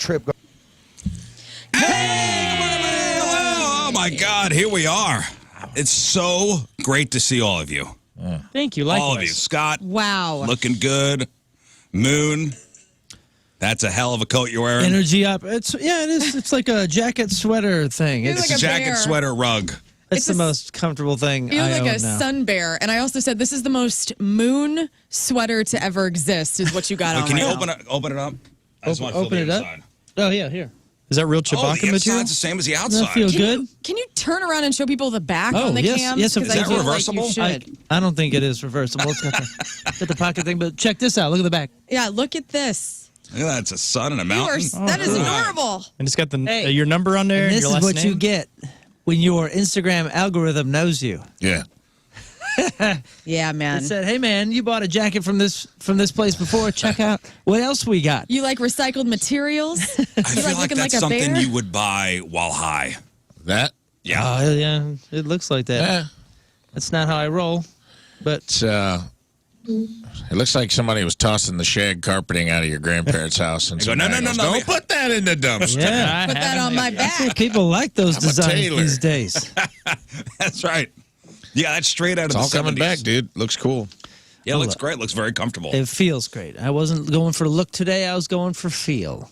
trip. Oh, my God. Here we are. It's so great to see all of you. Thank you. Likewise. All of you. Scott. Wow. Looking good. Moon. That's a hell of a coat you're wearing. Energy up. It is. It's like a jacket sweater thing. It's It's like a a jacket, bear. sweater, rug. It's the most comfortable thing You I look like own a now. sun bear. And I also said this is the most moon sweater to ever exist is what you got on Can you right open now. it up? I just want to Open feel it the up? inside. Oh, yeah, here. Is that real Oh, Chewbacca the material? inside's the same as the Does that outside. feel good? Can you turn around and show people the back Oh, on the yes, cam? yes, Because is I that feel reversible? Like you should. I don't think it is reversible. It's got the pocket thing, but check this out. Look at the back. Yeah, look at this. Look at that. It's a sun and a You are, mountain. that is good. adorable. And it's got the Hey. your number on there And and this your is last what name. you get when your Instagram algorithm knows you. Yeah. Yeah, man. It said, "Hey, man, you bought a jacket from this place before. Check out what else we got." You like recycled materials? I You feel like looking that's like a something bear? you would buy while high. That? Yeah. Oh, yeah, it looks like that. Yeah. That's not how I roll, but It's, it looks like somebody was tossing the shag carpeting out of your grandparents' house. And They go, no, no, no, no. Don't put that in the dumpster. yeah, Put that on my back. people like those I'm a designs tailor. these days. That's right. Yeah, that's straight out of It's the all 70s. coming back, dude. Looks cool. Yeah, it looks great. Looks very comfortable. It feels great. I wasn't going for look today. I was going for feel.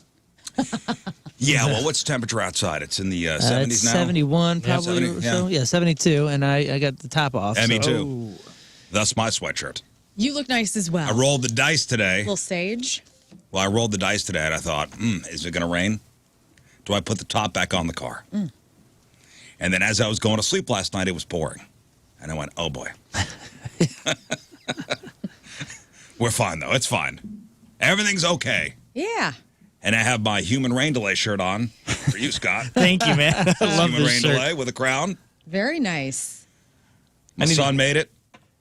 Yeah, well, what's the temperature outside? It's in the 70s It's now? 71 Yeah, probably 70, or so. Yeah, 72, and I got the top off. Yeah, me so- too. That's my sweatshirt. You look nice as well. I rolled the dice today. Little sage. Well, I rolled the dice today, and I thought, is it going to rain? Do I put the top back on the car? And then as I was going to sleep last night, it was pouring. And I went, oh, boy. We're fine, though. It's fine. Everything's okay. Yeah. And I have my human rain delay shirt on for you, Scott. Thank you, man. I love Human this rain shirt. delay with a crown. Very nice. My son made it.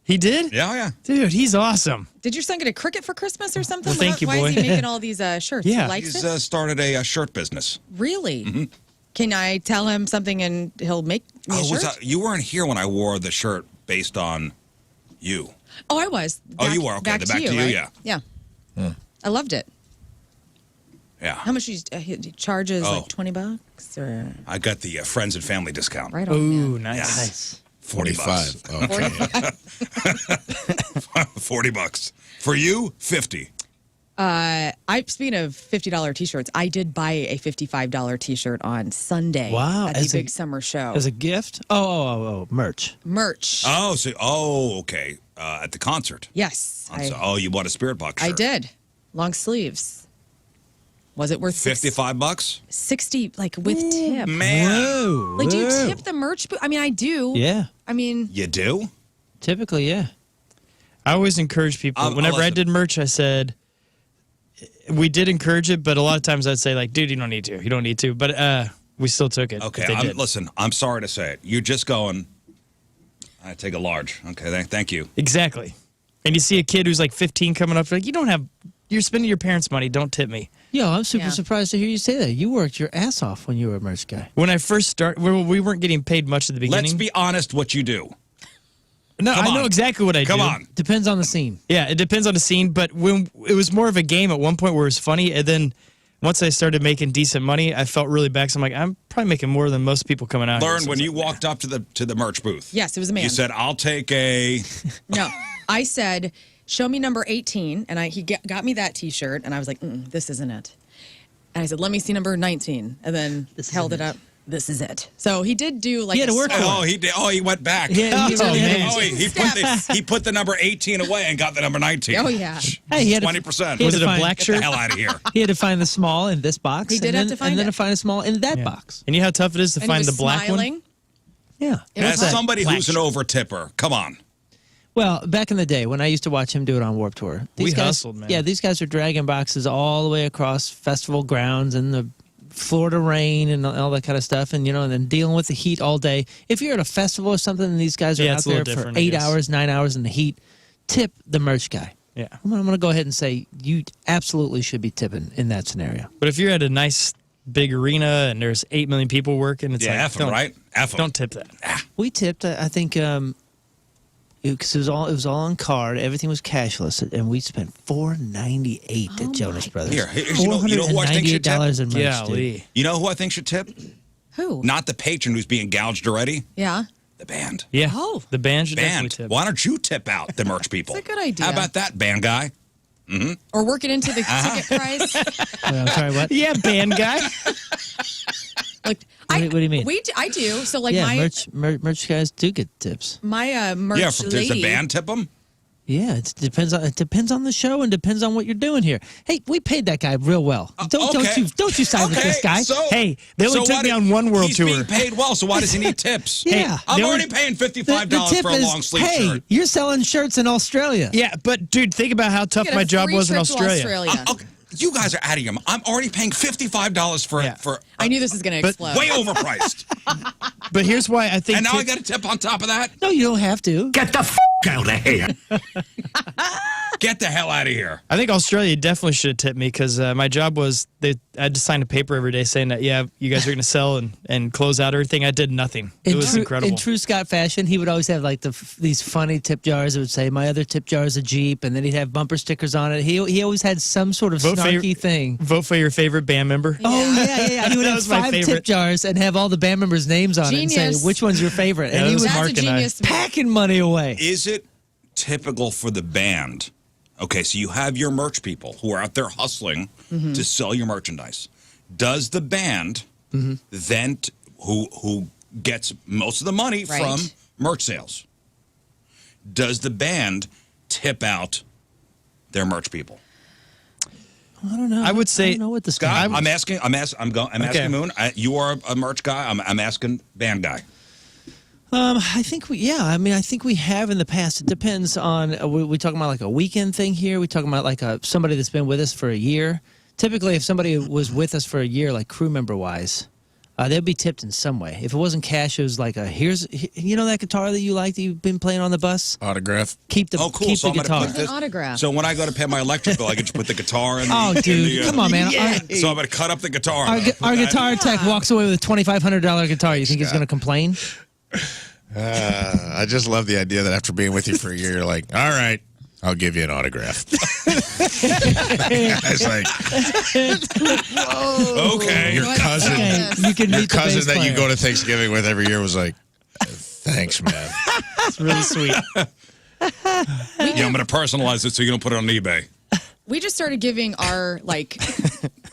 He did? Yeah, yeah. Dude, he's awesome. Did your son get a cricket for Christmas or something? Well, thank you, Why boy. is he making all these shirts? Yeah. He likes He's it? started a shirt business. Really? Can I tell him something and he'll make me a shirt? You weren't here when I wore the shirt based on you. Oh, I was. Oh, you were. Okay, Back the to back you, to you, right? yeah. Yeah. I loved it. Yeah. How much he charges? Oh. Like $20 or I got the friends and family discount. right on. Ooh, man. nice. Nice. 40 bucks. 45. Oh, 40 bucks. For you, 50. Speaking of $50 T-shirts, I did buy a $55 T-shirt on Sunday. Wow, At the as a- big summer show. As a gift? Oh, merch. Merch. Okay. At the concert. Yes. You bought a Spirit Box shirt. I did. Long sleeves. Was it worth 55 bucks? 60 like with tip? Man. Whoa. Like, do you whoa. tip the merch? I mean, I do. Yeah, I mean, You do? typically, yeah. I always encourage people. Whenever I listen. did merch, I said, we did encourage it, but a lot of times I'd say, like, dude, you don't need to. You don't need to. But we still took it. Okay. if they did. Listen, I'm sorry to say it. You're just going, I take a large. Okay. Thank you. Exactly. And you see a kid who's like 15 coming up, like, you're spending your parents' money. Don't tip me. Yo, I'm super Yeah. surprised to hear you say that. You worked your ass off when you were a merch guy. When I first started, we weren't getting paid much at the beginning. Let's be honest what you do. No, Come I know on. exactly what I do. Come on. Depends on the scene. Yeah, it depends on the scene, but when it was more of a game at one point where it was funny, and then once I started making decent money, I felt really bad. So I'm like, I'm probably making more than most people coming out. Learn here. So when it's you like, walked up to the merch booth. yes, it was a man. You said, I'll take a. No, I said, show me number 18. And he got me that T-shirt. And I was like, this isn't it. And I said, let me see number 19. And then held it up. This is it. So he did do like He had a to work swap. for Oh, he did. Oh, he went back. Yeah, he really had to- He put the number 18 away and got the number 19. Oh, yeah. Hey, he had to- 20%. he had Was to it a find- black Get shirt? the hell out of here. He had to find the small in this box. He did and have then, to find and then it. to find a small in that Yeah. box. And you know how tough it is to And find he the was black smiling. one? Yeah. It As was that somebody black who's an shirt. over tipper, come on. Well, back in the day when I used to watch him do it on Warped Tour, We guys, hustled, man. Yeah, these guys are dragging boxes all the way across festival grounds and the Florida rain and all that kind of stuff, and and then dealing with the heat all day. If you're at a festival or something, and these guys are Yeah, out it's a little there for different, I 8 guess. hours, 9 hours in the heat, tip the merch guy. Yeah. I'm going to go ahead and say you absolutely should be tipping in that scenario. But if you're at a nice big arena and there's 8 million people working, it's Yeah, like, F him, right? F him. Don't tip that. We tipped, I think, it because it was all on card. Everything was cashless, and we spent $498 at Jonas Brothers. Here, you know who I think should tip? $498 in merch, Yeah, dude. Lee. You know who I think should tip? Who? Not the patron who's being gouged already. Yeah. The band. Yeah. Oh. The band should Band. definitely tip. Why don't you tip out the merch people? That's a good idea. How about that, band guy? Or work it into the ticket price. Wait, I'm sorry, what? Yeah, band guy. Like, What do you mean? I do. So like Yeah, my merch guys do get tips. my merch Yeah, does lady. the band tip them? Yeah, it depends on the show and depends on what you're doing here. Hey, we paid that guy real well. Don't you side with this guy. Hey, they only took me on one world he's tour. being paid well, so why does he need tips? Yeah. I'm they already only- paying The $55 tip for a is, long sleeve hey, shirt. you're selling shirts in Australia. Yeah, but dude, think about how tough Get a my job free was in trip to Australia. Okay, you guys are out of your mind. I'm already paying $55 for Yeah. for I knew this was going to explode. way overpriced. But here's why I think And now I got a tip on top of that? No, you don't have to. Get the f out of here. Get the hell out of here. I think Australia definitely should have tipped me because my job was I had to sign a paper every day saying that you guys are going to sell and close out everything. I did nothing. It was incredible. In true Scott fashion, he would always have like these funny tip jars that would say, "My other tip jar is a Jeep," and then he'd have bumper stickers on it. He always had some sort of snarky thing. Vote for your favorite band member. Oh yeah. He would That have was my 5 tip favorite. jars and have all the band members' names on it and Genius. say which one's your favorite. Yeah, And he that was was Mark That's a and I. genius move. packing money away. Is it typical for the band? Okay, so you have your merch people who are out there hustling to sell your merchandise. Does the band then who gets most of the money Right. from merch sales? Does the band tip out their merch people? I don't know. I would say- I don't know what this Scott, guy. I'm asking Moon. You are a merch guy. I'm asking band guy. I think we have in the past. It depends on, we talking about like a weekend thing here. We talking about like somebody that's been with us for a year. Typically, if somebody was with us for a year, like crew member wise, they'd be tipped in some way. If it wasn't cash, it was like here's that guitar that you like that you've been playing on the bus. Autograph. Keep the Oh, cool. keep So the I'm guitar. gonna put this. An autograph. So when I go to pay my electric bill, I can just put the guitar in. Oh, dude, come on, man. So I'm gonna cut up the guitar. Our guitar tech walks away with a $2,500 guitar. You think he's going to complain? I just love the idea that after being with you for a year, you're like, all right, I'll give you an autograph. It's like, Okay. your cousin, Okay, you can your meet the cousin bass that you player. go to Thanksgiving with every year was like, thanks, man. It's really sweet. Yeah, I'm gonna personalize it so you don't put it on eBay. We just started giving our like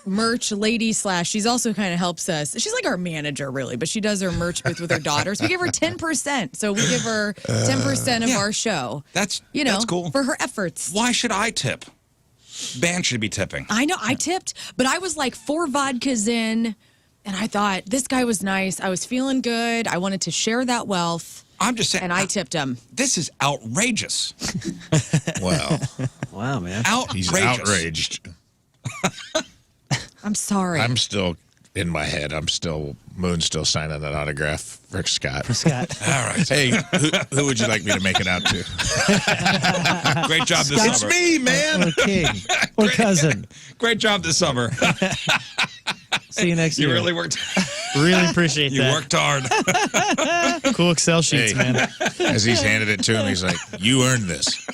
merch lady / she's also kind of helps us. She's like our manager really, but she does her merch booth with her daughters. We give her 10%. So we give her 10% of our show. That's That's cool. for her efforts. Why should I tip? Band should be tipping. I know I tipped, but I was like 4 vodkas in and I thought this guy was nice. I was feeling good. I wanted to share that wealth I'm just saying. and I tipped him. This is outrageous. Wow. Wow, man. Outrageous. He's outraged. I'm sorry. I'm still in my head. Moon's still signing an autograph for Scott. Scott. All right. Hey, who would you like me to make it out to? Great job this It's summer. me, man. Or king. Or cousin. Great job this summer. See you next You year. really worked. Really appreciate You that. worked hard. Cool Excel sheets, Hey. man. As he's handed it to him, he's like, you earned this.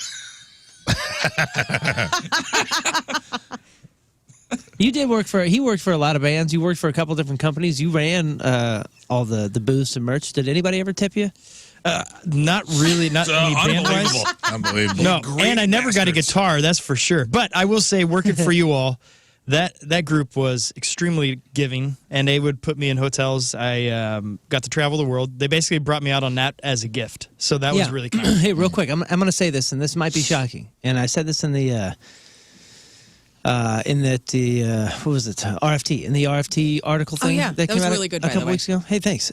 He worked for a lot of bands. You worked for a couple different companies. You ran all the booths and merch. Did anybody ever tip you? Not really. Not any band wise. Unbelievable. Unbelievable. No, Great and I never got a bastards. guitar. That's for sure. But I will say, working for you all, that group was extremely giving, and they would put me in hotels. I got to travel the world. They basically brought me out on that as a gift. So that was really kind. Hey, real quick, I'm going to say this, and this might be shocking. And I said this in the what was it? RFT, in the RFT article thing. yeah, that came was out really good, a by the couple way. weeks ago. Hey, thanks.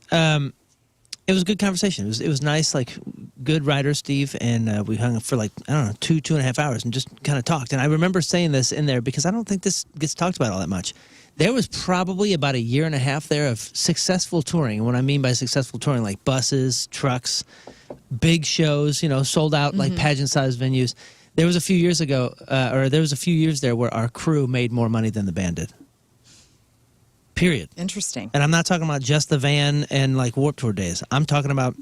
It was a good conversation. It was nice, like good writer, Steve, and we hung up for like, I don't know, 2.5 hours and just kind of talked. And I remember saying this in there because I don't think this gets talked about all that much. There was probably about 1.5 years there of successful touring. And what I mean by successful touring, like buses, trucks, big shows, sold out like pageant-sized venues. There was a few years ago, there was a few years there where our crew made more money than the band did. Period. Interesting. And I'm not talking about just the van and like Warped Tour days. I'm talking about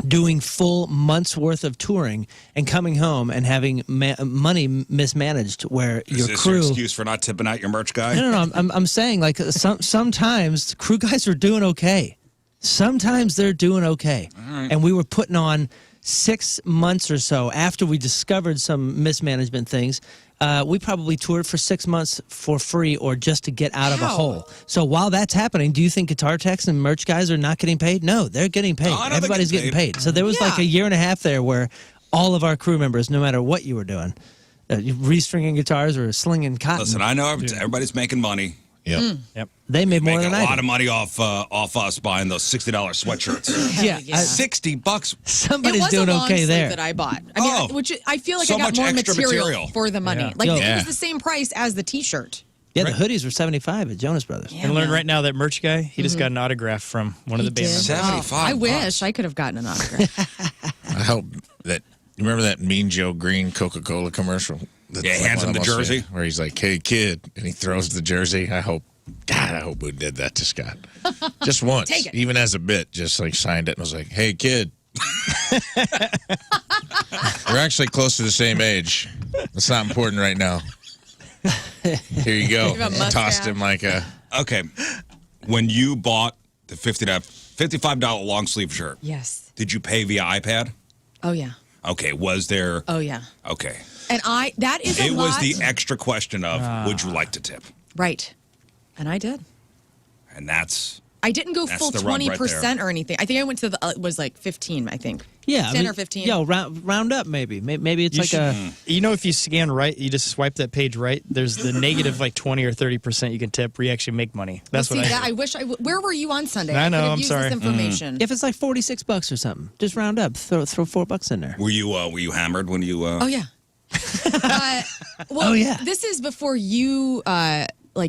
doing full months worth of touring and coming home and having money mismanaged where Is your this crew. your excuse for not tipping out your merch guy? No. I'm saying like sometimes crew guys are doing okay. Sometimes they're doing okay. right. And we were putting on 6 months or so after we discovered some mismanagement things. We probably toured for 6 months for free or just to get out of a Wow. hole. So while that's happening, do you think guitar techs and merch guys are not getting paid? No, they're getting paid. Oh, I know they're Everybody's getting getting paid. So there was like Yeah. a year and a half there where all of our crew members, no matter what you were doing, restringing guitars or slinging cotton, Listen, I know everybody's making money. Yep. Yep. they made more Making than a I lot did. of money off us buying those $60 sweatshirts. Yeah, Yeah. $60. somebody's it was doing a long okay sleeve there. that I bought. I mean, Oh. which I feel like So I got much more extra material for the money. Yeah. Like it Yeah. was the same price as the T-shirt. Yeah, the hoodies were $75 at Jonas Brothers. Yeah, And Learn man. right now that merch guy, he just got an autograph from one of the band did? members. 75 I wish bucks. I could have gotten an autograph. I hope that you remember that Mean Joe Green Coca-Cola commercial. That's Yeah, hands one him of the most- jersey. where he's like, "Hey kid," and he throws the jersey. I hope we did that to Scott just once, Take it. even as a bit. Just like signed it and was like, "Hey kid." We're actually close to the same age. It's not important right now. Here you go. You have a Tossed mustache. him like a. Okay. When you bought the $55 long sleeve shirt, Yes. did you pay via iPad? Oh yeah. Okay. Was there? Oh yeah. Okay. And that is a It lot. was the extra question of would you like to tip? Right. And I did. And that's I didn't go That's full the rub right 20% or anything. I think I went to it was like 15, I think. Yeah, 10 or 15. Yo, round up maybe. Maybe it's You like should- a. You know, if you scan right, you just swipe that page right. There's the negative like 20 or 30% you can tip where you actually make money. That's See, what I. that, did. I wish where were you on Sunday? I know, could have I'm used sorry. This information. If it's like $46 or something, just round up. Throw $4 in there. were you hammered when you? Oh yeah. Well, Oh, yeah. This is before you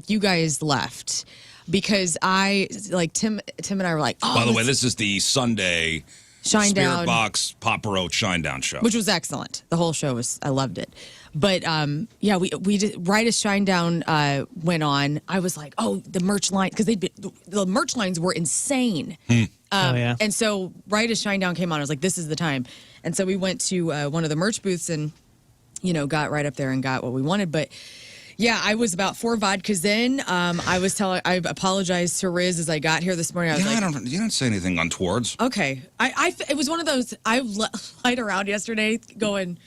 you guys left because Tim and I were like, oh, By the way, let's this is the Sunday Shine Spirit Down, Box Papa Roach Shine Down show. which was excellent. The whole show I loved it. But we did, right as Shine Down went on, I was like, oh, the merch line, because the merch lines were insane. Oh yeah. And so right as Shine Down came on, I was like, this is the time. And so we went to one of the merch booths and, got right up there and got what we wanted. But yeah, I was about 4 vodkas in. I apologized to Riz as I got here this morning. I was like, you don't say anything untowards. okay. It was one of those, I lied around yesterday going,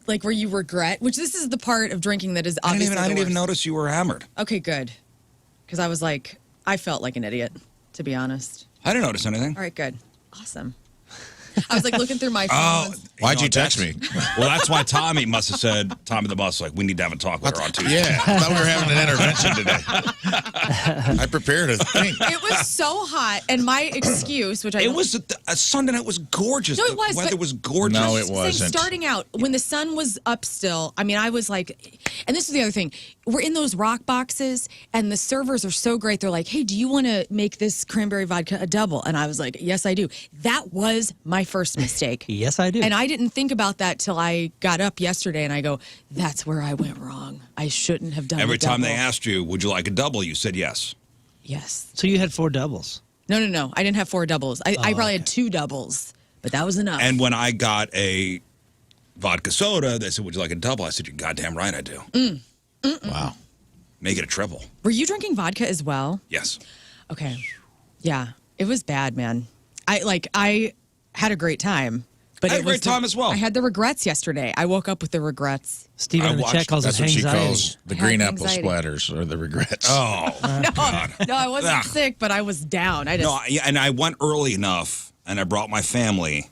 like where you regret, which this is the part of drinking that is I obviously didn't the even worst. notice you were hammered. Okay, good. Because I was like, I felt like an idiot, to be honest. I didn't notice anything. All right, good. Awesome. I was like looking through my Oh, phone. Why'd you that's- text me? Well, that's why Tommy must have said, Tommy the boss, like, we need to have a talk with her on Tuesday. Yeah, I thought we were having an intervention today. I prepared a thing. It was so hot, and my excuse, which I It was a Sunday night was gorgeous. No, it was, The weather but- was gorgeous. No, it saying wasn't. starting out when the sun was up still. I mean, I was like, and this is the other thing. We're in those rock boxes, and the servers are so great. They're like, "Hey, do you want to make this cranberry vodka a double?" And I was like, "Yes, I do." That was my first mistake. Yes, I do. And I didn't think about that till I got up yesterday, and I go, "That's where I went wrong. I shouldn't have done." Every a time they double." asked you, would you like a double, you said yes. Yes. So you had 4 doubles. No. I didn't have 4 doubles. I probably had 2 doubles, but that was enough. And when I got a vodka soda, they said, would you like a double? I said, you're goddamn right I do. Wow. Make it a triple. Were you drinking vodka as well? Yes. Okay. Yeah, it was bad, man. I had a great time, but I had it a great was time as well. I had the regrets yesterday. I woke up with the regrets. Steven I in the watched- chat calls it That's what she anxiety. calls the I had green apple anxiety. splatters or the regrets. Oh, No, I wasn't Ugh. sick, but I was down. I just and I went early enough, and I brought my family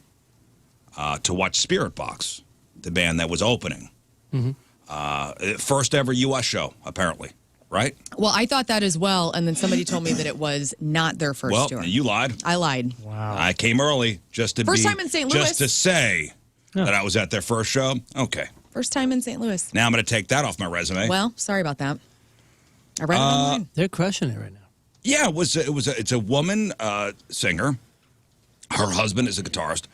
to watch Spirit Box, the band that was opening. First ever U.S. show, apparently, right? well, I thought that as well, and then somebody told me that it was not their first Well, tour. you lied. I lied. Wow. I came early just to First be, time in St. just Louis. to say that I was at their first show. Okay, First time in St. Louis. now I'm going to take that off my resume. Well, sorry about that. I read it online. They're crushing it right now. Yeah, it's a woman singer. Her husband is a guitarist.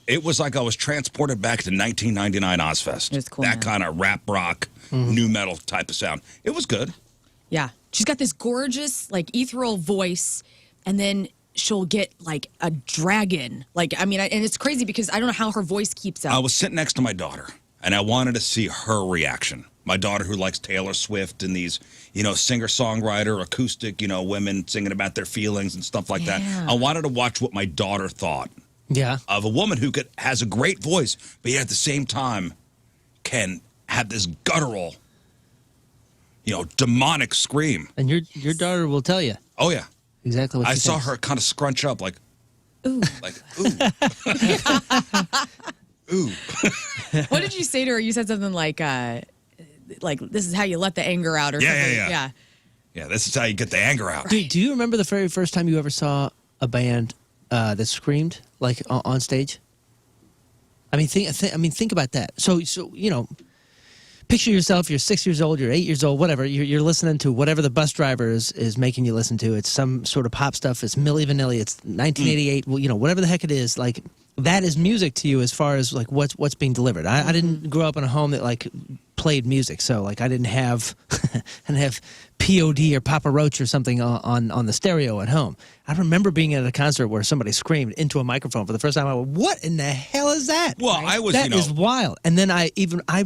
It was like I was transported back to 1999 Ozfest. It was cool, That man. kind of rap rock, new metal type of sound. It was good. Yeah. She's got this gorgeous, like, ethereal voice. And then she'll get like a dragon. Like, I mean, and it's crazy because I don't know how her voice keeps up. I was sitting next to my daughter, and I wanted to see her reaction. My daughter, who likes Taylor Swift and these, singer-songwriter, acoustic, women singing about their feelings and stuff like that. I wanted to watch what my daughter thought of a woman who has a great voice, but yet at the same time can have this guttural, demonic scream. And your daughter will tell you. Oh, yeah. Exactly what I she saw thinks. her kind of scrunch up like, ooh. Like, ooh. Ooh. What did you say to her? You said something like this is how you let the anger out or something. Yeah. Yeah, this is how you get the anger out. Do you remember the very first time you ever saw a band that screamed like on stage? I mean, think about that. So picture yourself. You're 6 years old. You're 8 years old. Whatever. You're listening to whatever the bus driver is making you listen to. It's some sort of pop stuff. It's Milli Vanilli. It's 1988. Well, whatever the heck it is. Like that is music to you as far as like what's being delivered. I didn't grow up in a home that like played music, so like I didn't have POD or Papa Roach or something on the stereo at home. I remember being at a concert where somebody screamed into a microphone for the first time. I went, "What in the hell is that?" Well, I was, That is wild. And then I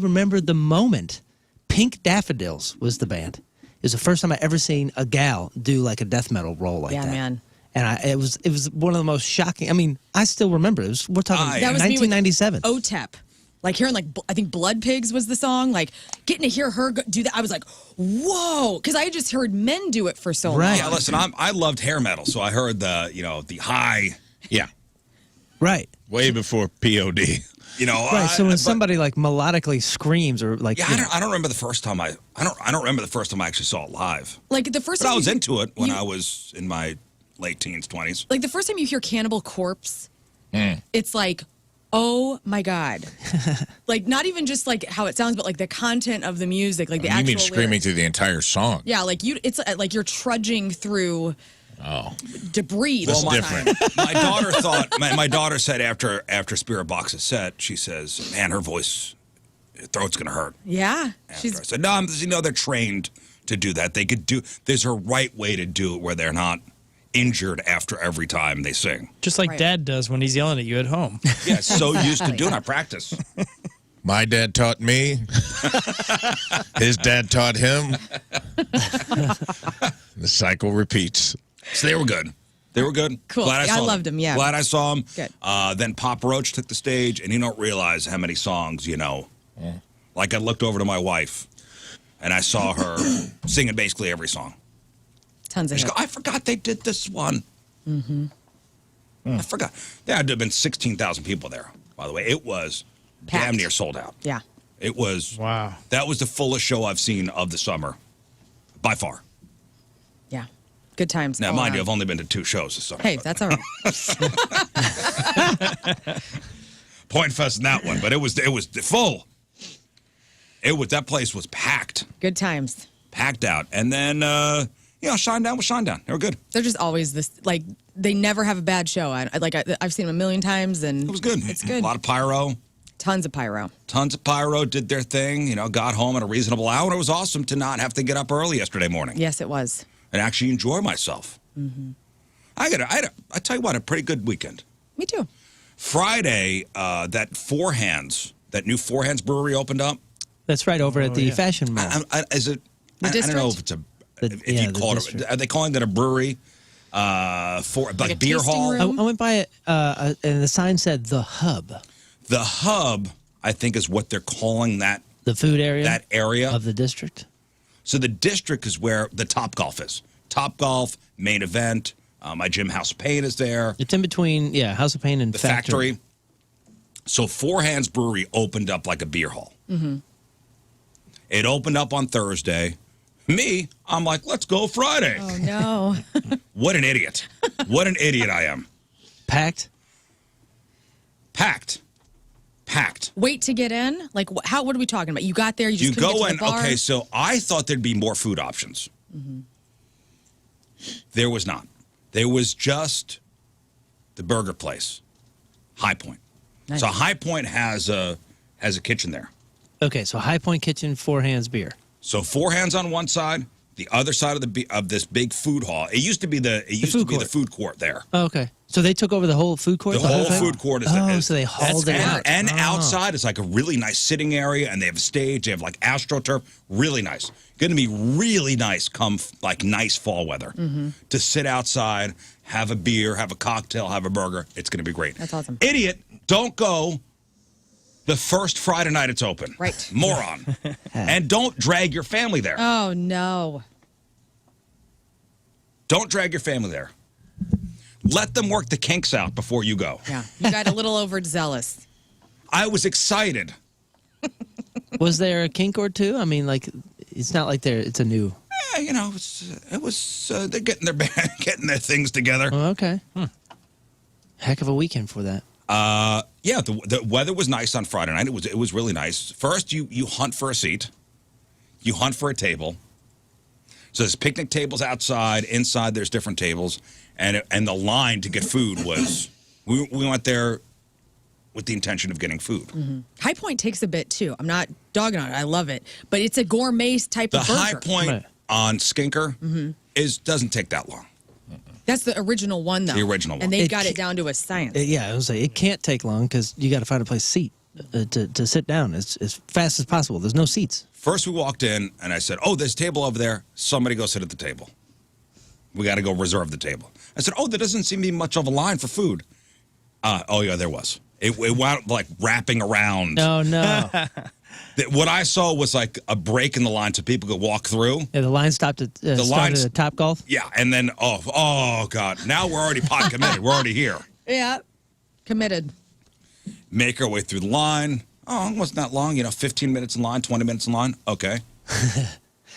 remember the moment. Pink Daffodils was the band. It was the first time I ever seen a gal do like a death metal roll like that. Yeah, man. And it was one of the most shocking. I mean, I still remember. We're talking That was me with 1997. OTEP. Like hearing I think Blood Pigs was the song. Like getting to hear her do that, I was like, whoa, because I had just heard men do it for so long. Right. Yeah, listen, I loved hair metal, so I heard the high. Yeah. Right. Way before POD. Right. So when somebody like melodically screams or like I don't remember the first time I don't remember the first time I actually saw it live. Like the first But time I was into it when I was in my late teens, 20s. Like the first time you hear Cannibal Corpse, it's like, oh my God. Like not even just like how it sounds, but like the content of the music, like the actual You mean screaming lyrics. through the entire song? Yeah, like it's like you're trudging through debris the That's whole different. time. My daughter thought. My daughter said after Spirit Box's set, she says, "Man, her voice, her throat's gonna hurt." Yeah, I said, "No, they're trained to do that. They could do. There's a right way to do it where they're not injured after every time they sing." Just like Right. Dad does when he's yelling at you at home. Yeah, so used to doing. I practice. My dad taught me. His dad taught him. The cycle repeats. So they were good. They were good. Cool. Glad Yeah, I saw loved them, yeah. Glad I saw them. Good. Then Pop Roach took the stage, and you don't realize how many songs you know. Like I looked over to my wife, and I saw her singing basically every song. Tons of She hits. goes, "I forgot they did this one." I forgot. There had to have been 16,000 people there. By the way, it was damn Packed. near sold out. Yeah. It was. Wow. That was the fullest show I've seen of the summer, by far. Yeah. Good times. Now, all mind you, around. I've only been to 2 shows this summer. Hey, but- that's all right. Point Fest in that one, but it was full. That place was packed out, and then Shinedown was Shinedown. They were good. They're just always this, like, they never have a bad show. I've seen them a million times, and It was good. It's good. A lot of pyro. Tons of pyro. Tons of pyro did their thing. Got home at a reasonable hour. It was awesome to not have to get up early yesterday morning Yes, it was. and actually enjoy myself. I tell you what, a pretty good weekend. Me too. Friday, that new Four Hands Brewery opened up. That's right over at the yeah. Fashion Mall. Is it? The I don't know district? if it's if you the call it. district. Are they calling it a brewery? For like a beer tasting hall. room? I went by it, and the sign said the Hub, The hub, I think, is what they're calling that the food area area. of the district. So the district is where the Top Golf is. Top Golf, main event. My gym, House of Pain, is there. It's in between, House of Pain and The factory. So Four Hands Brewery opened up like a beer hall. It opened up on Thursday. Me, I'm like, let's go Friday. Oh, no. What an idiot. What an idiot I am. Packed. Packed. Wait to get in? Like, what are we talking about? You got there, you just You couldn't go get to in, the bar? okay, so I thought there'd be more food options. There was not. There was just the burger place, High Point. Nice. So High Point has a kitchen there. Okay, so High Point Kitchen, Four Hands Beer. So Four Hands on one side, the other side of this big food hall. It used to be the food court there. Oh, okay. So they took over the whole food court? The whole thing? food court is so they hauled it out. And outside is like a really nice sitting area, and they have a stage. They have like AstroTurf. Really nice. Going to be really nice come like nice fall weather to sit outside, have a beer, have a cocktail, have a burger. It's going to be great. That's awesome. Idiot, don't go the first Friday night it's open. Right. Moron. And don't drag your family there. Oh, no. Don't drag your family there. Let them work the kinks out before you go. Yeah. You got a little overzealous. I was excited. Was there a kink or two? I mean, like, it's not like it's a new. Yeah, you know, it was they're getting their things together. Oh, okay. Heck of a weekend for that. Yeah, the weather was nice on Friday night. It was really nice. First, you hunt for a seat. You hunt for a table. So there's picnic tables outside. Inside, there's different tables. And the line to get food was, we went there with the intention of getting food. High Point takes a bit, too. I'm not dogging on it. I love it. But it's a gourmet type The of burger. High Point on Skinker doesn't take that long. That's the original one, though. The original one. And they've got it down to a science. Yeah, I was like, it can't take long because you got to find a place to seat to sit down as fast as possible. There's no seats. First, we walked in, and I said, "Oh, there's a table over there. Somebody go sit at the table. We got to go reserve the table." I said, "Oh, there doesn't seem to be much of a line for food." Oh, yeah, there was. It wound like wrapping around. Oh, no. What I saw was like a break in the line so people could walk through. Yeah, the line stopped at started at Top Golf. Yeah, and then oh God! Now we're already pot committed. We're already here. Yeah. Committed. Make our way through the line. Oh, it wasn't that long. 15 minutes in line, 20 minutes in line. Okay.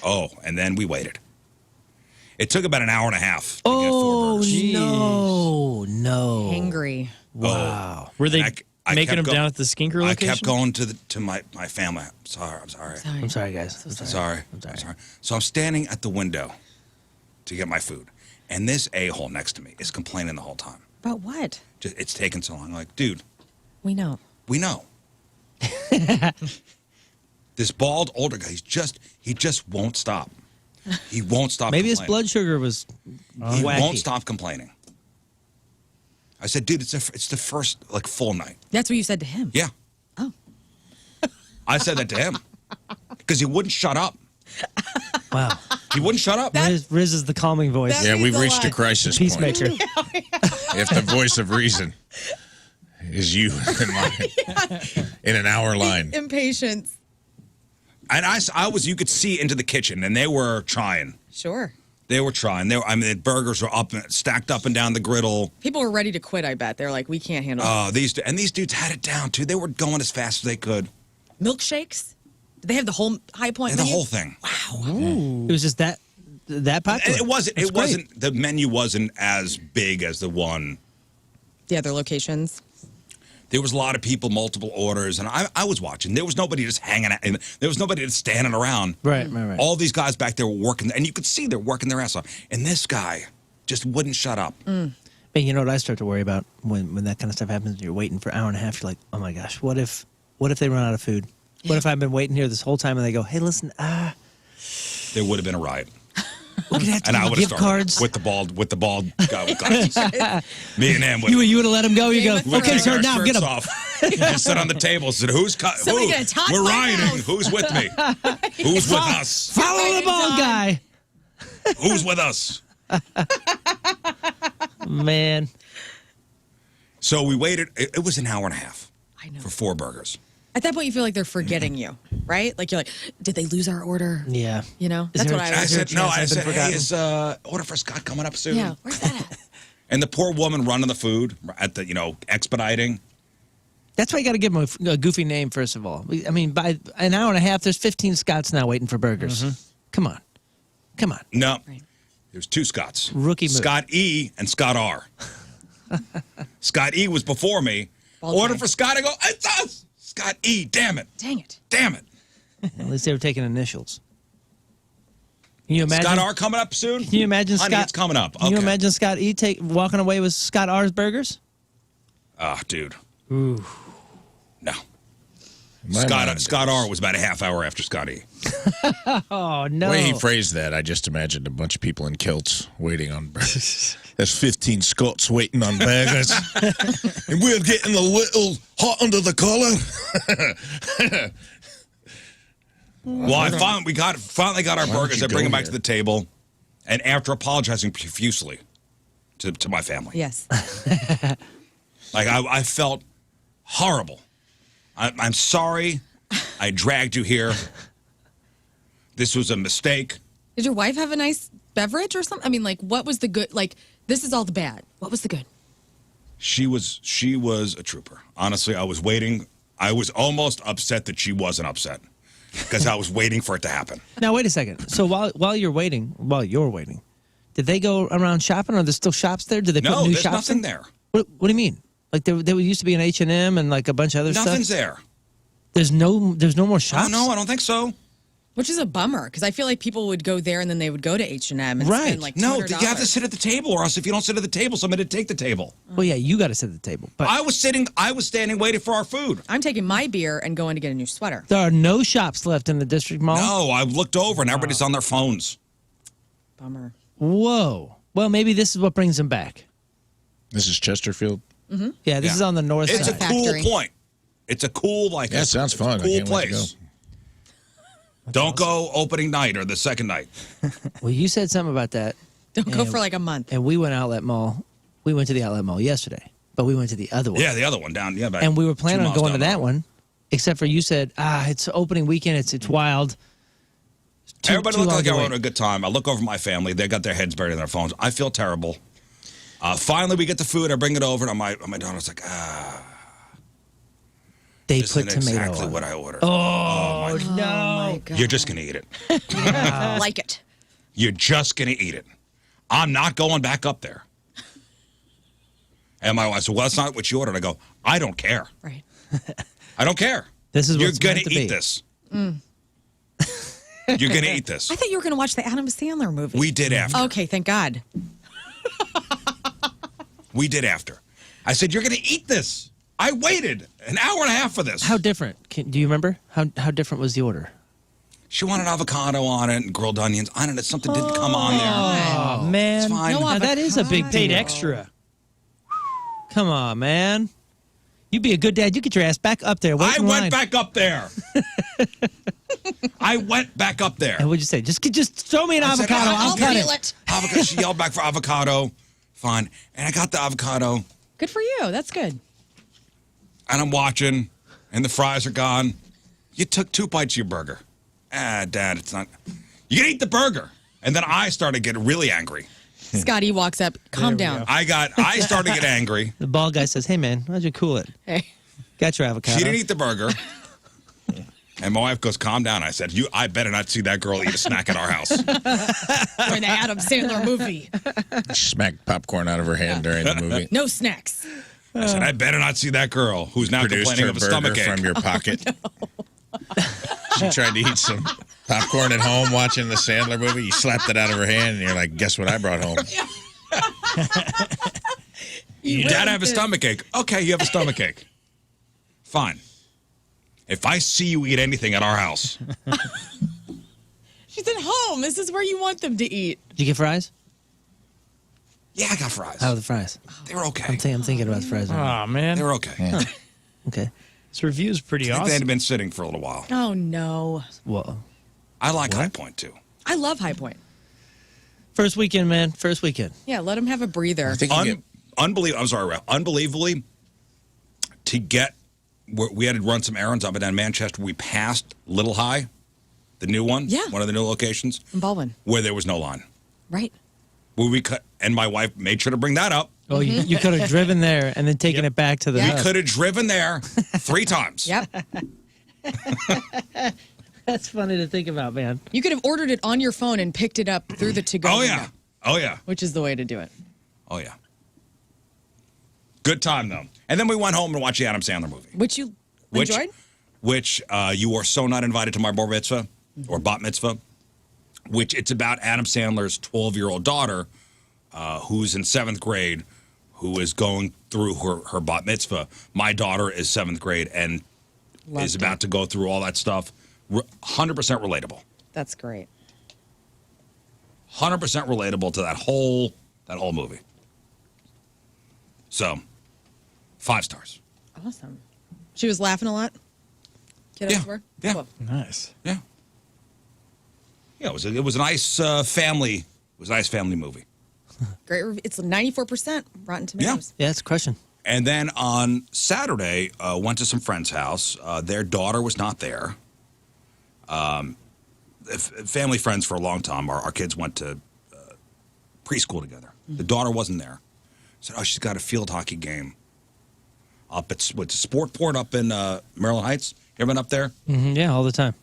And then we waited. It took about an hour and a half to get 4 burgers. No. Hangry. Wow. Were they I making kept them down at the Skinker I location? kept going to my family. I'm sorry. I'm sorry, guys. I'm Sorry. So I'm standing at the window to get my food, and this a-hole next to me is complaining the whole time. About what? It's taking so long. I'm like, dude, We know. we know. This bald older guy, he just won't stop. He won't stop. Maybe his complaining. blood sugar was He wacky. won't stop complaining. I said, dude, it's the first full night. That's what you said to him. Yeah. Oh. I said that to him because he wouldn't shut up. Wow. He wouldn't shut up. Riz is the calming voice. Yeah, means we've a reached a lot. crisis point. Peacemaker. If the voice of reason is you in mine in an hour line. Impatience. And you could see into the kitchen, and they were trying. Sure. They were trying. The burgers were stacked up and down the griddle. People were ready to quit, I bet. They're like, we can't handle it. These dudes had it down, too. They were going as fast as they could. Milkshakes? Did they have the whole High Point And the menu? whole thing. Wow. It was just that popular. And That's it great. wasn't, the menu wasn't as big as the one. The other locations? There was a lot of people, multiple orders, and I was watching. There was nobody just hanging out. There was nobody just standing around. Right. All these guys back there were working, and you could see they're working their ass off. And this guy just wouldn't shut up. And you know what I start to worry about when that kind of stuff happens and you're waiting for an hour and a half, you're like, oh my gosh, what if they run out of food? What if I've been waiting here this whole time and they go, hey, listen, There would have been a riot. we're gonna have to And I give would have gift started cards. with the bald guy with glasses. Me and him. You would have let him go. You go, Game of okay, Thrones. sir, our now shirts get him. off. Just sit on the table. Said, Somebody get a top We're my rioting. house. Who's with me? Who's with us? Follow the ball guy. Who's with us? Man. So we waited. It was an hour and a half I know. for 4 burgers. At that point, you feel like they're forgetting you, right? Like, you're like, did they lose our order? Yeah. You know? Is That's there what a I I was. said, no. chance I I've been said, hey, forgotten? is order for Scott coming up soon? Yeah. Where's that at? And the poor woman running the food at the, expediting. That's why you got to give him a goofy name, first of all. I mean, by an hour and a half, there's 15 Scots now waiting for burgers. Come on. No. Right. There's 2 Scotts. Rookie move. Scott E and Scott R. Scott E was before me. Bald Order guy. for Scott. I go, it's us. Scott E. Damn it. Dang it. Damn it. At least they were taking initials. Can you imagine? Scott R coming up soon? Can you imagine Honey, Scott? it's coming up. Can you Okay. imagine Scott E. walking away with Scott R.'s burgers? Ah, dude. Ooh. No. Scott R was about a half hour after Scott E. Oh, no. The way he phrased that, I just imagined a bunch of people in kilts waiting on burgers. There's 15 Scots waiting on burgers. And we're getting a little hot under the collar. Well, we finally got our burgers. I bring them back to the table. And after apologizing profusely to my family. Yes. Like, I felt horrible. I'm sorry I dragged you here. This was a mistake. Did your wife have a nice beverage or something? I mean, like, what was the good? Like, this is all the bad. What was the good? She was a trooper. Honestly, I was waiting. I was almost upset that she wasn't upset because I was waiting for it to happen. Now, wait a second. So while you're waiting, did they go around shopping? Are there still shops there? Did they put No, new there's shops nothing in? there. What do you mean? Like there used to be an H&M and like a bunch of other Nothing's stuff? there. There's no more shops? Oh, no, I don't think so. Which is a bummer because I feel like people would go there and then they would go to H&M and Right. spend like $200. No, you have to sit at the table, or else if you don't sit at the table, somebody would take the table. Well, yeah, you got to sit at the table. But I was standing waiting for our food. I'm taking my beer and going to get a new sweater. there are no shops left in the district mall? No, I looked over and everybody's on their phones. Bummer. Whoa. Well, maybe this is what brings them back. This is Chesterfield. Yeah, this is on the north It's a side. cool Factory. point. It's a cool, like, Yeah, it sounds it's a fun. I cool can't wait to place. go. Don't go opening night or the second night. Well, you said something about that, Don't go And- for like a month. and we went outlet mall. We went to the outlet mall yesterday, but we went to the other one. Yeah, the other one down. Yeah, back And we were 2 planning on miles going to down the that road. one, except for you said, it's opening weekend. It's wild. Everybody too looked long like to they were wait. having a good time. I look over my family. They got their heads buried in their phones. I feel terrible. Finally, we get the food. I bring it over, and my daughter's like, They this put isn't tomato exactly on what it. I ordered. Oh, Oh no. my God. You're just going to eat it. Like it. You're just going to eat it. I'm not going back up there. And my wife said, well, that's not what you ordered. I go, I don't care. Right. I don't care. This is You're what's going meant to to eat be. this. You're going to eat this. I thought you were going to watch the Adam Sandler movie. We did after. Okay, thank God. We did after. I said, you're going to eat this. I waited an hour and a half for this. How different? Do you remember? How different was the order? She wanted avocado on it and grilled onions. I don't know. Something didn't come on there. Oh, man. It's fine. No Now, that is a big avocado. Paid deal. extra. Come on, man. You be a good dad. You get your ass back up there. Wait I in line. went back up there. I went back up there. And what'd you say? Just throw me an I said, avocado. I'll I'll cut peel it. it. Avocado. She yelled back for avocado. Fine. And I got the avocado. Good for you. That's good. And I'm watching. And the fries are gone. You took 2 bites of your burger. Dad, it's not. You can eat the burger. And then I started getting really angry. Scotty walks up. Calm There we down. go. I started to get angry. The bald guy says, hey, man, why'd you cool it? Hey. Got your avocado. She didn't eat the burger. And my wife goes, calm down. I said, I better not see that girl eat a snack at our house. We're in the Adam Sandler movie. She smacked popcorn out of her hand during the movie. No snacks. I said, I better not see that girl who's now Produced complaining her of a burger stomachache. from your pocket. She tried to eat some popcorn at home watching the Sandler movie. You slapped it out of her hand, and you're like, guess what I brought home? Dad, I have a stomachache. Okay, you have a stomachache. Fine. If I see you eat anything at our house, She's at home. This is where you want them to eat. Did you get fries? yeah, I got fries. How are the fries? They were okay. I'm thinking about the fries. Oh, man. They were okay. Okay. This review's pretty I think they awesome. had been sitting for a little while. Oh, no. Whoa. I like High Point, too. I love High Point. First weekend, man. First weekend. Yeah, let him have a breather. I think you get, Unbelievable. I'm sorry, Ralph. Unbelievably, we had to run some errands up and down Manchester. We passed Little High, the new one. Yeah. One of the new locations, In Baldwin. where there was no line. Right. Where we cut, and my wife made sure to bring that up. Oh, you could have driven there and then taken it back to the Yeah. We hub. could have driven there 3 times. Yep. That's funny to think about, man. You could have ordered it on your phone and picked it up through the to-go Oh, window, yeah. Oh, yeah. which is the way to do it. Oh, yeah. Good time, though. And then we went home and watched the Adam Sandler movie. Which you enjoyed? Which you were so not invited to my bar mitzvah or bat mitzvah, which it's about Adam Sandler's 12-year-old daughter who's in 7th grade, who is going through her bat mitzvah. My daughter is 7th grade, and is about to go through all that stuff. 100% relatable. That's great. 100% relatable to that whole movie. So, 5 stars. Awesome. She was laughing a lot? Kiddos were? Yeah. Cool. Nice. Yeah. Yeah, it was a nice family. It was a nice family movie. Great. It's 94% Rotten Tomatoes. Yeah, it's crushing. And then on Saturday, went to some friend's house. Their daughter was not there. Family friends for a long time. Our kids went to preschool together. The daughter wasn't there. Said, "Oh, she's got a field hockey game up at Sportport up in Maryland Heights. You ever been up there? Yeah, all the time.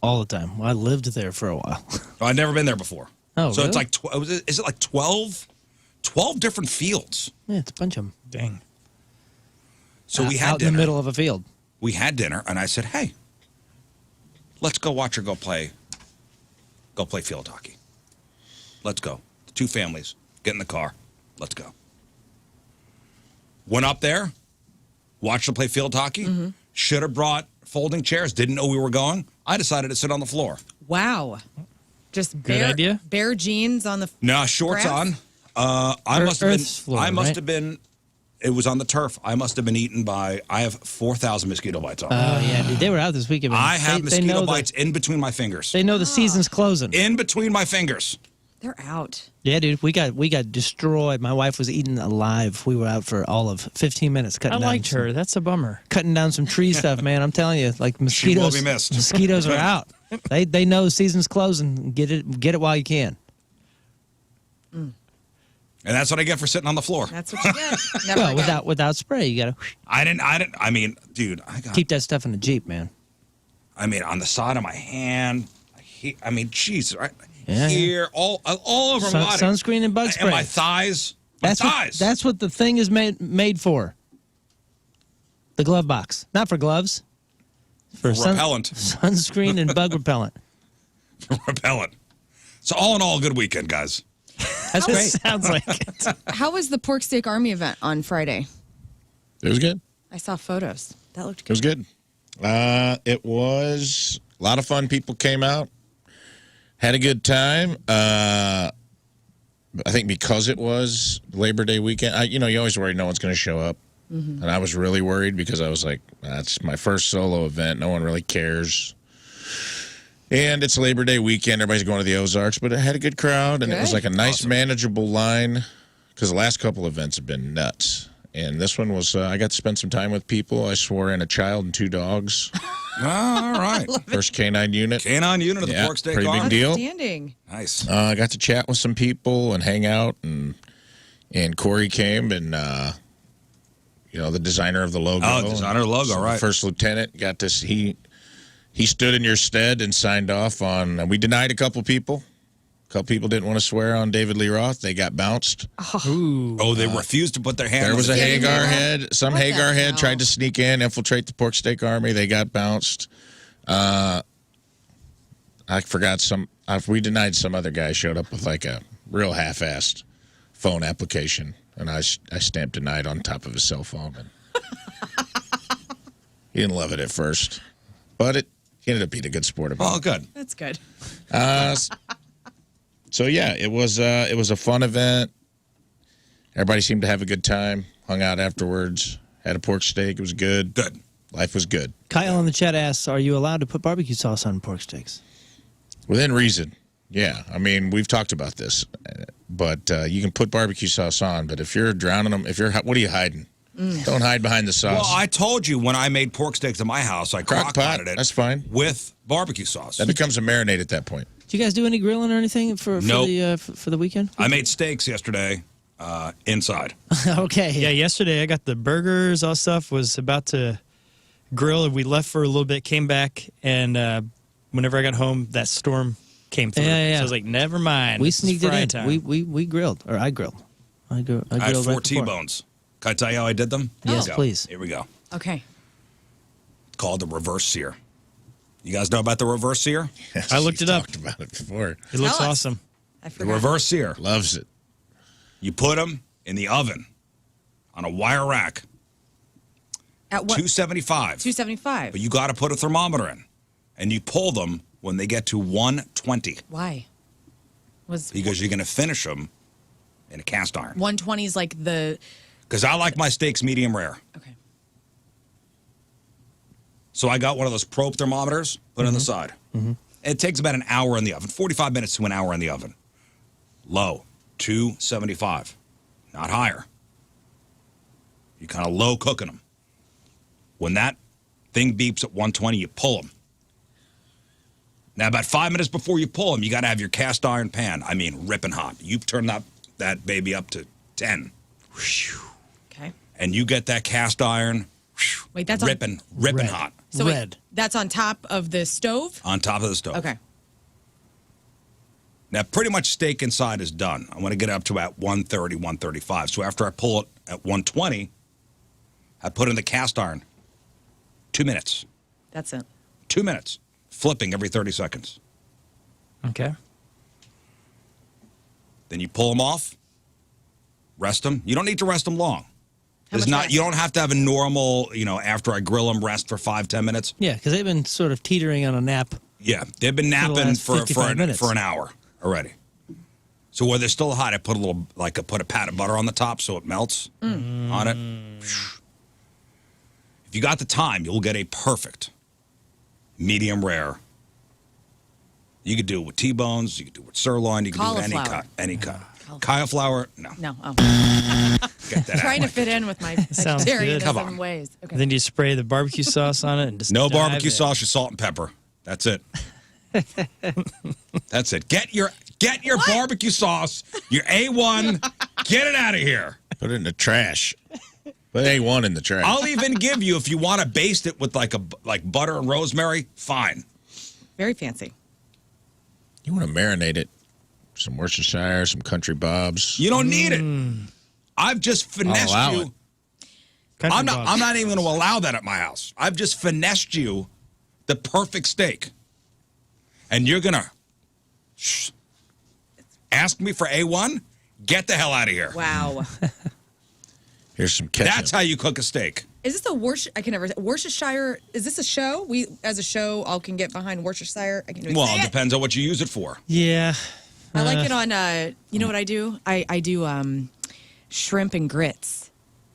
All the time. Well, I lived there for a while. I'd never been there before. Oh, so really? it's like is it like 12 different fields? Yeah, it's a bunch of them. Dang. So we had out dinner. in the middle of a field. We had dinner, and I said, "Hey, let's go watch her go play field hockey. Let's go. The 2 families, get in the car. Let's go." Went up there, watched them play field hockey. Should have brought folding chairs. Didn't know we were going. I decided to sit on the floor. Wow. Just Good idea. bare jeans on the No, shorts grass? on. I must have Earth's been. floor, I must right? have been. It was on the turf. I must have been eaten by. I have 4,000 mosquito bites on. Oh, yeah, dude. They were out this weekend. Man. I have they mosquito know bites in between my fingers. They know the season's closing. In between my fingers. They're out. Yeah, dude, we got destroyed. My wife was eaten alive. We were out for all of 15 minutes cutting I down liked her. That's a bummer. cutting down some tree stuff, man. I'm telling you, like mosquitoes. be missed. Mosquitoes are out. They know season's closing. Get it while you can. And that's what I get for sitting on the floor. That's what you get. Never Well, again. without spray, you gotta I mean, dude, keep that stuff in the Jeep, man. I mean, on the side of my hand. I mean, jeez, right Yeah, here, all over my body. Sunscreen and bug spray. And my thighs. My thighs. That's what the thing is made for. The glove box, not for gloves. For repellent. Sunscreen and bug repellent. Repellent. So all in all, a good weekend, guys. That's great. Sounds like it. How was the Pork Steak Army event on Friday? It was good. I saw photos. That looked It was good. good. It was a lot of fun. People came out, had a good time. I think because it was Labor Day weekend, you always worry no one's going to show up. And I was really worried because I was like, that's my first solo event. No one really cares. And it's Labor Day weekend. Everybody's going to the Ozarks, but it had a good crowd, and it was Good. like a nice, manageable line because the last couple events have been nuts. And this one was, I got to spend some time with people. I swore in a child and 2 dogs. All right. First canine unit. Canine unit of the Yeah, Pork Steak pretty big Army. deal. Outstanding. Nice. I got to chat with some people and hang out, and Corey came, and the designer of the logo. Oh, designer of the logo, So right. The first lieutenant got this. He stood in your stead and signed off on. We denied a couple people. A couple people didn't want to swear on David Lee Roth. They got bounced. Ooh. Oh, they refused to put their hand There on was the a table. Hagar head. Some What the Hagar head hell? tried to sneak in, infiltrate the Pork Steak Army. They got bounced. I forgot some. We denied some other guy showed up with like a real half-assed phone application, and I stamped denied on top of his cell phone. And he didn't love it at first, but he ended up being a good sport about Oh, it. good. That's good. So yeah, it was a fun event. Everybody seemed to have a good time. Hung out afterwards. Had a pork steak. It was good. Good. Life was good. Kyle in the chat asks, "Are you allowed to put barbecue sauce on pork steaks?" Within reason. Yeah. I mean, we've talked about this, but you can put barbecue sauce on. But if you're drowning them, what are you hiding? Don't hide behind the sauce. Well, I told you when I made pork steaks at my house, I Crock pot, crock-potted it. that's fine. With barbecue sauce. That becomes a marinade at that point. Did you guys do any grilling or anything for Nope. the weekend? I made steaks yesterday inside. Okay. Yeah, yesterday I got the burgers, all stuff, was about to grill, and we left for a little bit, came back, and whenever I got home, that storm came through. Yeah. So I was like, never mind. We This is sneaked it fry in. time. We grilled, or I grilled. I grilled I had 4 right before. T-bones. Can I tell you how I did them? Yes, Here we go. please. Here we go. Okay. It's called the reverse sear. You guys know about the reverse sear? Yes, I looked you've it up. Talked about it before. It looks Tell us. awesome. I The forgot. reverse sear. Loves it. You put them in the oven on a wire rack. At what? 275. 275. But you got to put a thermometer in, and you pull them when they get to 120. Why? Because you're going to finish them in a cast iron. 120 is like the... Because I like my steaks medium rare. Okay. So I got one of those probe thermometers, put it on the side. It takes about an hour in the oven, 45 minutes to an hour in the oven. Low, 275, not higher. You kind of low cooking them. When that thing beeps at 120, you pull them. Now, about 5 minutes before you pull them, you got to have your cast iron pan. I mean, ripping hot. You turn that baby up to 10. Okay. And you get that cast iron. Wait, that's ripping hot. So red. Wait, that's on top of the stove? On top of the stove. Okay. Now, pretty much steak inside is done. I want to get up to about 130, 135. So after I pull it at 120, I put in the cast iron. 2 minutes. That's it. 2 minutes. Flipping every 30 seconds. Okay. Then you pull them off. Rest them. You don't need to rest them long. How There's much not. rest? You don't have to have a normal, after I grill them, rest for 5-10 minutes. Yeah, because they've been sort of teetering on a nap. Yeah, they've been napping last for 55 minutes. an hour already. So where they're still hot, I put a pat of butter on the top so it melts on it. If you got the time, you'll get a perfect medium rare. You could do it with T-bones. You could do it with sirloin. You could do any cut. Any cut. Cauliflower? No. No. Oh. Get that Trying out. to fit in with my Sounds vegetarianism good. Come on. ways. Okay. Then do you spray the barbecue sauce on it and just No dive barbecue in? sauce, just salt and pepper. That's it. That's it. Get your barbecue sauce, your A1, get it out of here. Put it in the trash. Put A1 in the trash. I'll even give you, if you want to baste it with like butter and rosemary, fine. Very fancy. You want to marinate it. Some Worcestershire, some country bobs. You don't need it. I've just finessed allow you. it. Country I'm Bob. not even going to allow that at my house. I've just finessed you the perfect steak. And you're going to ask me for A1? Get the hell out of here. Wow. Here's some ketchup. That's how you cook a steak. Is this a Worcestershire? Is this a show? We, as a show, all can get behind Worcestershire. I can do Well, it depends on what you use it for. Yeah. I like it on. You know what I do? I do shrimp and grits,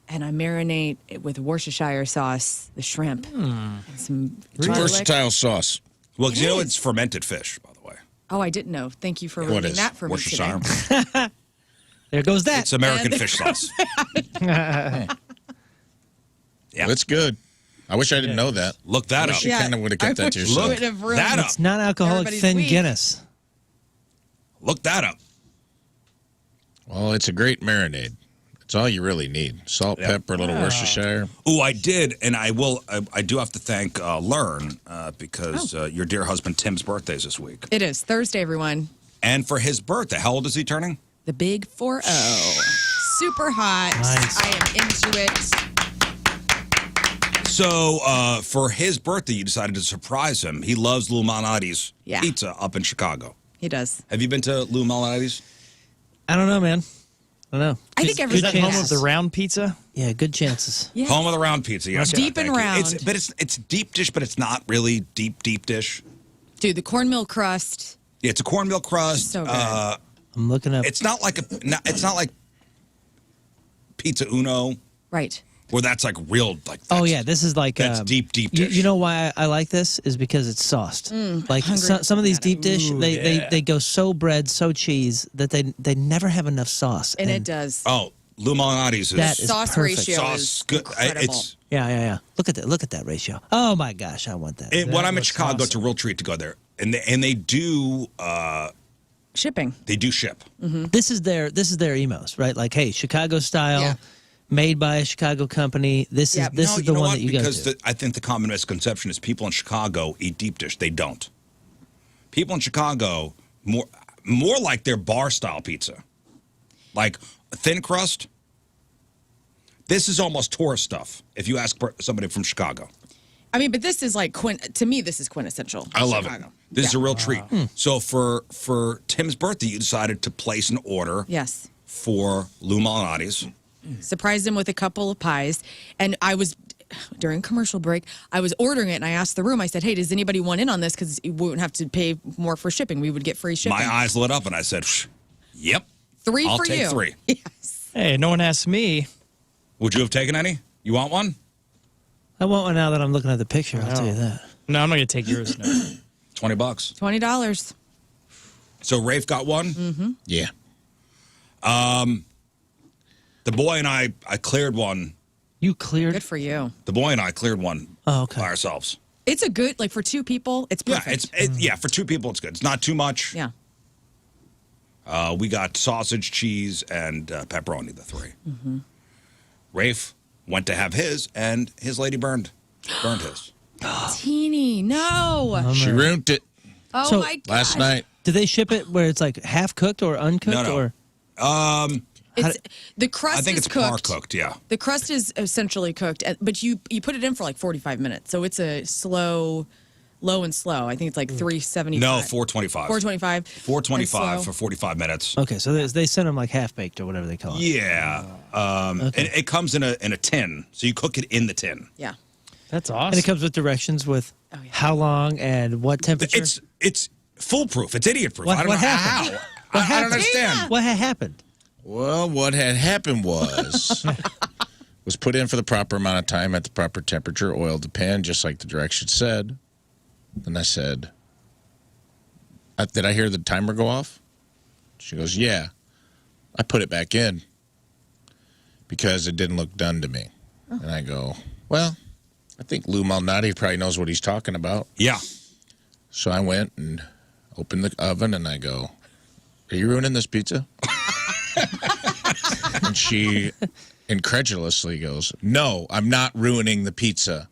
and I marinate it with Worcestershire sauce, the shrimp, and some It's a garlic. versatile sauce. Well, 'cause you know is. it's fermented fish, by the way. Oh, I didn't know. Thank you for What ruining is that for me today. Worcestershire. There goes that. It's American fish sauce. Yeah. Well, it's good. I wish I didn't know that. Look that I up. wish you kind of would have kept that to I yourself. would have ruined that up. It's non-alcoholic Everybody's thin weak. Guinness. Look that up. Well, it's a great marinade. It's all you really need. Salt, Yeah. pepper, a little Worcestershire. Oh, I did, and I will. I do have to thank Lern because your dear husband Tim's birthday is this week, It is Thursday, everyone. and for his birthday, how old is he turning? The big 4-0. Super hot. Nice. I am into it. So for his birthday, you decided to surprise him. He loves Lou Malnati's Yeah. pizza up in Chicago. He does. Have you been to Lou Malnati's? I don't know, man. I don't know. I think Is everybody that home has. of the round pizza? Yeah, good chances. Yeah. Home of the round pizza. Yes, Deep Scott, and thank you. round. It's deep dish, but it's not really deep dish. Dude, the cornmeal crust. Yeah, it's a cornmeal crust. So good. I'm looking up. It's not like Pizza Uno, Right. where that's like real like. Oh that's- yeah, this is like that's deep dish. You know why I like this is because it's sauced. Like hungry. some of these deep dish, Ooh, they yeah. go so bread, so cheese that they never have enough sauce. And it does. Oh, Lou Malnati's is That is Sauce perfect. ratio sauce is good. incredible. It's Yeah. Look at that ratio. Oh my gosh, I want that. when I'm in looks Chicago, it's a awesome. real treat to go there, and they do Shipping. ship. This is their emos, right? Like, hey, Chicago style, Yeah. made by a Chicago company. This Yep. is No, the you know one what? that you go Because to. I think the common misconception is people in Chicago eat deep dish. They don't. People in Chicago more like their bar style pizza, like thin crust. This is almost tourist stuff. If you ask somebody from Chicago, I mean, but this is like, to me, this is quintessential. I love Chicago. it. This is a real treat. Hmm. So for Tim's birthday, you decided to place an order Yes. for Lou Malnati's. Surprised him with a couple of pies. And I was during commercial break, I was ordering it and I asked the room, I said, hey, does anybody want in on this? Because we wouldn't have to pay more for shipping. We would get free shipping. My eyes lit up and I said, yep. 3 I'll for take you. 3. Yes. Hey, no one asked me. Would you have taken any? You want one? I want one now that I'm looking at the picture. I'll tell you that. No, I'm not going to take yours now. $20. $20. So Rafe got one? Mm-hmm. Yeah. The boy and I cleared one. You cleared? Good for you. The boy and I cleared one Oh, okay. by ourselves. It's a good, like for 2 people, it's perfect. Yeah, for 2 people, it's good. It's not too much. Yeah. We got sausage, cheese, and pepperoni, the 3. Mm-hmm. Rafe went to have his, and his lady burned his. Teeny, no. She ruined it Oh So, my god. last night. Do they ship it where it's like half cooked or uncooked? No. Or It's the crust I think is it's cooked. par cooked, yeah. The crust is essentially cooked, but you put it in for like 45 minutes. So it's a low and slow. I think it's like 375. No, 425. 425. 425 And for 45 minutes. okay, so they send them like half baked or whatever they call it. Yeah. And it comes in a tin, so you cook it in the tin. Yeah. That's awesome. And it comes with directions with Oh, yeah. how long and what temperature. It's foolproof. It's idiot proof. What- I don't what know happened? how. I happened? don't understand. What had happened? Well, what had happened was put in for the proper amount of time at the proper temperature, oiled the pan, just like the directions said. And I said, did I hear the timer go off? She goes, yeah. I put it back in because it didn't look done to me. And I go, well, I think Lou Malnati probably knows what he's talking about. Yeah. So I went and opened the oven and I go, are you ruining this pizza? And she incredulously goes, no, I'm not ruining the pizza.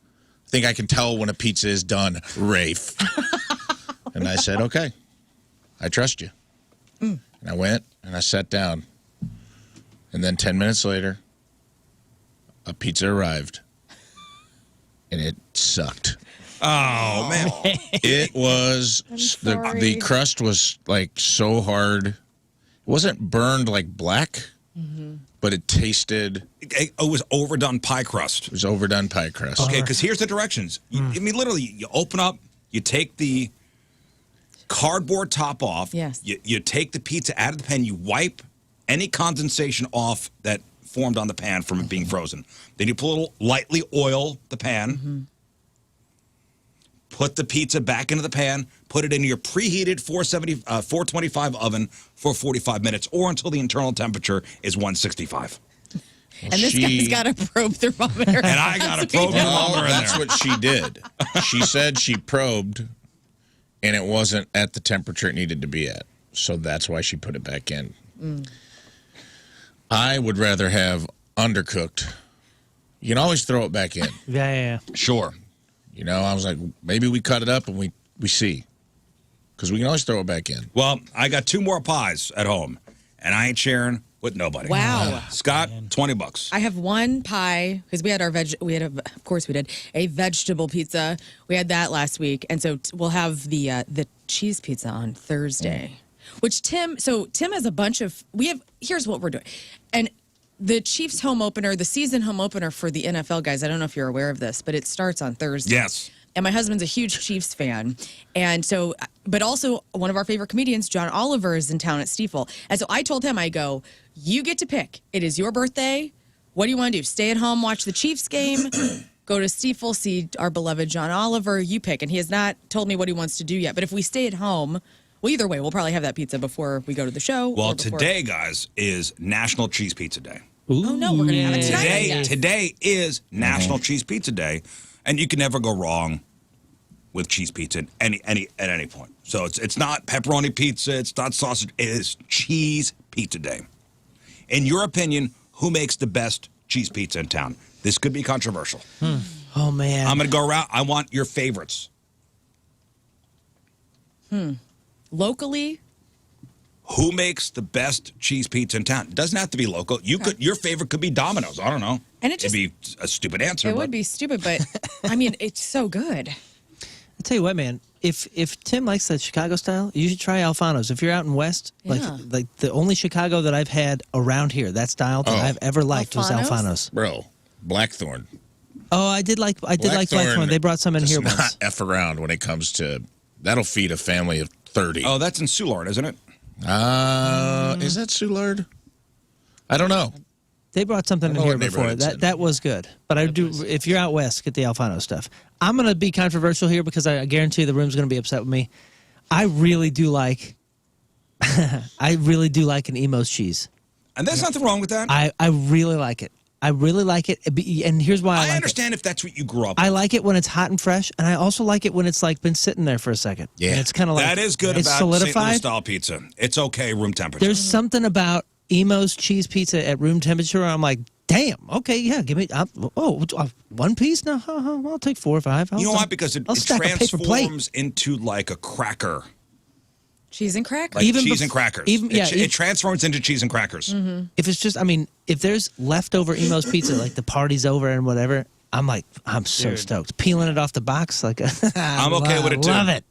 I think I can tell when a pizza is done, Rafe. And I said, okay, I trust you. And I went and I sat down. And then 10 minutes later, a pizza arrived. And it sucked. Oh, man. It was, sorry. the crust was like so hard. It wasn't burned like black, but it tasted, It was overdone pie crust. it was overdone pie crust. Okay, because here's the directions. I mean, literally, you open up, you take the cardboard top off. Yes. You take the pizza out of the pan, you wipe any condensation off that formed on the pan from it being frozen. Then you put a little lightly oil the pan. Put the pizza back into the pan, put it in your preheated 425 oven for 45 minutes or until the internal temperature is 165. And this guy's got a probe thermometer. And I got a probe Well, thermometer in that's there. what she did. She said she probed, and it wasn't at the temperature it needed to be at. So that's why she put it back in. I would rather have undercooked. You can always throw it back in. Yeah. Sure. You know, I was like, maybe we cut it up and we see. Because we can always throw it back in. Well, I got 2 more pies at home, and I ain't sharing with nobody. Wow. Scott, $20. I have one pie because we had our of course we did a vegetable pizza. We had that last week, and so we'll have the cheese pizza on Thursday. Which Tim has a bunch of. Here's what we're doing, and the Chiefs home opener, the season home opener for the NFL guys. I don't know if you're aware of this, but it starts on Thursday. Yes. And my husband's a huge Chiefs fan. And so, but also one of our favorite comedians, John Oliver, is in town at Stiefel. And so I told him, I go, you get to pick. It is your birthday. What do you want to do? Stay at home, watch the Chiefs game, go to Stiefel, see our beloved John Oliver. You pick. And he has not told me what he wants to do yet. But if we stay at home, well, either way, we'll probably have that pizza before we go to the show. Well, or before- today, guys, is National Cheese Pizza Day. Oh, no, we're going to have it tonight. I guess. Today is National Cheese Pizza Day, and you can never go wrong with cheese pizza at any point. So it's not pepperoni pizza, it's not sausage, it is cheese pizza day. In your opinion, who makes the best cheese pizza in town? This could be controversial. Oh man. I'm going to go around. I want your favorites. Locally, Who makes the best cheese pizza in town? It doesn't have to be local. Your favorite could be Domino's. I don't know. And it just- It'd be a stupid answer. it but would be stupid, but I mean, it's so good. I'll tell you what, man. If Tim likes that Chicago style, you should try Alfano's. If you're out in West, Yeah. like the only Chicago that I've had around here, that style that I've ever liked was Alfano's? Alfano's. Bro, Blackthorn. Oh, I did like Blackthorn. They brought some in here does once. not F around when it comes to, that'll feed a family of 30. Oh, that's in Soulard, isn't it? Is that Soulard? I don't know. They brought something in know here what before. neighborhood it's in. That was good. But I do. If you're out west, get the Alfano stuff. I'm gonna be controversial here because I guarantee the room's gonna be upset with me. I really do like. I really do like an Emo's cheese. And there's nothing wrong with that. I really like it. I really like it. And here's why I like understand if that's what you grew up with. I like it when it's hot and fresh, and I also like it when it's like been sitting there for a second. Yeah. And it's kind of like That is good it's about solidified. St. Louis style pizza. It's okay room temperature. There's something about Emo's cheese pizza at room temperature where I'm like, damn, okay, yeah, give me, one piece? No, I'll take 4 or 5. You know why? Because it I'll stack a paper plate. transforms into like a cracker. Cheese and crackers. Like Even cheese bef- and crackers. even- yeah, it transforms into cheese and crackers. If it's just, I mean, if there's leftover Emo's pizza, like the party's over and whatever, I'm like, I'm so stoked. Peeling it off the box, like, I'm okay with it too. I love it.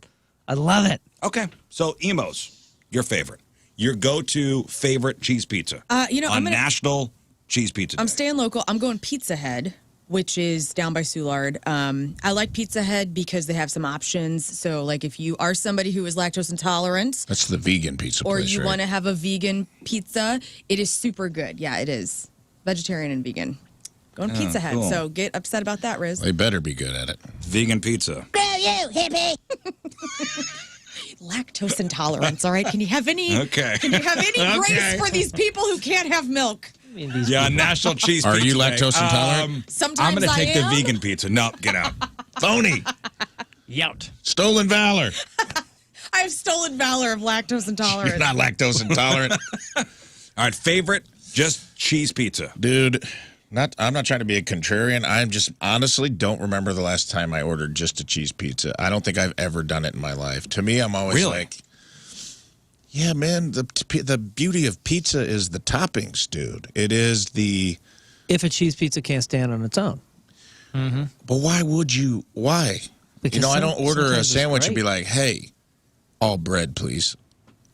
I love it. Okay, so Emo's, your favorite. Your go-to favorite cheese pizza. You know, on National Cheese Pizza Day. I'm staying local. I'm going Pizza Head, which is down by Soulard. I like Pizza Head because they have some options. So, like, if you are somebody who is lactose intolerant, That's the vegan pizza or place, you right? want to have a vegan pizza, it is super good. Yeah, it is. Vegetarian and vegan. Going Pizza Head. cool. So get upset about that, Riz. They better be good at it. Vegan pizza. Lactose intolerance. All right. Can you have any? Okay. Can you have any grace for these people who can't have milk? Yeah, National Cheese Are Pizza you Day. lactose intolerant? Sometimes I'm going to take I the am. vegan pizza. No, get out. Phony. Yout. Stolen valor. I have stolen valor of lactose intolerance. You're not lactose intolerant. All right, favorite, just cheese pizza. Dude, I'm not trying to be a contrarian. I just honestly don't remember the last time I ordered just a cheese pizza. I don't think I've ever done it in my life. To me, I'm always Really? like, yeah, man, the beauty of pizza is the toppings, dude. It is the... If a cheese pizza can't stand on its own. But why would you? Why? Because I don't order a sometimes it's sandwich and great. be like, hey, all bread, please.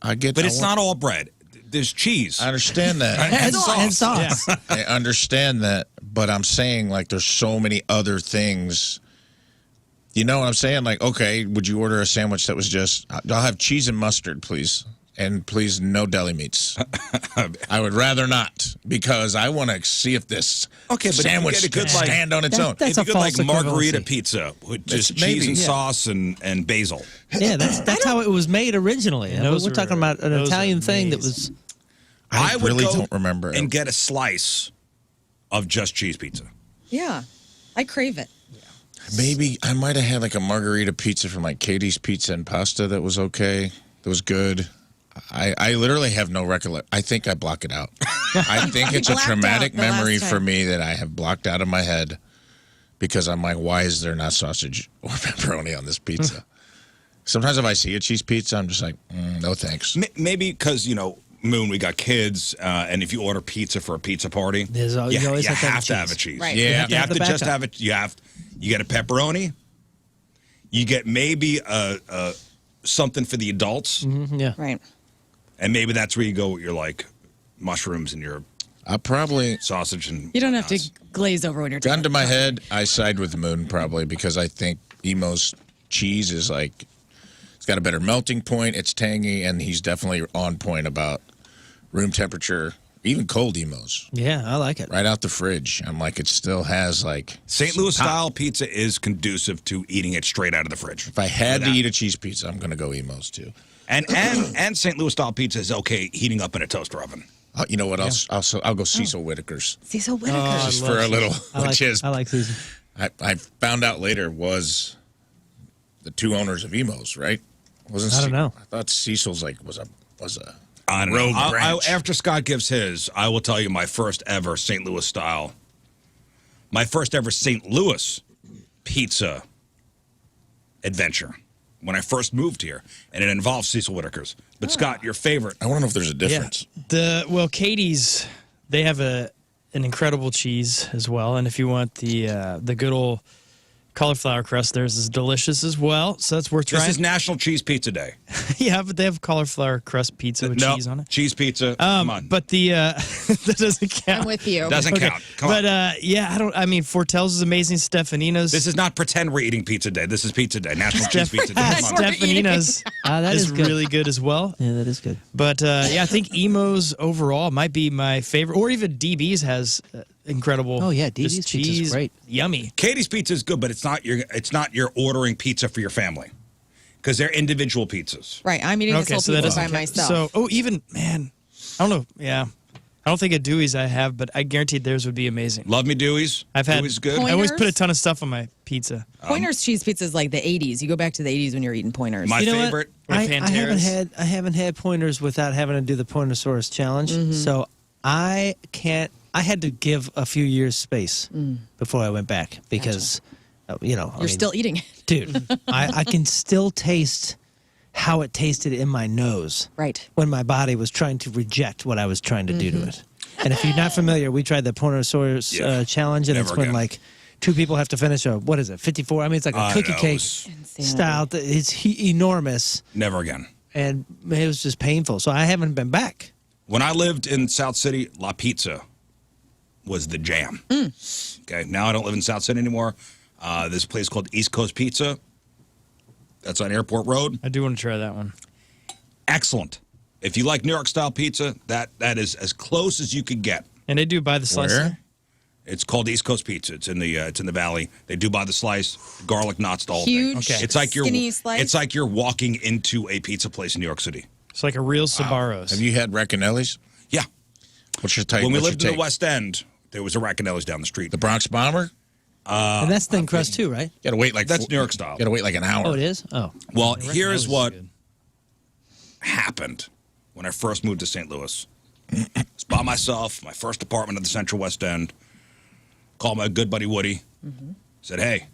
But it's not all bread. There's cheese. I understand that. And sauce. I understand that, but I'm saying, like, there's so many other things. You know what I'm saying? Like, okay, would you order a sandwich that was just, I'll have cheese and mustard, please. And please, no deli meats. I would rather not, because I want to see if this Okay, but if you sandwich get a good, can like- stand on its own. That's if you a could like false margarita equivalency. pizza with just That's cheese maybe, and yeah. sauce and basil. Yeah, that's how it was made originally. And those we're talking were- about an those Italian are thing that amazing. was. I would really go don't remember it. and get a slice of just cheese pizza. Yeah. I crave it. Maybe I might have had like a margarita pizza from like Katie's Pizza and Pasta that was okay. That was good. I literally have no recollection. I think I block it out. I think it's a blacked traumatic out the last memory for time. me that I have blocked out of my head because I'm like, why is there not sausage or pepperoni on this pizza? Sometimes if I see a cheese pizza, I'm just like, no thanks. Maybe because, Moon, we got kids, and if you order pizza for a pizza party, There's al- you, you always you have to have have to cheese. have a cheese. Right. Yeah. You have to You have have the to just backup. have it. You get a pepperoni. You get maybe something for the adults, Yeah. Right. and maybe that's where you go with your like mushrooms and your I probably, sausage and You don't have to whatnots. glaze over when you're gun done. to my head, I side with Moon probably because I think Emo's cheese is like, it's got a better melting point. It's tangy, and he's definitely on point about room temperature, even cold Emo's. Yeah, I like it. Right out the fridge. I'm like, it still has like St. Louis style pizza is conducive to eating it straight out of the fridge. If I had to eat a cheese pizza, I'm gonna go Emo's too. And St. Louis style pizza is okay heating up in a toaster oven. You know what else? I'll go Cecil Whitaker's Cecil Whitaker. just for a little, which is I like Susan. I found out later was the two owners of Emo's, right? Wasn't I don't know. I thought Cecil's like was a I don't know. rogue branch. After Scott gives his, I will tell you my first ever St. Louis style, my first ever St. Louis pizza adventure when I first moved here, and it involves Cecil Whitaker's. But Scott, your favorite? I want to know if there's a difference. Well, Katie's, they have an incredible cheese as well, and if you want the good old Cauliflower crust, theirs is delicious as well, so that's worth This trying. is National Cheese Pizza Day. Yeah, but they have cauliflower crust pizza with No, cheese on it. cheese pizza. Come on. But the that doesn't count. I'm with you. Doesn't count. Come But on. I mean, Fortel's is amazing. Stefanino's. This is not pretend we're eating pizza day. This is pizza day. National Cheese Pizza Day. Come on. Stefanino's That is is good. really good as well. Yeah, that is good. But I think Emo's overall might be my favorite, or even DB's has incredible. Oh, yeah, just DB's pizza's cheese, great. yummy. Katie's Pizza is good, but it's not your ordering pizza for your family because they're individual pizzas. Right. I'm eating this Okay, whole so that pizza by doesn't count. myself. So, even man, I don't know. Yeah, I don't think at Dewey's I have, but I guaranteed theirs would be amazing. Love me Dewey's. I've had. Dewey's good. I always put a Pointers? ton of stuff on my pizza. Pointers cheese pizza is like the 80s. You go back to the 80s when you're eating Pointers. My You know what? favorite. Or I Panteras. haven't had pointers without having to do the Pointosaurus challenge. So I can't. I had to give a few years space before I went back because, You're still eating it. dude. I can still taste how it tasted in my nose Right. when my body was trying to reject what I was trying to do to it. And if you're not familiar, we tried the Pointosaurus Yeah. challenge, and Never it's when again. like two people have to finish a 54. I mean, it's like a I cookie know, it cake was- style. It's enormous. Never again. And it was just painful. So I haven't been back. When I lived in South City, La Pizza was the jam. Okay, now I don't live in South City anymore. This place called East Coast Pizza. That's on Airport Road. I do want to try that one. Excellent. If you like New York style pizza, that is as close as you could get. And they do buy the slice. Where? there? It's called East Coast Pizza. It's in the valley. They do buy the slice, garlic knots, the whole Huge, thing. It's like skinny slice. It's like you're walking into a pizza place in New York City. It's like a real Sbarro's. Have you had Racanelli's? Yeah. What's your take? When we What's your lived in the take? West End, there was a Racanelli's down the street. The Bronx Bomber. And that's thin crust too, right? You gotta wait like That's New York style. You gotta wait like an hour. Oh, it is? Oh. Well, Racanelli's here's is what good. happened when I first moved to St. Louis. It's by myself, my first apartment at the Central West End. Called my good buddy Woody. Said, hey,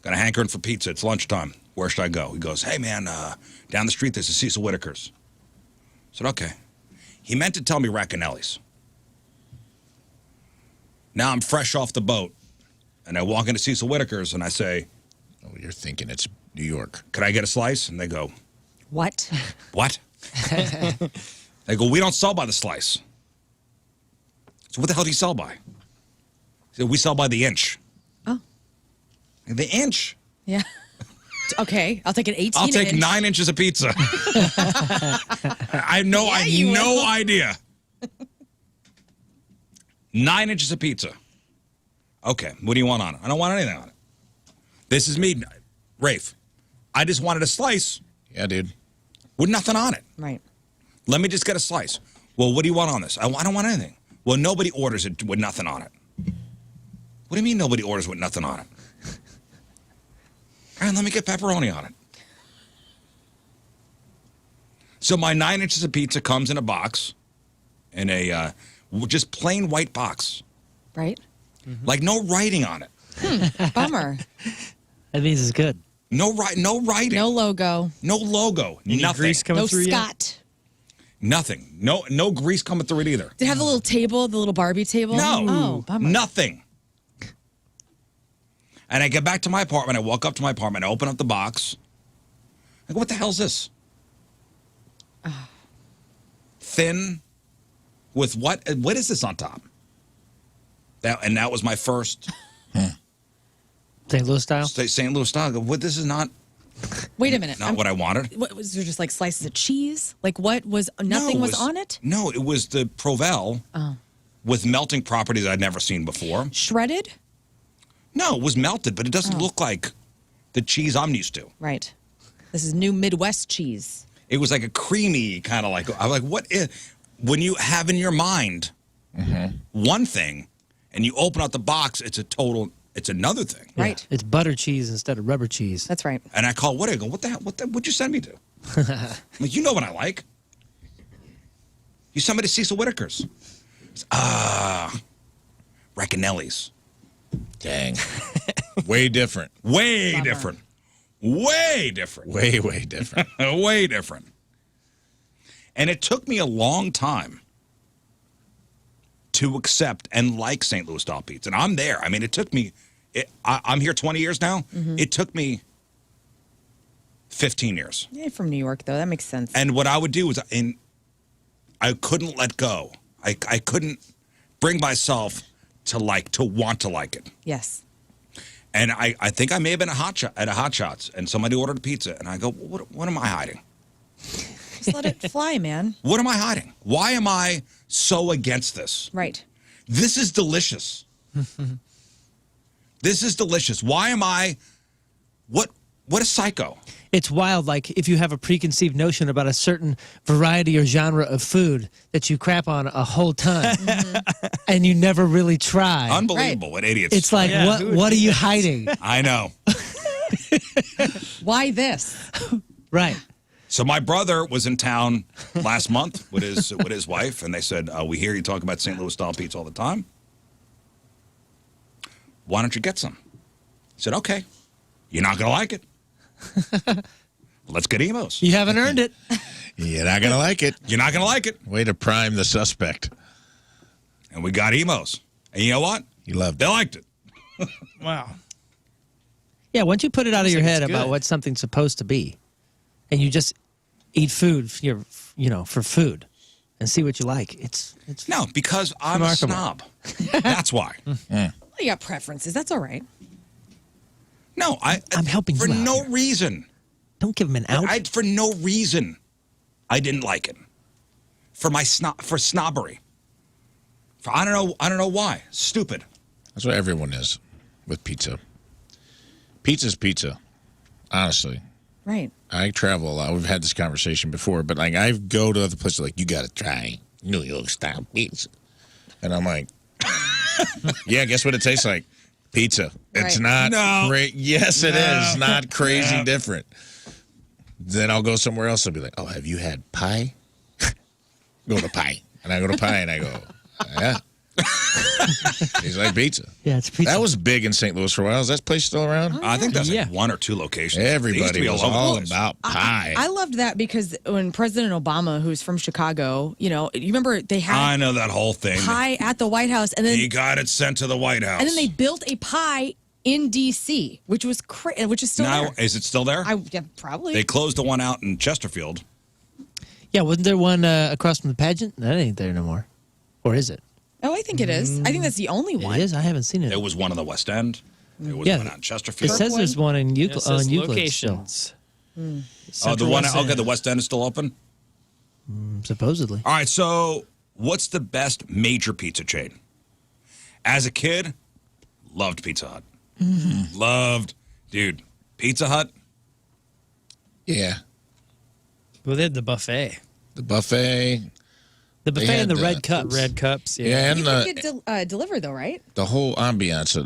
got a hankering for pizza. It's lunchtime. Where should I go? He goes, hey, man, down the street there's a Cecil Whitaker's. I said, okay. He meant to tell me Racanelli's. Now I'm fresh off the boat, and I walk into Cecil Whitaker's, and I say, Oh, you're thinking it's New York. could I get a slice? And they go, What? what? They go, we don't sell by the slice. So what the hell do you sell by? He said, we sell by the inch. Oh. The inch? Yeah. Okay. I'll take an 18 I'll take inch. 9 inches of pizza. I know. I you have no will. idea. 9 inches of pizza. Okay. What do you want on it? I don't want anything on it. This is me, Rafe. I just wanted a slice Yeah, dude. with nothing on it. Right. Let me just get a slice. Well, what do you want on this? I don't want anything. Well, nobody orders it with nothing on it. What do you mean nobody orders with nothing on it? All right, let me get pepperoni on it. So my 9 inches of pizza comes in a box, in a just plain white box, Right. like no writing on it. Bummer. That means it's good. No writing. No logo. No logo. You need Nothing. grease coming No through yet? Scott. Nothing. No grease coming through it either. Did it have the little table, the little Barbie table? No. Oh, bummer. Nothing. And I get back to my apartment. I walk up to my apartment. I open up the box. I go, what the hell is this? Thin with what? What is this on top? That was my first St. Louis style? St. Louis style. I go, what? This is not Wait a minute. what I wanted. What was there? Just like slices of cheese? Like what was? Nothing No, was on it. No, it was the Provel with melting properties I'd never seen before. Shredded. No, it was melted, but it doesn't look like the cheese I'm used to. Right. This is new Midwest cheese. It was like a creamy kind of like, I'm like, what is, when you have in your mind one thing and you open up the box, it's another thing. Yeah. Right. It's butter cheese instead of rubber cheese. That's right. And I call Woody, I go, what the hell, what'd you send me to? I'm like, you know what I like. You sent me to Cecil Whitaker's. Racanelli's. Dang. Way different. Way different. Way different. Way, way different. Way different. And it took me a long time to accept and like St. Louis style pizza. And I'm there. I mean, it took me I'm here 20 years now. It took me 15 years. Yeah, from New York, though. That makes sense. And what I would do is, I couldn't let go. I couldn't bring myself to want to like it. Yes. And I think I may have been at a Hot Shots, and somebody ordered a pizza, and I go, what am I hiding? Just let it fly, man. What am I hiding? Why am I so against this? Right. This is delicious. This is delicious. Why am I? What a psycho. It's wild, like if you have a preconceived notion about a certain variety or genre of food that you crap on a whole ton and you never really try. Unbelievable. What idiots. It's like, what are you hiding? I know. Why this? Right. So my brother was in town last month with his wife, and they said, we hear you talk about St. Louis style pizza all the time. Why don't you get some? I said, okay. You're not going to like it. Let's get emos. You haven't earned it. You're not going to like it. You're not going to like it. Way to prime the suspect. And we got emos. And you know what? You loved They it. liked it. Wow. Yeah, once you put it out of your Seems head about good. what something's supposed to be, and you just eat food for food and see what you like, it's No, because I'm remarkable. a snob. That's why. Well, you got preferences. That's all right. No, I'm helping for you out no here. reason. Don't give them an out. For no reason, I didn't like it. For snobbery. I don't know why. Stupid. That's what everyone is with pizza. Pizza's pizza, honestly. Right. I travel a lot. We've had this conversation before, but like I go to other places like, you got to try New York style pizza. And I'm like, yeah, guess what it tastes like? Pizza. It's Right. not great. Yes, it is. Not crazy different. Then I'll go somewhere else and be like, oh, have you had pie? Go to pie. And I go to pie and I go, yeah. He's like pizza. Yeah, it's pizza. That was big in St. Louis for a while. Is that place still around? I think that's Yeah. like 1 or 2 locations. They used to Everybody be was all over the all place. about pie. I loved that because when President Obama, who's from Chicago, you remember they had I know that whole thing. pie at the White House, and then He got it sent to the White House. and then they built a pie in D.C., which was which is still now, there. is it still there? Probably. They closed the one out in Chesterfield. Yeah, wasn't there one across from the pageant? That ain't there no more. Or is it? Oh, I think it is. I think that's the only one. It is? I haven't seen it. There was one in the West End. There was Yeah. one out in It Chesterfield. says there's one in It says on Euclid locations. Oh, the Central one. West Okay, End. the West End is still open. still, supposedly. All right. So, what's the best major pizza chain? As a kid, loved Pizza Hut. Loved, dude. Pizza Hut. Yeah. Well, they had the buffet. The buffet. The They buffet had and the the red cups. Red cups. Yeah. Yeah, and You can get delivered though, right? the whole ambiance of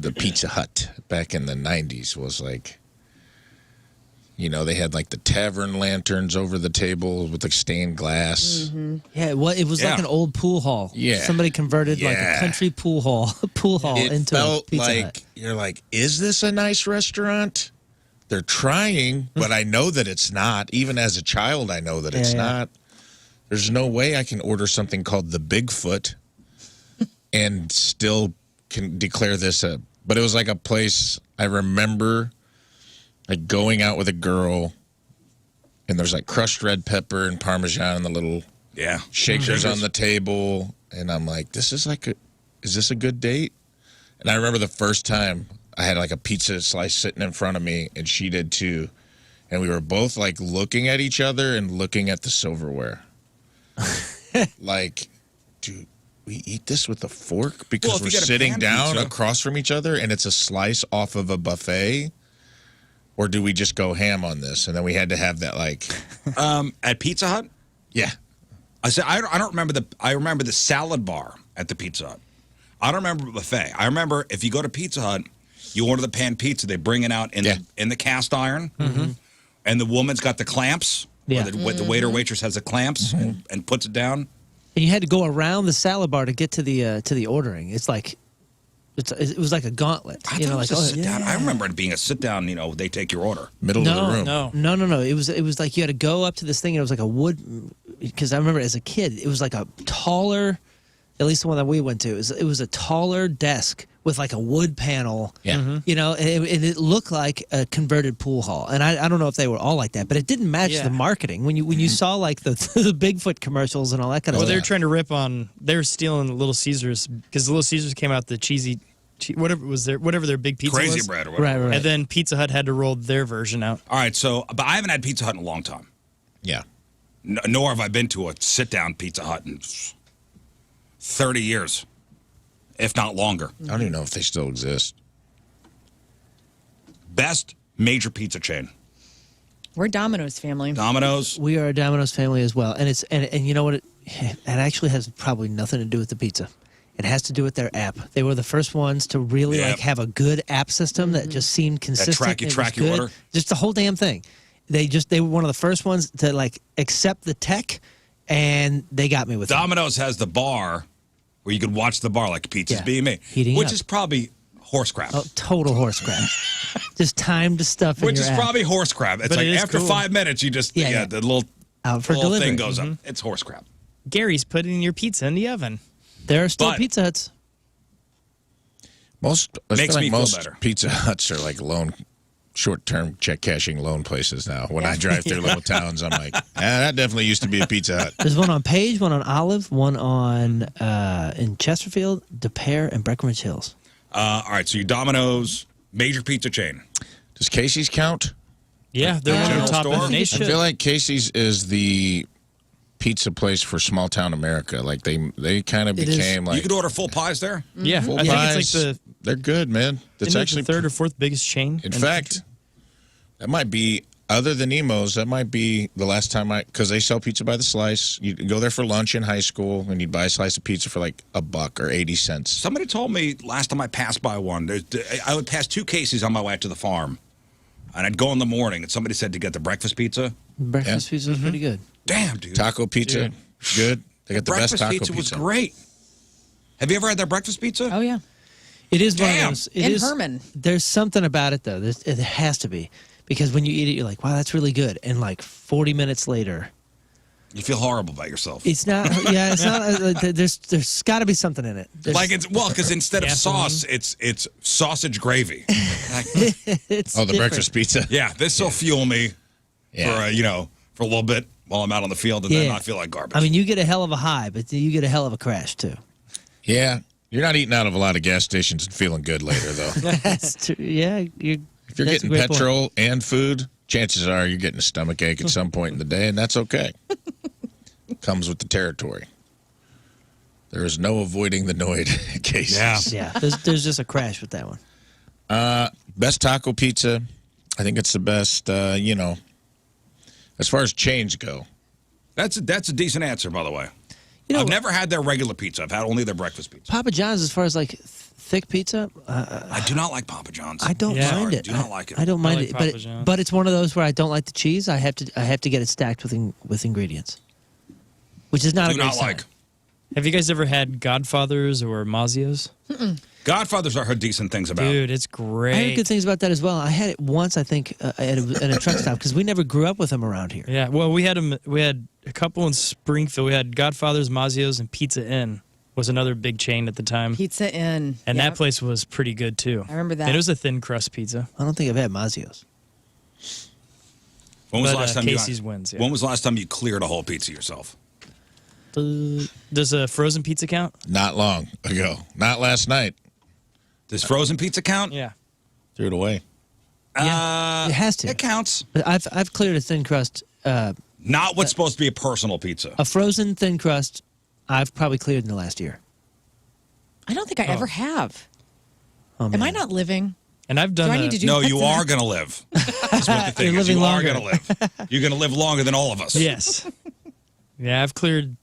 the Pizza Hut back in the 90s was like, they had like the tavern lanterns over the table with like stained glass. Yeah, it was Yeah. like an old pool hall. Yeah. Somebody converted like a Yeah. country pool hall It into a felt Pizza like, Hut. you're like, is this a nice restaurant? They're trying, but I know that it's not. Even as a child, I know that it's Yeah. not. There's no way I can order something called the Bigfoot and still can declare this a. But it was like a place I remember, like going out with a girl, and there's like crushed red pepper and Parmesan and the little Yeah. shakers on the table, and I'm like, is this a good date? And I remember the first time I had like a pizza slice sitting in front of me, and she did too, and we were both like looking at each other and looking at the silverware. Like, dude, we eat this with a fork because Well, if we're you get a sitting pan down pizza- across from each other and it's a slice off of a buffet? Or do we just go ham on this? And then we had to have that like, At Pizza Hut, yeah. I said I don't remember I remember the salad bar at the Pizza Hut. I don't remember buffet. I remember if you go to Pizza Hut, you order the pan pizza. They bring it out in the cast iron, and the woman's got the clamps. Yeah. Or the waiter waitress has the clamps and puts it down. And you had to go around the salad bar to get to the ordering. It's like it was like a gauntlet. I thought it was like a sit down. I remember it being a sit down. They take your order. Middle of the room. No. No. It was like you had to go up to this thing, and it was like a wood. Because I remember as a kid, it was like a taller at least the one that we went to, it was a taller desk with like a wood panel. Yeah. You know, and it looked like a converted pool hall. And I don't know if they were all like that, but it didn't match the marketing. When you saw like the Bigfoot commercials and all that kind of Well, stuff. they were trying to rip on. They were stealing Little Caesars because the Little Caesars came out the cheesy, whatever their big pizza Crazy was. bread or whatever. Right. And then Pizza Hut had to roll their version out. All right, so but I haven't had Pizza Hut in a long time. Yeah. Nor have I been to a sit-down Pizza Hut in 30 years, if not longer. I don't even know if they still exist. Best major pizza chain. We're Domino's family. Domino's. We are a Domino's family as well, and it's and you know what? It actually has probably nothing to do with the pizza. It has to do with their app. They were the first ones to really like have a good app system that just seemed consistent. track your order. Just the whole damn thing. They were one of the first ones to like accept the tech, and they got me with it. Domino's has the bar where you could watch the bar like pizza's being made, Heating which up. is probably horse crap. Oh, total horse crap. Just time to stuff in Which your is app. probably horse crap. It's But like it is after cool. 5 minutes, you just the little Out for little delivery. thing goes up. It's horse crap. Gary's putting your pizza in the oven. There are still But- Pizza Huts. I Makes feel me like feel most better. Pizza Huts are like short-term check cashing loan places now. When I drive through little towns, I'm like, that definitely used to be a Pizza Hut. There's one on Page, one on Olive, one on in Chesterfield, De Pere, and Breckenridge Hills. All right, so your Domino's major pizza chain. Does Casey's count? Yeah, they're one of General the top in store? the I nation. feel like Casey's is the pizza place for small town America. Like they kind of It is. became You like could order full pies there. Yeah, full I think pies. it's like They're good, man. That's the actually third or fourth biggest chain. In fact, that might be, other than Emo's, that might be the last time because they sell pizza by the slice. You'd go there for lunch in high school, and you'd buy a slice of pizza for like $1 or 80 cents. Somebody told me last time I passed by one, I would pass 2 Casey's on my way to the farm, and I'd go in the morning, and somebody said to get the breakfast pizza. Breakfast pizza is pretty good. Damn, dude. Taco pizza, good. They got the best breakfast taco pizza was great. Have you ever had that breakfast pizza? Oh, yeah. It is one of Damn. those. In Herman. There's something about it though. It has to be because when you eat it, you're like, wow, that's really good. And like 40 minutes later, You feel horrible about yourself. it's not. Yeah, it's not. There's got to be something in it. Because instead of Gasoline. sauce, it's sausage gravy. It's Oh, the different. breakfast pizza. Yeah, this will fuel me Yeah. for a little bit while I'm out on the field and then not feel like garbage. I mean, you get a hell of a high, but you get a hell of a crash too. Yeah. You're not eating out of a lot of gas stations and feeling good later, though. That's true. Yeah, If you're getting petrol and food, chances are you're getting a stomach ache at some point in the day, and that's okay. Comes with the territory. There is no avoiding the Noid cases. Yeah. Yeah, there's just a crash with that one. Best taco pizza. I think it's the best, as far as chains go. That's a decent answer, by the way. You know, I've never had their regular pizza. I've had only their breakfast pizza. Papa John's, as far as like thick pizza, I do not like Papa John's. I don't Yeah. mind Sorry, it. do not like it. I don't mind like it, Papa John's. but it's one of those where I don't like the cheese. I have to get it stacked with ingredients, which is not Do a great not sign. like. have you guys ever had Godfathers or Mazio's? Godfathers, I heard decent things about. Dude, it's I heard great. good things about that as well. I had it once, I think, at a truck stop because we never grew up with them around here. Yeah, well, we had them. We had a couple in Springfield. We had Godfathers, Mazio's, and Pizza Inn was another big chain at the time, Pizza Inn. and Yep. that place was pretty good too. I remember that. And it was a thin crust pizza. I don't think I've had Mazio's. When was the But, last time Casey's wins, yeah. When was the last time you cleared a whole pizza yourself? Does a frozen pizza count? Not long ago. Not last night. Does frozen pizza count? Yeah. Threw it away. Yeah, it has to. It counts. But I've cleared a thin crust, Not what's supposed to be a personal pizza. a frozen thin crust. I've probably cleared in the last year. I don't think I ever have. Oh, Am I man. not living? And I've done. Do I need to do No, that you tonight? are going to live. That's what the thing You're is. You living are longer. going to live. You're going to live longer than all of us. Yes. Yeah, I've cleared.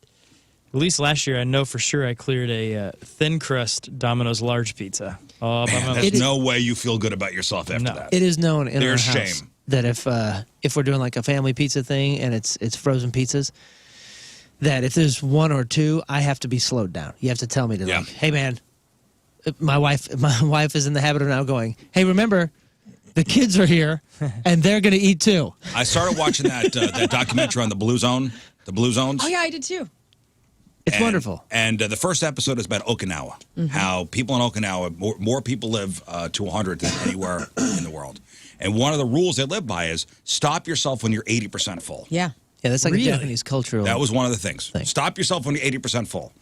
At least last year, I know for sure I cleared a thin crust Domino's large pizza. Oh, by Man, my there's is- no way you feel good about yourself after No. that. It is known in There's our house shame. that if we're doing like a family pizza thing and it's frozen pizzas, that if there's one or two, I have to be slowed down. You have to tell me to Yeah. like, hey man, my wife is in the habit of now going, hey, remember, the kids are here and they're gonna eat too. I started watching that documentary on the Blue Zone, the Blue Zones. Oh, yeah, I did too. It's wonderful. And the first episode is about Okinawa, how people in Okinawa, more people live to 100 than anywhere in the world. And one of the rules they live by is stop yourself when you're 80% full. Yeah. Yeah, that's like Really? a Japanese cultural. That was one of the things. Stop yourself when you're 80% full.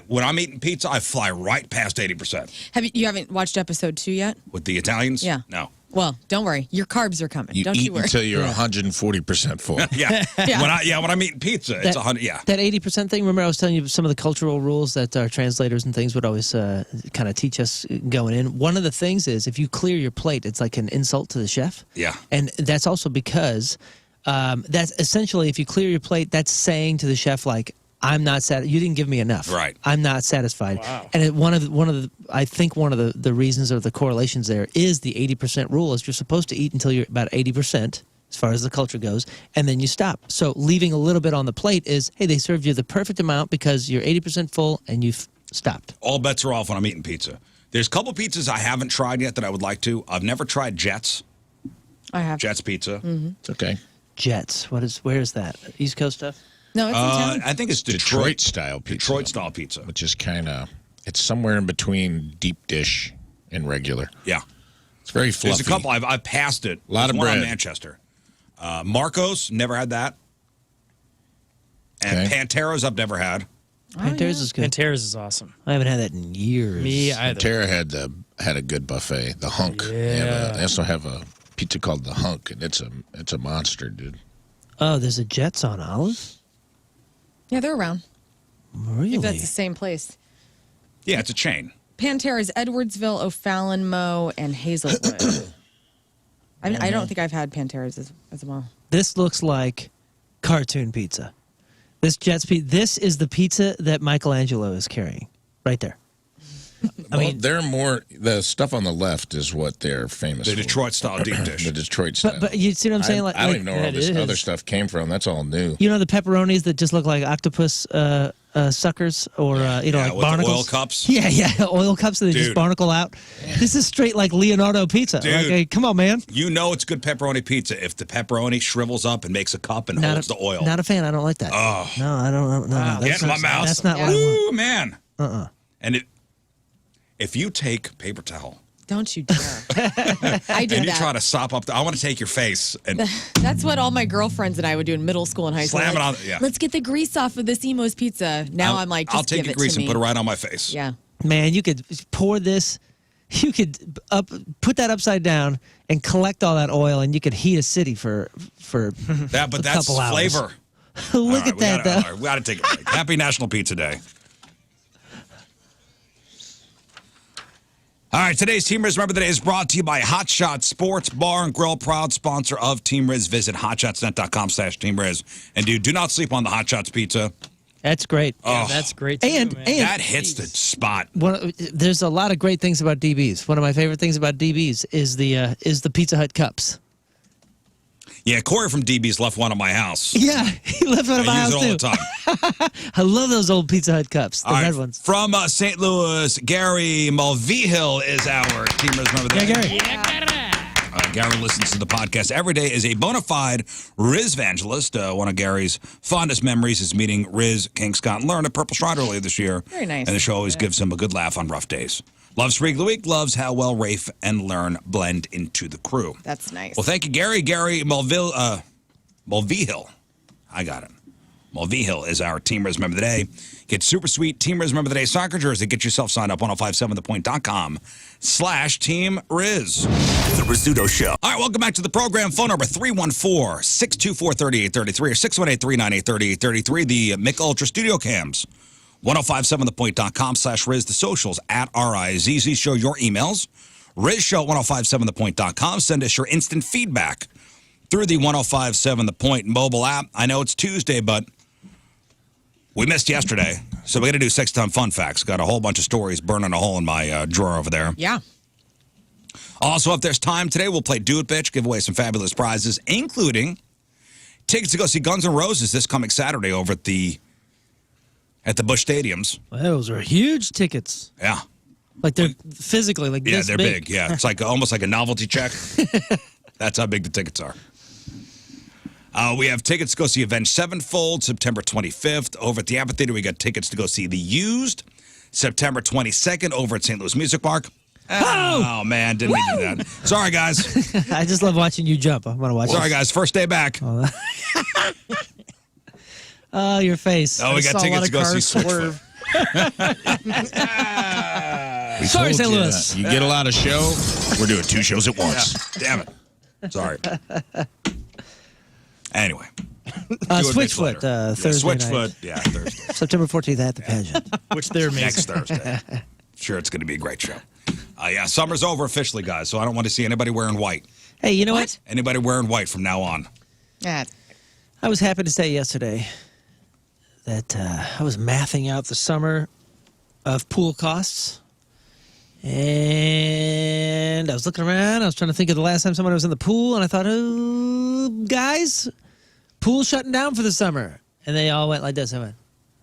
When I'm eating pizza, I fly right past 80%. You haven't watched episode 2 yet? With the Italians? Yeah. No. Well, don't worry. Your carbs are coming. Don't eat you worry. until you're 140% full. Yeah. Yeah. When I'm eating pizza, it's 100. Yeah. That 80% thing, remember I was telling you some of the cultural rules that our translators and things would always kind of teach us going in. One of the things is if you clear your plate, it's like an insult to the chef. Yeah. And that's also because that's essentially, if you clear your plate, that's saying to the chef, like, I'm not satisfied. You didn't give me enough. Right. I'm not satisfied. Wow. And I think one of the reasons or the correlations there is the 80% rule is you're supposed to eat until you're about 80% as far as the culture goes, and then you stop. So leaving a little bit on the plate is, hey, they served you the perfect amount because you're 80% full and you've stopped. All bets are off when I'm eating pizza. There's a couple pizzas I haven't tried yet that I would like to. I've never tried Jets. I have. Jets pizza. It's okay. Jets. Where is that? East Coast stuff? No, it's in town. I think it's Detroit style pizza. Detroit style pizza. Which is it's somewhere in between deep dish and regular. Yeah. It's very fluffy. There's a couple. I've passed it. A lot There's of one bread. in Manchester. Marcos, never had that. And Okay. Panteros, I've never had. Panteras is good. Panteras is awesome. I haven't had that in years. Me either. Tara had a good buffet. The Hunk. They also have a pizza called the Hunk, and it's a monster, dude. Oh, there's a Jets on Olive? Yeah, they're around. Really? If that's the same place. Yeah, it's a chain. Pantera's Edwardsville, O'Fallon, Moe, and Hazelwood. I don't think I've had Pantera's as well. This looks like cartoon pizza. This Jets pizza. This is the pizza that Michelangelo is carrying, right there. I mean, they're more the stuff on the left is what they're famous The for. Detroit style deep dish. The Detroit style. But you see what I'm saying? I don't even know where all that this is. other stuff came from. That's all new. You know the pepperonis that just look like octopus suckers or like with the barnacles? oil cups? Yeah, oil cups that they just Dude. barnacle out. This is straight like Leonardo pizza. Dude. Like, hey, come on, man. You know it's good pepperoni pizza if the pepperoni shrivels up and makes a cup and holds the oil. Not a fan. I don't like that. Oh. No, I don't. No, Get in my mouth. That's not what I want. Ooh, man. And if you take paper towel Don't you dare. I did and you that. try to sop up, I want to take your face and That's what all my girlfriends and I would do in middle school and high school. Slam it Like, on- yeah. Let's get the grease off of this Emo's pizza. Now I'm like, just I'll take give your it grease to and me. put it right on my face. Yeah. Man, you could pour this. You could put that upside down and collect all that oil, and you could heat a city for But a that's couple hours. flavor. Look All at that, right, though. we got to take a break. Happy National Pizza Day. All right, today's Team Riz Remember the Day is brought to you by Hot Shot Sports Bar and Grill, proud sponsor of Team Riz. Visit hotshotsnet.com/Team Riz. And dude, do not sleep on the Hot Shots pizza. That's great. Oh, That's great. Too, And- man. and- that hits the spot. There's a lot of great things about DB's. One of my favorite things about DB's is the Pizza Hut cups. Yeah, Corey from DB's left one at my house. Yeah, he left one of my I house use it all too. the time. I love those old Pizza Hut cups, the All red right, ones. From St. Louis, Gary Mulvihill is our Team Riz Remember the Day. Gary. Gary listens to the podcast every day, is a bona fide Riz evangelist. One of Gary's fondest memories is meeting Riz, King, Scott, and Lern at Purple Shrine earlier this year. Very nice. And the show always gives him a good laugh on rough days. Loves Freak of the Week, loves how well Rafe and Lern blend into the crew. That's nice. Well, thank you, Gary. Gary Mulvihill. I got it. Mulvihill is our Team Riz Remember the Day. Get super sweet Team Riz Remember the Day soccer jersey. Get yourself signed up 1057thepoint.com/Team Riz. The Rizzuto Show. All right, welcome back to the program. Phone number 314-624-3833 or 618-398-3833. The Mick Ultra Studio Cams. 1057thepoint.com/Riz. The socials at RIZZ. Show your emails. RizShow at 1057thepoint.com. Send us your instant feedback through the 1057 The Point mobile app. I know it's Tuesday, but we missed yesterday, so we're going to do 6-time fun facts. Got a whole bunch of stories burning a hole in my drawer over there. Yeah. Also, if there's time today, we'll play Do It Bitch, give away some fabulous prizes, including tickets to go see Guns N' Roses this coming Saturday over at the Busch Stadiums. Well, those are huge tickets. Yeah. Like they're physically like Yeah, this they're big. Yeah, it's like almost like a novelty check. That's how big the tickets are. We have tickets to go see Avenged Sevenfold, September 25th. Over at the amphitheater, we got tickets to go see The Used, September 22nd, over at St. Louis Music Park. Oh, man, didn't mean to do that. Sorry, guys. I just love watching you jump. I'm going to watch Sorry, guys. First day back. Oh, your face. Oh, we got tickets to go see Switchfoot. Sorry, St. You Louis. You get a lot of show. We're doing 2 shows at once. Damn it. Sorry. Anyway. Switchfoot, Thursday night. Switchfoot, yeah, Thursday. September 14th at the pageant. Which they're amazing. Next Thursday. Sure, it's going to be a great show. Yeah, summer's over officially, guys, so I don't want to see anybody wearing white. Hey, you know what? Anybody wearing white from now on. Yeah. I was happy to say yesterday that I was mathing out the summer of pool costs. And I was looking around. I was trying to think of the last time someone was in the pool. And I thought, oh, guys, pool's shutting down for the summer. And they all went like this. I went,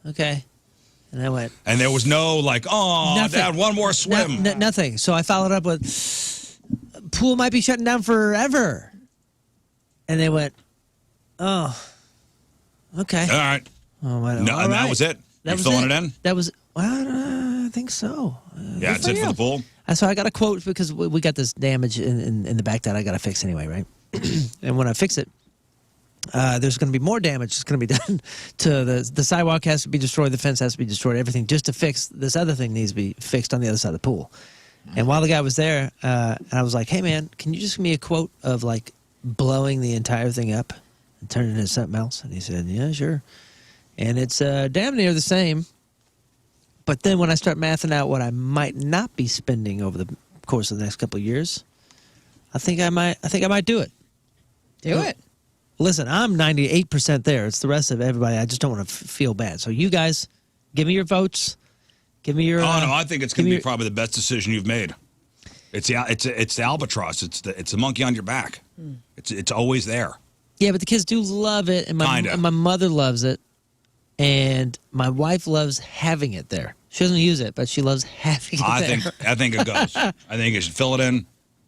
okay. And I went. And there was no like, oh, nothing. Dad, one more swim. Nothing. So I followed up with, pool might be shutting down forever. And they went, oh, okay. All right. Oh, well, No, all and right. that was it? That You was filling it in? That was, well, I think so. Yeah, that's it for the pool? So I got a quote because we got this damage in the back that I got to fix anyway, right? And when I fix it, there's going to be more damage that's going to be done to the sidewalk has to be destroyed, the fence has to be destroyed, everything just to fix this other thing needs to be fixed on the other side of the pool. And while the guy was there, I was like, hey man, can you just give me a quote of like blowing the entire thing up and turning it into something else? And he said, yeah, sure. And it's damn near the same. But then when I start mathing out what I might not be spending over the course of the next couple of years, I think I might do it. Do it. Listen, I'm 98% there. It's the rest of everybody. I just don't want to feel bad. So you guys, give me your votes. Give me your. Oh no, I think it's going to be probably the best decision you've made. It's the albatross. It's the monkey on your back. It's always there. Yeah, but the kids do love it, and my mother loves it, and my wife loves having it there. She doesn't use it, but she loves having it there. I think it goes. I think you should fill it in.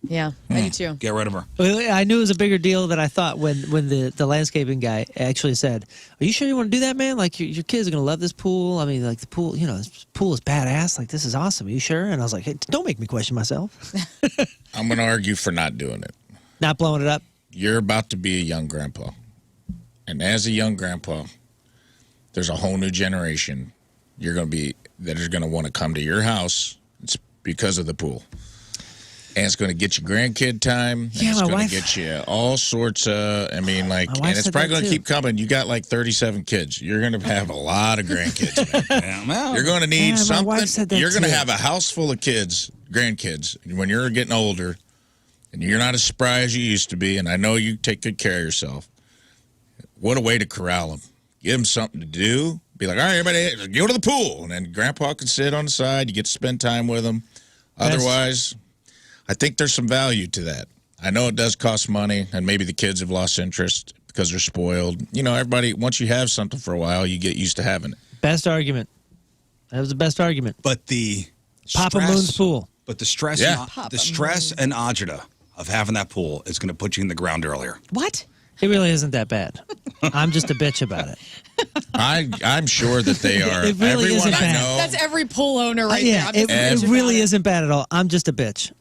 Yeah, I do too. Get rid of her. Well, I knew it was a bigger deal than I thought when the landscaping guy actually said, "Are you sure you want to do that, man? Like your kids are gonna love this pool. I mean, like the pool, this pool is badass. Like this is awesome. Are you sure?" And I was like, "Hey, don't make me question myself." I'm going to argue for not doing it. Not blowing it up. You're about to be a young grandpa. And as a young grandpa, there's a whole new generation that is going to want to come to your house. It's because of the pool. And it's going to get you grandkid time. Yeah, it's my going wife. to get you all sorts of, and it's probably going to keep coming. You got like 37 kids. You're going to have a lot of grandkids, man. You're going to need my wife said something. that You're going to too. have a house full of kids, grandkids, when you're getting older, and you're not as spry as you used to be, and I know you take good care of yourself. What a way to corral them. Give them something to do. Be like, all right, everybody, go to the pool. And then Grandpa can sit on the side. You get to spend time with them. Otherwise, I think there's some value to that. I know it does cost money, and maybe the kids have lost interest because they're spoiled. Everybody, once you have something for a while, you get used to having it. Best argument. That was the best argument. But the Papa Moon's pool. But the stress, Yeah. and agita of having that pool is going to put you in the ground earlier. What? It really isn't that bad. I'm just a bitch about it. I'm sure that they are. It really Everyone isn't I bad. know. That's every pool owner right Yeah, there. it really isn't bad at all. I'm just a bitch.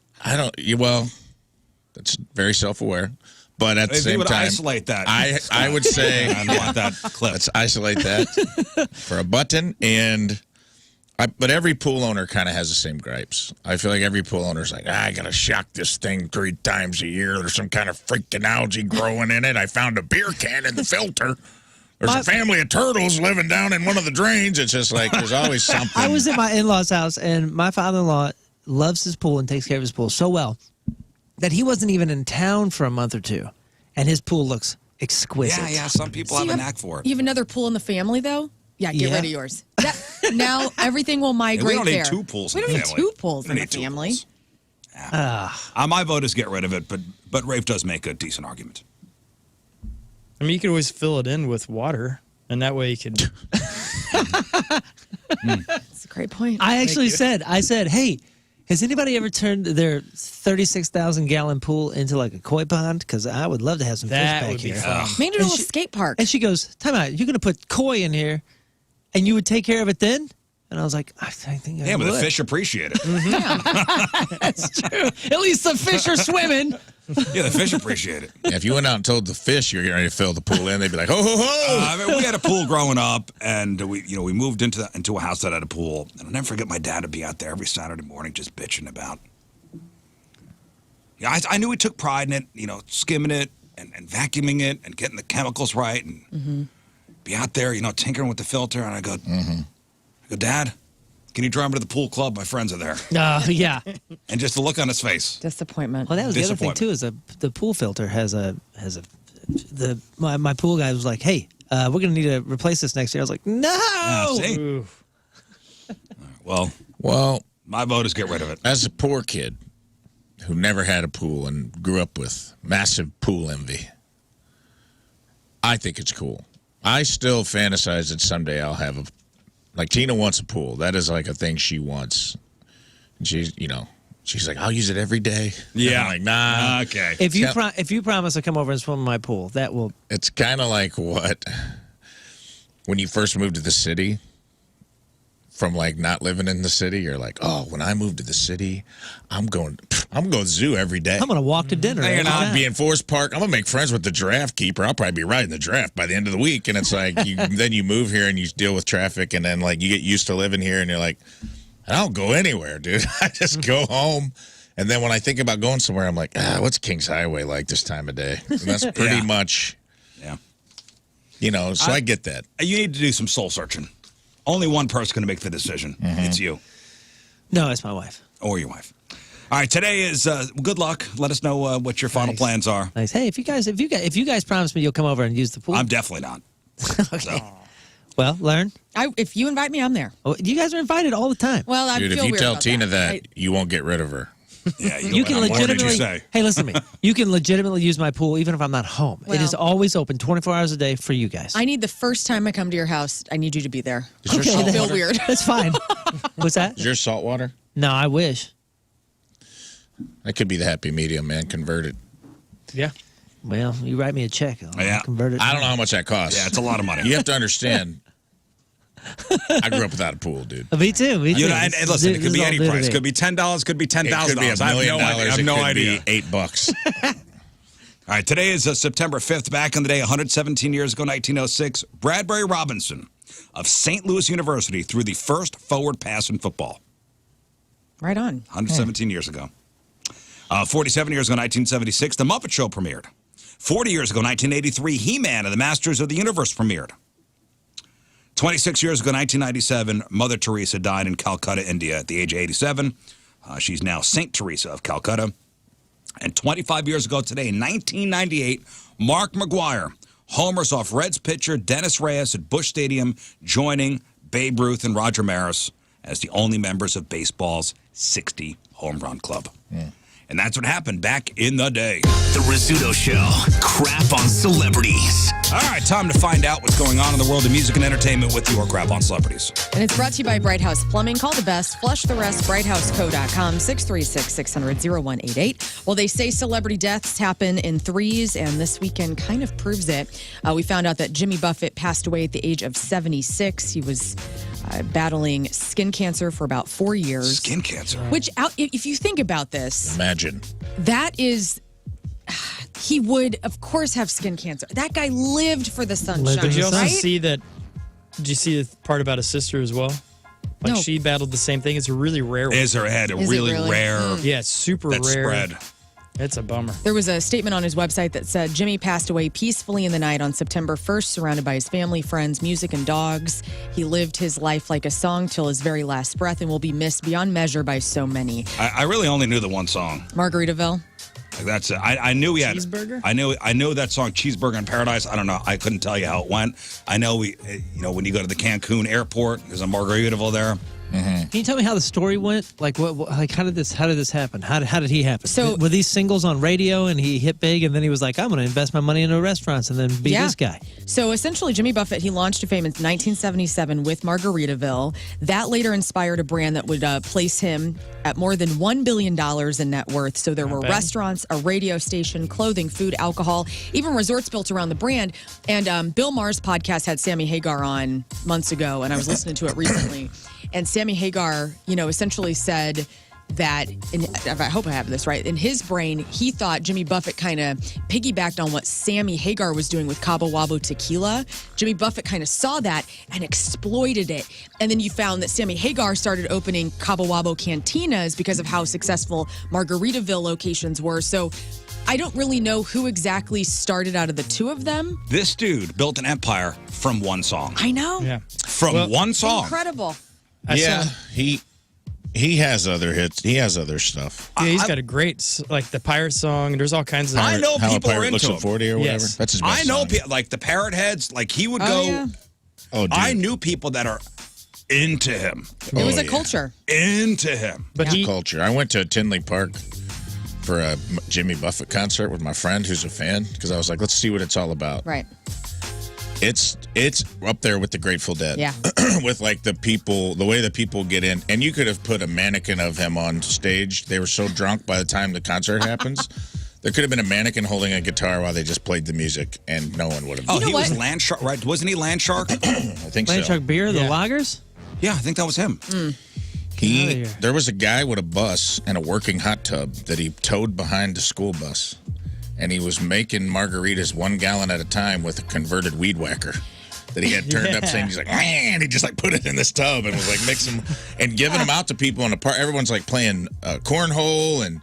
Well, that's very self-aware. But at the If you same would time, isolate that. I would say I don't want that clip. let's isolate that for a button. But every pool owner kind of has the same gripes. I feel like every pool owner's like, I got to shock this thing 3 times a year. There's some kind of freaking algae growing in it. I found a beer can in the filter. There's a family of turtles living down in one of the drains. It's just like there's always something. I was at my in-laws' house, and my father-in-law loves his pool and takes care of his pool so well that he wasn't even in town for a month or two, and his pool looks exquisite. Yeah. Some people have a knack for it. You have another pool in the family, though? Yeah, get Yeah. rid of yours. Now everything will migrate we don't there. need 2 pools We in don't the need family. 2 pools We in don't the need 2 family. pools. My vote is get rid of it, but Rafe does make a decent argument. I mean, you could always fill it in with water, and that way you could. That's a great point. I said, hey, Has anybody ever turned their 36,000-gallon pool into like a koi pond? Because I would love to have some fish That back would be here. fun. Maybe a little skate park. And she goes, time out, you're going to put koi in here and you would take care of it then? And I was like, I think I Yeah, would. but the fish appreciate it. That's true. At least the fish are swimming. Yeah, the fish appreciate it. Yeah, if you went out and told the fish you're getting ready to fill the pool in, they'd be like, ho, ho, ho. I mean, we had a pool growing up, and we moved into a house that had a pool. And I'll never forget my dad would be out there every Saturday morning just bitching about. Yeah, I knew he took pride in it, skimming it and vacuuming it and getting the chemicals right, and be out there, tinkering with the filter. And I go, Dad, can you drive me to the pool club? My friends are there. Yeah. And just the look on his face. Disappointment. Well, that was the other thing too. Is the pool filter my pool guy was like, "Hey, we're gonna need to replace this next year." I was like, "No." See? Well, my vote is get rid of it. As a poor kid who never had a pool and grew up with massive pool envy, I think it's cool. I still fantasize that someday I'll have like Tina wants a pool. That is like a thing she wants. She's like, I'll use it every day. Yeah. And I'm like, nah. Okay. If you promise to come over and swim in my pool, that will. It's kind of like when you first moved to the city, from like not living in the city, you're like, oh, when I move to the city, I'm going zoo every day. I'm gonna walk to dinner. I'll be in Forest Park. I'm gonna make friends with the giraffe keeper. I'll probably be riding the giraffe by the end of the week. And it's like then you move here and you deal with traffic, and then like you get used to living here, and you're like, I don't go anywhere, dude. I just go home. And then when I think about going somewhere, I'm like, what's Kings Highway like this time of day? And that's pretty much, so I get that. You need to do some soul searching. Only one person's going to make the decision. It's you. No, it's my wife. Or your wife. All right, today is good luck. Let us know what your final plans are. Nice. Hey, if you guys promise me you'll come over and use the pool. I'm definitely not. Okay. Well, Lern. If you invite me, I'm there. Oh, you guys are invited all the time. Well, I Dude, feel if you weird tell about Tina that, you won't get rid of her. Yeah, you can legitimately. Hey, listen to me. You can legitimately use my pool even if I'm not home. Well, it is always open 24 hours a day for you guys. I need the first time I come to your house, I need you to be there. Is yours I salt feel water? weird. That's fine. What's that? Is yours salt water? No, I wish. That could be the happy medium, man. Convert it. Yeah. Well, you write me a check. I'll convert it. I don't know how much that costs. Yeah, it's a lot of money. You have to understand. I grew up without a pool, dude. Me too. Me too. And listen, it could be any price. It could be $10. Could be $10,000. It could be $1 million. I have no idea. It could be $8. All right, today is September 5th. Back in the day, 117 years ago, 1906, Bradbury Robinson of St. Louis University threw the first forward pass in football. Right on. 117 years ago. 47 years ago, 1976, The Muppet Show premiered. 40 years ago, 1983, He-Man and the Masters of the Universe premiered. 26 years ago, 1997, Mother Teresa died in Calcutta, India at the age of 87. She's now Saint Teresa of Calcutta. And 25 years ago today, in 1998, Mark McGwire homers off Reds pitcher Dennis Reyes at Busch Stadium, joining Babe Ruth and Roger Maris as the only members of baseball's 60 home run club. And that's what happened back in the day. The Rizzuto Show. Crap on celebrities. All right, time to find out what's going on in the world of music and entertainment with your Crap on Celebrities. And it's brought to you by Bright House Plumbing. Call the best. Flush the rest. BrightHouseCo.com. 636-600-0188. Well, they say celebrity deaths happen in threes, and this weekend kind of proves it. We found out that Jimmy Buffett passed away at the age of 76. He was battling skin cancer for about 4 years. Skin cancer. Which, if you think about this, Imagine. that is... He would, of course, have skin cancer. That guy lived for the sunshine, Did you also right? see that? Did you see the part about his sister as well? Like No. she battled the same thing. It's a really rare one. Is her head a Is it really really? rare Yeah, it's super that rare. spread? It's a bummer. There was a statement on his website that said Jimmy passed away peacefully in the night on September 1st, surrounded by his family, friends, music, and dogs. He lived his life like a song till his very last breath and will be missed beyond measure by so many. I really only knew the one song. Margaritaville. That's it. I knew he had Cheeseburger? I know that song Cheeseburger in Paradise. I don't know. I couldn't tell you how it went. I know when you go to the Cancun airport, there's a Margaritaville there. Can you tell me how the story went? Like, like how did this happen? How did he happen? So- were these singles on radio and he hit big, and then he was like, I'm going to invest my money into restaurants and then be this guy. So essentially, Jimmy Buffett, he launched to fame in 1977 with Margaritaville. That later inspired a brand that would place him at more than $1 billion in net worth. So there were restaurants, a radio station, clothing, food, alcohol, even resorts built around the brand. And Bill Maher's podcast had Sammy Hagar on months ago, and I was listening to it recently. And Sammy Hagar, essentially said that, I hope I have this right, in his brain, he thought Jimmy Buffett kind of piggybacked on what Sammy Hagar was doing with Cabo Wabo tequila. Jimmy Buffett kind of saw that and exploited it. And then you found that Sammy Hagar started opening Cabo Wabo cantinas because of how successful Margaritaville locations were. So I don't really know who exactly started out of the two of them. This dude built an empire from one song. I know. Yeah. From one song. Incredible. He has other hits. He has other stuff. Yeah, he's got a great, like the pirate song. There's all kinds of. I know How a people are Pirate into Looks him. at 40 or whatever. Yes. That's his best I know song. people like the Parrot Heads. Like he would Oh, go. yeah. Oh, dude. I knew people that are into him. It was Oh, a yeah. culture. Into him. But It's he, culture. I went to Tinley Park for a Jimmy Buffett concert with my friend who's a fan because I was like, let's see what it's all about. Right. It's up there with the Grateful Dead. Yeah. With like the people, the way the people get in. And you could have put a mannequin of him on stage. They were so drunk by the time the concert happens. There could have been a mannequin holding a guitar while they just played the music and no one would have. Oh, know he was what? Land Shark, right? Wasn't he Land Shark? I think Land so. Shark beer, the Yeah. lagers? Yeah, I think that was him. Get outta here. There was a guy with a bus and a working hot tub that he towed behind the school bus. And he was making margaritas 1 gallon at a time with a converted weed whacker that he had turned up saying, he's like, man, he just like put it in this tub and was like mixing and giving them out to people in the park. Everyone's like playing cornhole and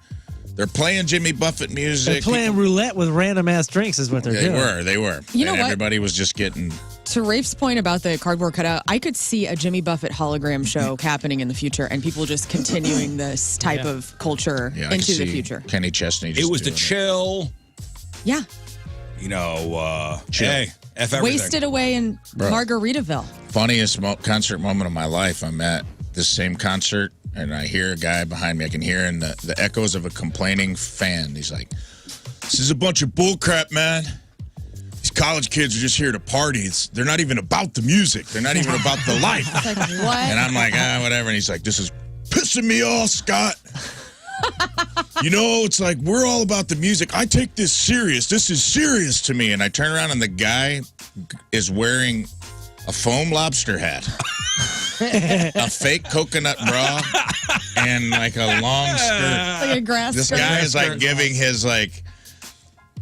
they're playing Jimmy Buffett music. They're playing roulette with random ass drinks is what they're doing. They were. You know and what? everybody was just getting. To Rafe's point about the cardboard cutout, I could see a Jimmy Buffett hologram show happening in the future and people just continuing this type of culture Yeah, I could into the see future. Kenny Chesney. Just It was the doing chill, Yeah. Chill. Hey, F everything. Wasted away in Bro. Margaritaville. Funniest concert moment of my life. I'm at this same concert and I hear a guy behind me. I can hear in the echoes of a complaining fan. He's like, "This is a bunch of bullcrap, man. These college kids are just here to party. They're not even about the music. They're not even about the life." It's like, what? And I'm like, whatever. And he's like, "This is pissing me off, Scott. You know, it's like we're all about the music. I take this serious. This is serious to me." And I turn around and the guy is wearing a foam lobster hat, a fake coconut bra, and like a long skirt. It's like a grass This skirt. guy is like giving his like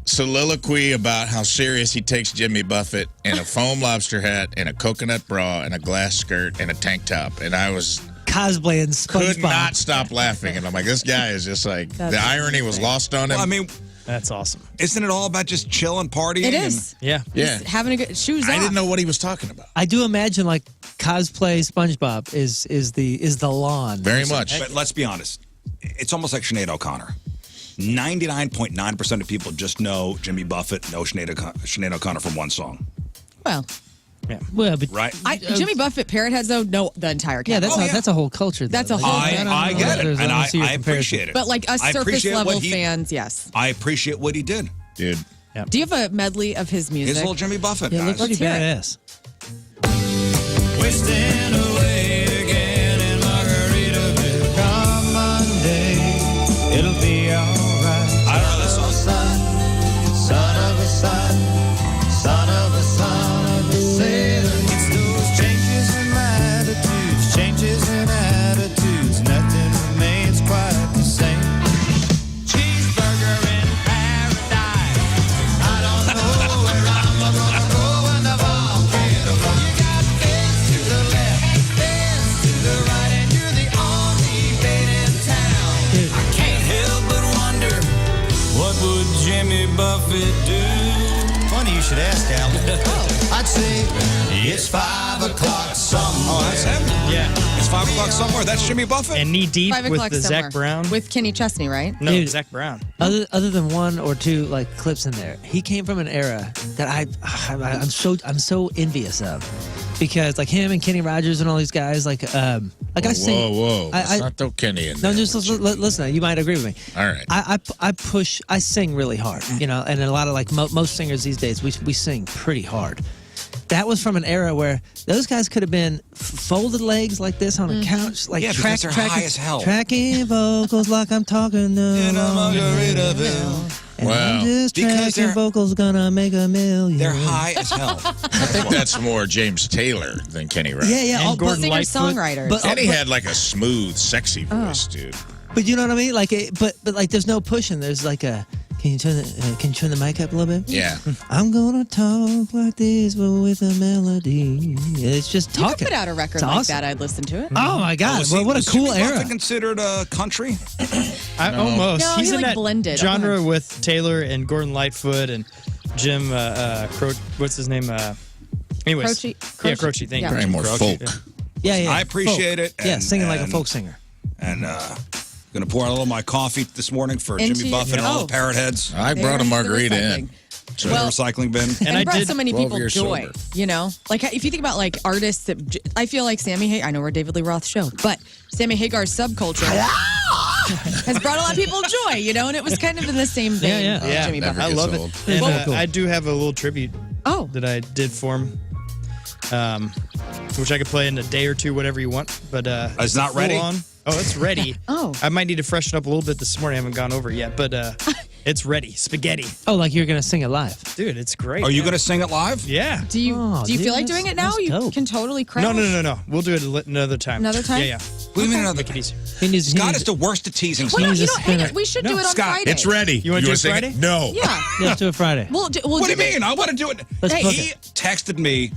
soliloquy about how serious he takes Jimmy Buffett in a foam lobster hat and a coconut bra and a glass skirt and a tank top. And I was Cosplaying could SpongeBob. not stop laughing. And I'm like, this guy is just like, That's the irony was lost on him. Well, I mean, that's awesome. isn't it all about just chilling, partying? It is. Yeah. yeah. Having a good shoes I off. didn't know what he was talking about. I do imagine like cosplay SpongeBob is the lawn. Very much. But let's be honest. It's almost like Sinead O'Connor. 99.9% of people just know Jimmy Buffett, know Sinead O'Connor from one song. Well, Well, but Right? Jimmy Buffett parrot heads though know the entire yeah, catalog. that's a whole culture. Though. That's a whole Like, thing. I get it. there's- And don't I see your comparison. appreciate it. But like us I surface appreciate level what he- fans, yes. I appreciate what he did. Dude. Do you have a medley of his music? His little Jimmy Buffett, Yeah, it guys. looks pretty Let's hear it. badass. Wasting away again in Margaritaville. Come Monday, it'll be alright. I don't know this song. Son of a son, son of a son of a sailor. It's those changes in latitudes, changes in attitudes. Nothing remains quite the same. Cheeseburger in paradise. I don't know where I'm gonna go when the volcano blows. You got fence to the left, fence to the right, and you're the only bait in town. I can't help but wonder, what would Jimmy Buffett do? Funny you should ask, Al. I'd say it's 5 o'clock somewhere. Oh, that's him? Yeah. It's 5 o'clock somewhere. That's Jimmy Buffett. And knee deep 5 with o'clock the somewhere. Zach Brown. With Kenny Chesney, right? no, Dude. Zach Brown. Other than one or two like clips in there, he came from an era that I'm so envious of. because like him and Kenny Rogers and all these guys, like I sing. Whoa. I- Let's not throw Kenny in No, there. just listen. You might agree with me. All right. I sing really hard, you know, and a lot of like most singers these days, we sing pretty hard. That was from an era where those guys could have been folded legs like this on a couch, like Yeah, because they're high as hell. tracking vocals like I'm talking to. In a Margaritaville. And Wow. I'm just Because tracking they're- vocals gonna make a million. They're high as hell. I think that's more James Taylor than Kenny Rogers. Yeah, And all, Gordon but, Lightfoot. Singer-songwriters. but, Kenny had like a smooth, sexy voice, dude. but you know what I mean? Like, but like, there's no pushing. There's like a. Can you turn the mic up a little bit? Yeah. I'm gonna talk like this, but with a melody. It's just You talking. could put out a record It's like awesome. that. I'd listen to it. Oh my God! Was Well, he- what a was cool Jimmy era. Buffett considered a country? Almost. No, He's he, in like, that blended. genre with Taylor and Gordon Lightfoot and Jim. What's his name? Anyways, Croce? Yeah, Croce. Thank Yeah. you. Probably more Croce. folk. Yeah. I appreciate folk. it. Yeah, and- singing like a and- folk singer. And gonna pour out a little of my coffee this morning for Into Jimmy your- Buffett and all oh. the parrot heads. I brought a There's the margarita recycling. in. To the Well- recycling bin. And I brought did so many 12 people years joy, sober. you know? Like, if you think about, like, artists that... I feel like Sammy Hagar... I know we're David Lee Roth's show, but Sammy Hagar's subculture has brought a lot of people joy, you know? And it was kind of in the same vein Yeah, of Yeah, Jimmy never Buffett. I love gets it. old. And Well, cool. I do have a little tribute Oh, that I did for him, which I could play in a day or two, whatever you want. But It's not ready? full on. Oh, it's ready. Oh. I might need to freshen up a little bit this morning. I haven't gone over it yet, but it's ready. Spaghetti, Oh, like you're gonna sing it live. dude. It's great. Are you man. going to sing it live? Yeah. do you Oh, do you dude, feel like doing that's- it now? that's You dope. can totally crash. No. We'll do it another time. Another time? Yeah. What do you mean another? Make it easy. He needs, he Scott needs, is the worst at teasing. Well, no, He's you a know, hang spinner. on. We should do No, it on Scott, Friday. It's ready. You wanna do wanna it sing Friday? No. Yeah. Let's do it Friday. We'll What do you do it. mean? I want to do it. Let's Hey, book He it. texted me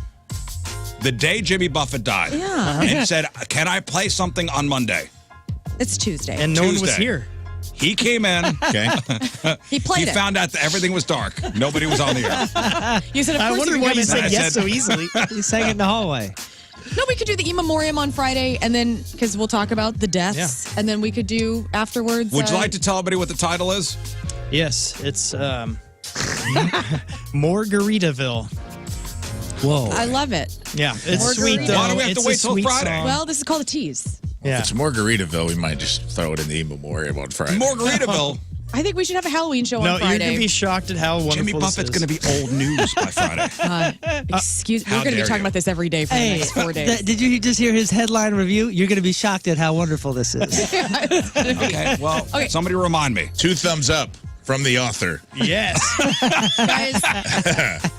the day Jimmy Buffett died Yeah. and said, "Can I play something on Monday?" It's Tuesday. And no one was Tuesday. here. He came in. Okay. he played He it. found out that everything was dark. Nobody was on the air. You said, of I course wondered you why could you come in. said I yes said- so easily. He sang it in the hallway. No, we could do the in memoriam on Friday, and then because we'll talk about the deaths, and then we could do afterwards. Would you like to tell everybody what the title is? Yes, it's Margaritaville. Whoa. I love it. Yeah, it's Margarita. sweet though. Why do we have to It's wait a till sweet Friday? song. Well, this is called a tease. yeah. If it's Margaritaville, we might just throw it in the in memoriam on Friday. Margaritaville. I think we should have a Halloween show No, on you're Friday. gonna be shocked at how wonderful Jimmy Buffett's this going is. to be old news by Friday. Excuse me. how We're going to be dare talking you. about this every day for the Hey, next 4 days. did you just hear his headline review? You're going to be shocked at how wonderful this is. Okay, well, Okay. somebody remind me. 2 thumbs up from the author. Yes.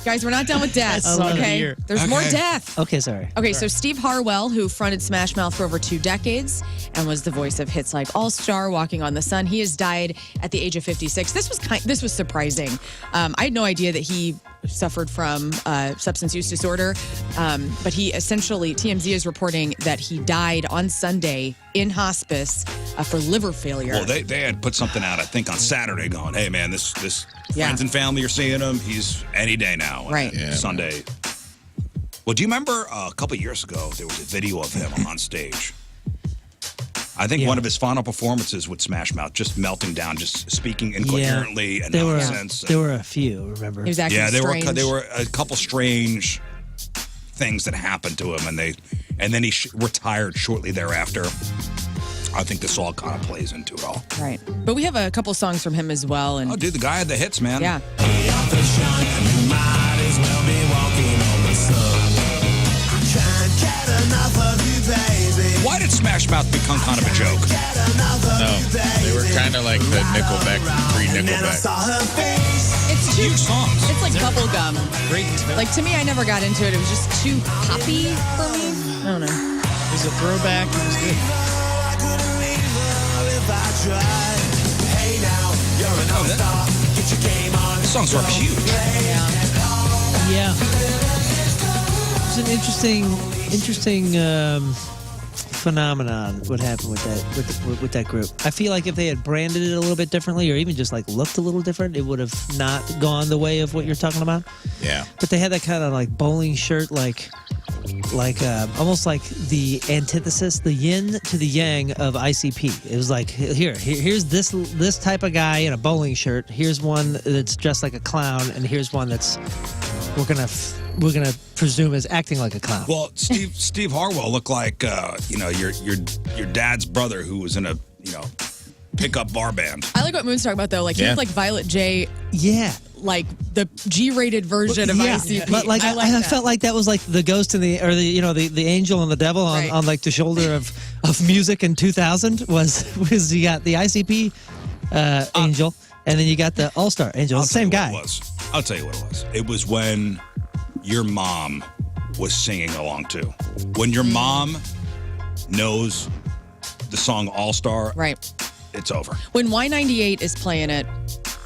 guys, we're not done with deaths, That's the okay? year. There's more Okay. death. Okay, sorry. Okay, so Steve Harwell, who fronted Smash Mouth for over 2 decades and was the voice of hits like All Star, Walking on the Sun, he has died at the age of 56. This was surprising. I had no idea that he suffered from substance use disorder, but he essentially, TMZ is reporting that he died on Sunday in hospice for liver failure. Well, they had put something out, I think, on Saturday going, hey, man, this Yeah. friends and family are seeing him. He's any day now. And Right. then Yeah, Sunday. Well, do you remember a couple years ago, there was a video of him on stage? I think Yeah. one of his final performances with Smash Mouth, just melting down, just speaking incoherently and there were nonsense. there were a few. Remember? he was acting Yeah, there strange. were a couple strange things that happened to him, and then he retired shortly thereafter. I think this all kind of plays into it all. Right. But we have a couple songs from him as well. And Oh, dude, the guy had the hits, man. yeah. Why did Smash Mouth become kind of a joke? No, they were kind of like the Nickelback, pre-Nickelback. It's too, Huge songs. it's like bubble gum. Great. Like, to me, I never got into it. It was just too poppy for me. I don't know. It was a throwback. It was good. These songs are huge. Yeah. It's an interesting phenomenon what happened with that group. I feel like if they had branded it a little bit differently or even just like looked a little different, it would have not gone the way of what you're talking about. Yeah. But they had that kind of like bowling shirt, like almost like the antithesis, the yin to the yang of ICP. It was like here's this type of guy in a bowling shirt. Here's one that's dressed like a clown, and here's one that's we're gonna we're gonna presume is acting like a clown. Well, Steve Harwell looked like your dad's brother who was in a pickup bar band. I like what Moon's talking about though. Like he looked like Violet J. Yeah. Like the G-rated version of ICP. But like I felt like that was like the ghost and the angel and the devil on like the shoulder of music in 2000 was you got the ICP angel and then you got the All-Star angel. The same guy. I'll tell you what it was. It was when your mom was singing along too. When your mom knows the song All-Star, right? It's over. When Y98 is playing it,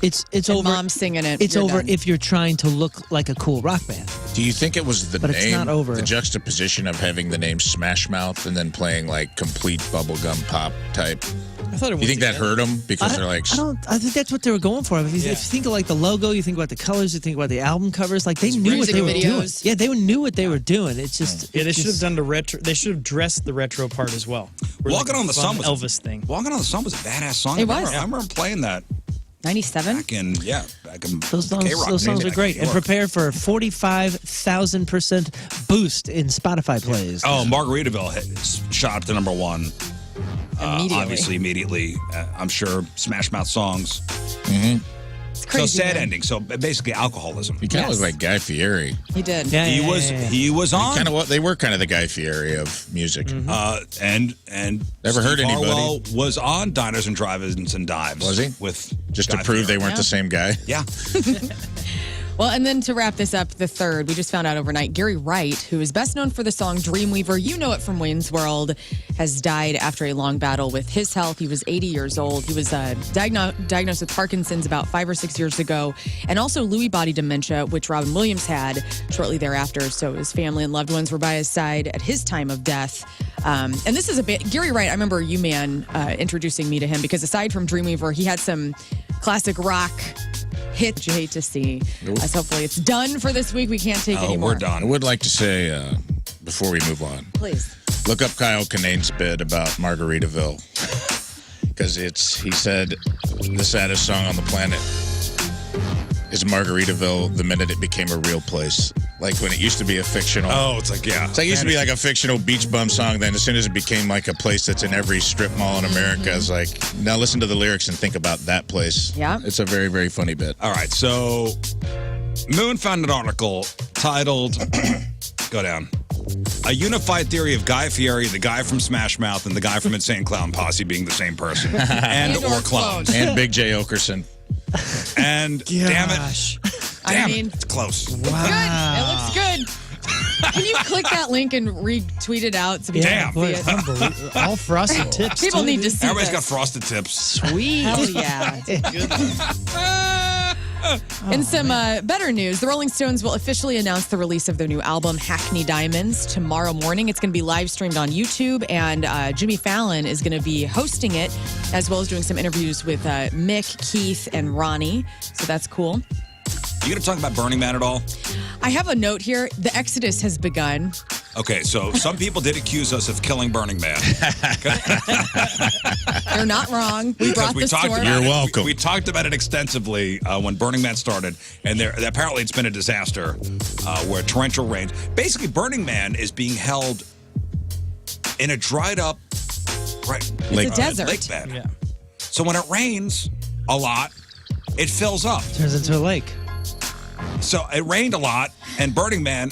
it's and over. Mom's singing it. It's over if you're trying to look like a cool rock band. Do you think it was the But name, it's not over. the juxtaposition of having the name Smash Mouth and then playing like complete bubblegum pop type? I thought it was. You think that hurt them because they're like? I think that's what they were going for. If you think of like the logo, you think about the colors, you think about the album covers. Like they knew what they were doing. Yeah, they knew what they were doing. It's just Yeah, they should have done the retro. They should have dressed the retro part as well. Walking on the Sun was Elvis thing. Walking on the Sun was a badass song. It I was. remember playing that 97. back in those songs. K-Rock Those songs days are back great, in and New York. prepare for a 45,000% boost in Spotify plays. Oh, Margaritaville shot up to number one. Immediately. Obviously, immediately. I'm sure Smash Mouth songs. It's crazy. So sad man. ending. So basically, alcoholism. He kind of looked like Guy Fieri. He did. Yeah, He was on. Kind of what they were kind of the Guy Fieri of music. And Never heard Steve anybody. Harwell was on Diners and Drive-Ins and Dives. Was he? With Just Guy to prove Fieri. they weren't the same guy. Yeah. Well, and then to wrap this up, the third, we just found out overnight, Gary Wright, who is best known for the song Dreamweaver, you know it from Wayne's World, has died after a long battle with his health. He was 80 years old. He was diagnosed with Parkinson's about 5 or 6 years ago, and also Lewy body dementia, which Robin Williams had shortly thereafter. So his family and loved ones were by his side at his time of death. And this is a bit, Gary Wright, I remember you, man, introducing me to him, because aside from Dreamweaver, he had some classic rock hit you hate to see. So hopefully it's done for this week. We can't take any more. We're done. I would like to say, before we move on, Please. look up Kyle Kinane's bit about Margaritaville. Because he said the saddest song on the planet is Margaritaville the minute it became a real place. Like when it used to be a fictional. Oh, it's like, yeah. It's like it used to be like a fictional beach bum song. Then as soon as it became like a place that's in every strip mall in America, it's like, now listen to the lyrics and think about that place. Yeah. It's a very, very funny bit. All right, so Moon found an article titled, go down, A Unified Theory of Guy Fieri, the guy from Smash Mouth, and the guy from Insane Clown Posse being the same person. and or clones. And Big J. Okerson. And damn it. Damn it. It's close. Good. It looks good. Can you click that link and retweet it out so we Damn. can see it? Unbelievable. All frosted tips. People too, need to dude. see Everybody's got this. frosted tips. Sweet. Hell yeah. In some better news, the Rolling Stones will officially announce the release of their new album, Hackney Diamonds, tomorrow morning. It's going to be live streamed on YouTube, and Jimmy Fallon is going to be hosting it, as well as doing some interviews with Mick, Keith, and Ronnie. So that's cool. You going to talk about Burning Man at all? I have a note here. The exodus has begun. Okay, so some people did accuse us of killing Burning Man. They're not wrong. We brought we this talked to our... about You're it. welcome. We talked about it extensively when Burning Man started, and apparently it's been a disaster where torrential rain. Basically, Burning Man is being held in a dried up It's a desert. lake bed. Yeah. So when it rains a lot, it fills up. Turns into a lake. So it rained a lot, and Burning Man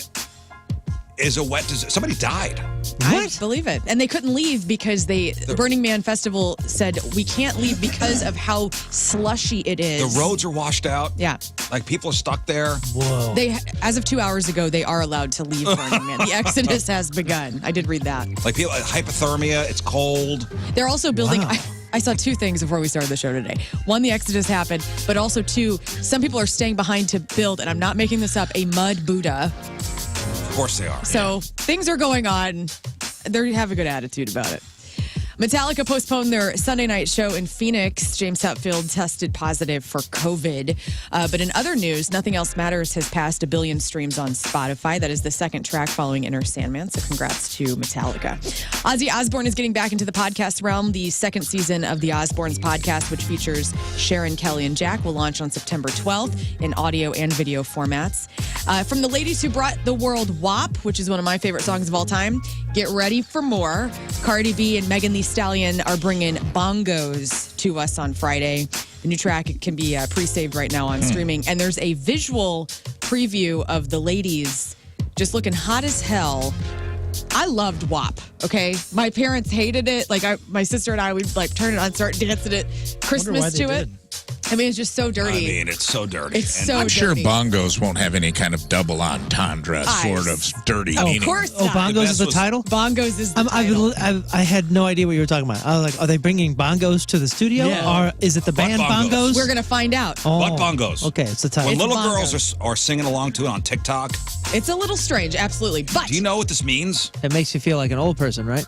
is a wet desert. Somebody died. I believe it. And they couldn't leave because the Burning Man Festival said, we can't leave because of how slushy it is. The roads are washed out. Yeah. Like people are stuck there. Whoa. They, as of 2 hours ago, they are allowed to leave Burning Man. The exodus has begun. I did read that. Like people, hypothermia, it's cold. They're also building. Wow. I saw two things before we started the show today. One, the exodus happened, but also two, some people are staying behind to build, and I'm not making this up, a mud Buddha. Of course they are. So things are going on. They have a good attitude about it. Metallica postponed their Sunday night show in Phoenix. James Hetfield tested positive for COVID. But in other news, Nothing Else Matters has passed 1 billion streams on Spotify. That is the second track following Inner Sandman. So congrats to Metallica. Ozzy Osbourne is getting back into the podcast realm. The second season of the Osbournes podcast, which features Sharon, Kelly, and Jack, will launch on September 12th in audio and video formats. From the ladies who brought the world WAP, which is one of my favorite songs of all time, get ready for more. Cardi B and Megan Thee Stallion are bringing bongos to us on Friday. The new track can be pre-saved right now on streaming. And there's a visual preview of the ladies just looking hot as hell. I loved WAP, okay? My parents hated it. Like, my sister and I would, like, turn it on, start dancing at Christmas to it. I mean, it's just so dirty. I mean, it's so dirty. It's so I'm sure dirty. bongos won't have any kind of double entendre sort of dirty Of meaning. course Oh, not. bongos is the was- title? Bongos is the title. I had no idea what you were talking about. I was like, are they bringing bongos to the studio? Yeah. Or is it the band bongos? bongos? We're going to find out. Oh, What bongos? Okay, it's the title. When It's little bongos. girls are singing along to it on TikTok, It's a little strange, absolutely. But do you know what this means? It makes you feel like an old person, right?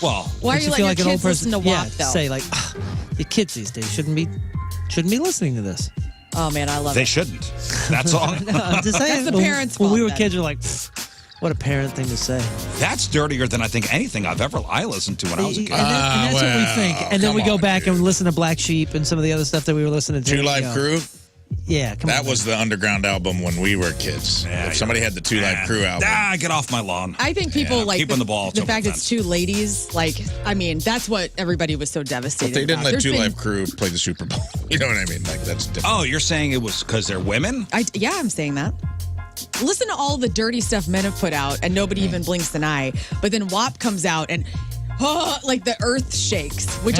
Well, why are Makes you feel letting your like an old kids listen to WAP, yeah, though? say like, the kids these days shouldn't be listening to this. Oh, man, I love they it. shouldn't. That's all. I'm just saying. That's the parents' When we fault, were then. kids, we were like, what a parent thing to say. That's dirtier than I think anything I listened to when I was a kid. And that's what we think. And then come we go on, back dude. and listen to Black Sheep and some of the other stuff that we were listening to. Two Live Crew? Yeah, come on. That was the underground album when we were kids. Yeah, If somebody had the Two Live Crew album. Get off my lawn. I think people like keeping the ball the to fact the it's two ladies. Like, I mean, that's what everybody was so devastated But they didn't about. let There's Two been- Live Crew play the Super Bowl. You know what I mean? Like, that's different. Oh, you're saying it was because they're women? Yeah, I'm saying that. Listen to all the dirty stuff men have put out, and nobody even blinks an eye. But then WAP comes out, and like the earth shakes, which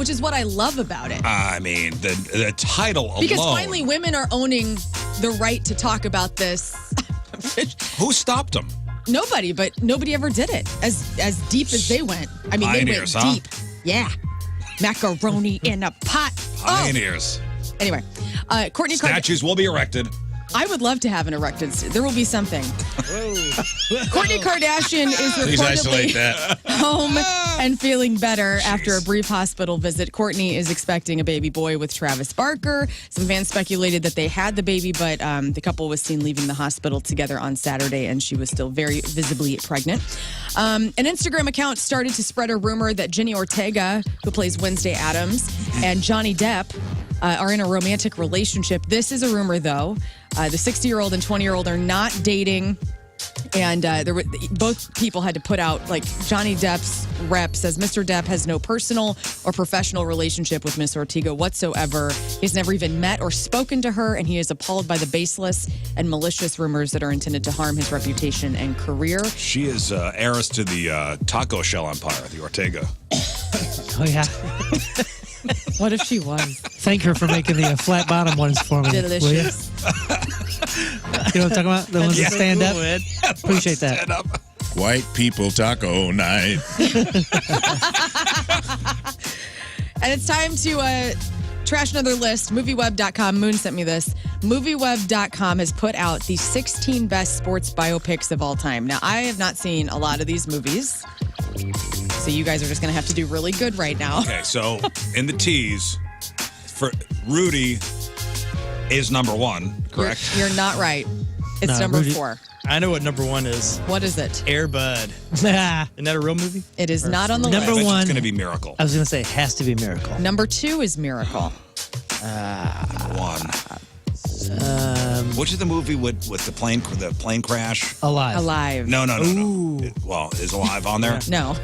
is what I love about it. I mean, the title alone. Because finally, women are owning the right to talk about this. Who stopped them? Nobody, but nobody ever did it as deep as they went. I mean, Pioneers, they huh? went deep. Yeah, macaroni in a pot. Pioneers. Oh. Anyway, Courtney Kardashian. Statues will be erected. I would love to have an erected. There will be something. Courtney Kardashian is Please isolate reportedly that. home and feeling better after a brief hospital visit. Courtney is expecting a baby boy with Travis Barker. Some fans speculated that they had the baby, but the couple was seen leaving the hospital together on Saturday, and she was still very visibly pregnant. An Instagram account started to spread a rumor that Jenny Ortega, who plays Wednesday Addams, and Johnny Depp are in a romantic relationship. This is a rumor, though. The 60-year-old and 20-year-old are not dating. And both people had to put out, like, Johnny Depp's rep says Mr. Depp has no personal or professional relationship with Miss Ortega whatsoever. He's never even met or spoken to her, and he is appalled by the baseless and malicious rumors that are intended to harm his reputation and career. She is heiress to the taco shell empire, the Ortega. Oh, yeah. What if she was? Thank her for making the flat bottom ones for me. will ya? Delicious. You know what I'm talking about? The ones that stand up? Appreciate that. Stand up. White people taco night. And it's time to trash another list. MovieWeb.com. Moon sent me this. MovieWeb.com has put out the 16 best sports biopics of all time. Now, I have not seen a lot of these movies, so you guys are just going to have to do really good right now. Okay, so in the tease, for Rudy is number one, correct? You're not right. It's No, number Rudy- 4. I know what number 1 is. What is it? Air Bud. Ah, Isn't that a real movie? It is not on the Number I bet list. you one. It's going to be Miracle. I was going to say, it has to be Miracle. Number 2 is Miracle. One. Which is the movie with the plane crash? Alive. Alive. No. Well, is Alive on there? No.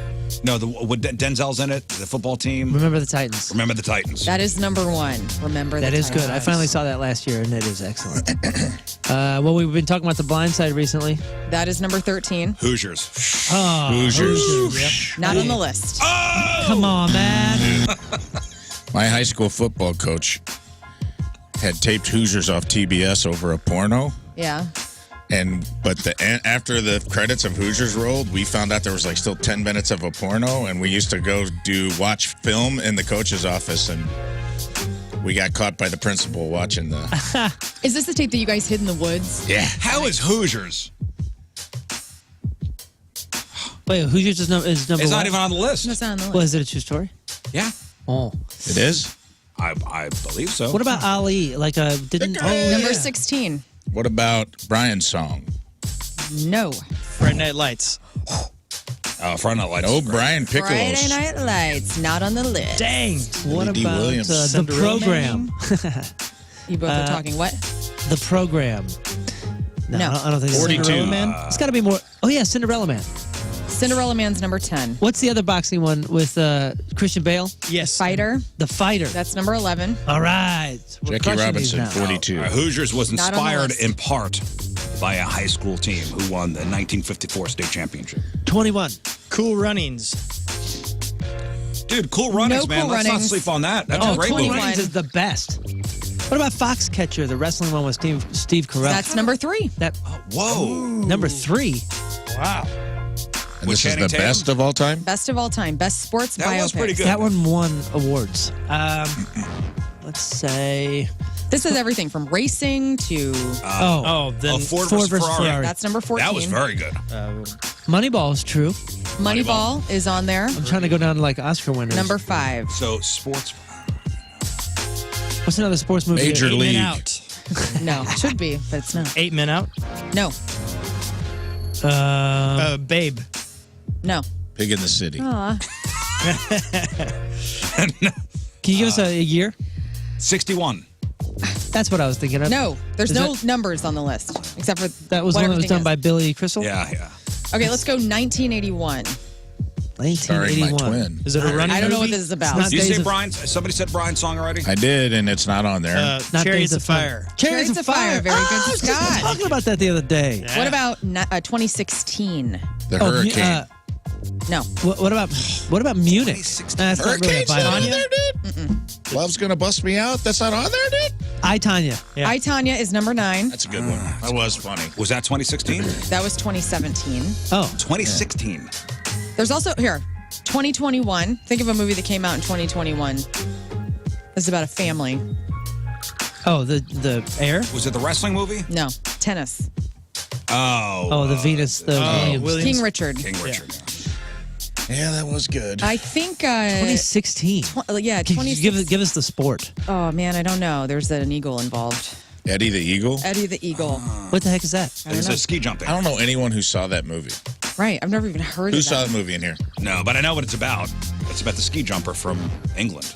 No, with Denzel's in it, the football team. Remember the Titans. Remember the Titans. That is number 1. Remember That the is good. I Titans. finally saw that last year, and it is excellent. Well, we've been talking about The Blind Side recently. That is number 13. Hoosiers. Oh, Hoosiers. Not on the list. come on, man. My high school football coach had taped Hoosiers off TBS over a porno. Yeah. But after the credits of Hoosiers rolled, we found out there was like still 10 minutes of a porno, and we used to go watch film in the coach's office, and we got caught by the principal watching the. Is this the tape that you guys hid in the woods? Yeah. How is Hoosiers? Wait, Hoosiers is number It's one? not even on the list. That's not on the list. Well, is it a true story? Yeah, Oh. It is? I believe so. What about Ali? Like, didn't... Victory! Number 16. What about Brian's song? No. Friday Night Lights. Friday Night Lights? No, is great. Brian Pickles. Friday Night Lights, not on the list. Dang. What Billy D. about Williams. the Cinderella program? You both are talking what? The program. No. I don't think it's 42. Cinderella Man. It's got to be more. Oh yeah, Cinderella Man. Cinderella Man's number 10. What's the other boxing one with Christian Bale? Yes. Fighter, The Fighter. that's number 11. All right. We're Jackie crushing these Robinson, now. 42. Hoosiers was Not on the inspired list. in part by a high school team who won the 1954 state championship. 21. Cool Runnings. Dude, Cool Runnings, No man. Cool Let's not Runnings. sleep on that. That's Oh, a great 21. movie. Runnings is the best. What about Foxcatcher, the wrestling one with Steve Carell? That's number 3. that Whoa. number 3. Wow. And With this is Channing the Tatum? best of all time? Best of all time. Best sports That biopic. was pretty good. That one won awards. Let's say. This is everything from racing to. Oh, then Ford Ford versus versus Ferrari. Ferrari. That's number 14. That was very good. Moneyball is true. Moneyball is on there. I'm trying to go down to like Oscar winners. Number 5. So, sports. What's another sports movie? Major Eight League. Men Out. No, it should be, but it's not. 8 Men Out. No, Babe. no. Pig in the City. Aw. Can you give us a year? 61. That's what I was thinking of. No, there's Is no it- numbers on the list except for That was what one that was everything done is. by Billy Crystal. Yeah, yeah. Okay, let's go 1981. Starring my 1981. twin. Is it a running I don't know what movie? this is about. It's not Did you say Days of- Brian's? Somebody said Brian's song already? I did, and it's not on there. Not Chariots Days of Fire. Chariots of Fire. Very good, I was just Scott. talking about that the other day. Yeah. What about 2016? The Oh, Hurricane. No. what about Munich? That's not really a Hurricane's not on biopic. there, dude? Love's Gonna Bust Me Out? That's not on there, dude? I, Tanya. Yeah. I, Tanya is number 9. That's a good one. That was funny. Was that 2016? That was 2017. Oh, 2016. There's also, here, 2021. Think of a movie that came out in 2021. This is about a family. the Air. Was it the wrestling movie? No, tennis. Oh. The Venus. The Williams. Williams. King Richard. King Richard. Yeah, that was good. I think, 2016. yeah, Can 20. you give us the sport. Oh, man, I don't know. There's an eagle involved. Eddie the Eagle? Eddie the Eagle. What the heck is that? I don't It's know. a ski jumping. I don't know anyone who saw that movie. Right, I've never even heard Who of saw that. the movie in here? No, but I know what it's about. It's about the ski jumper from England.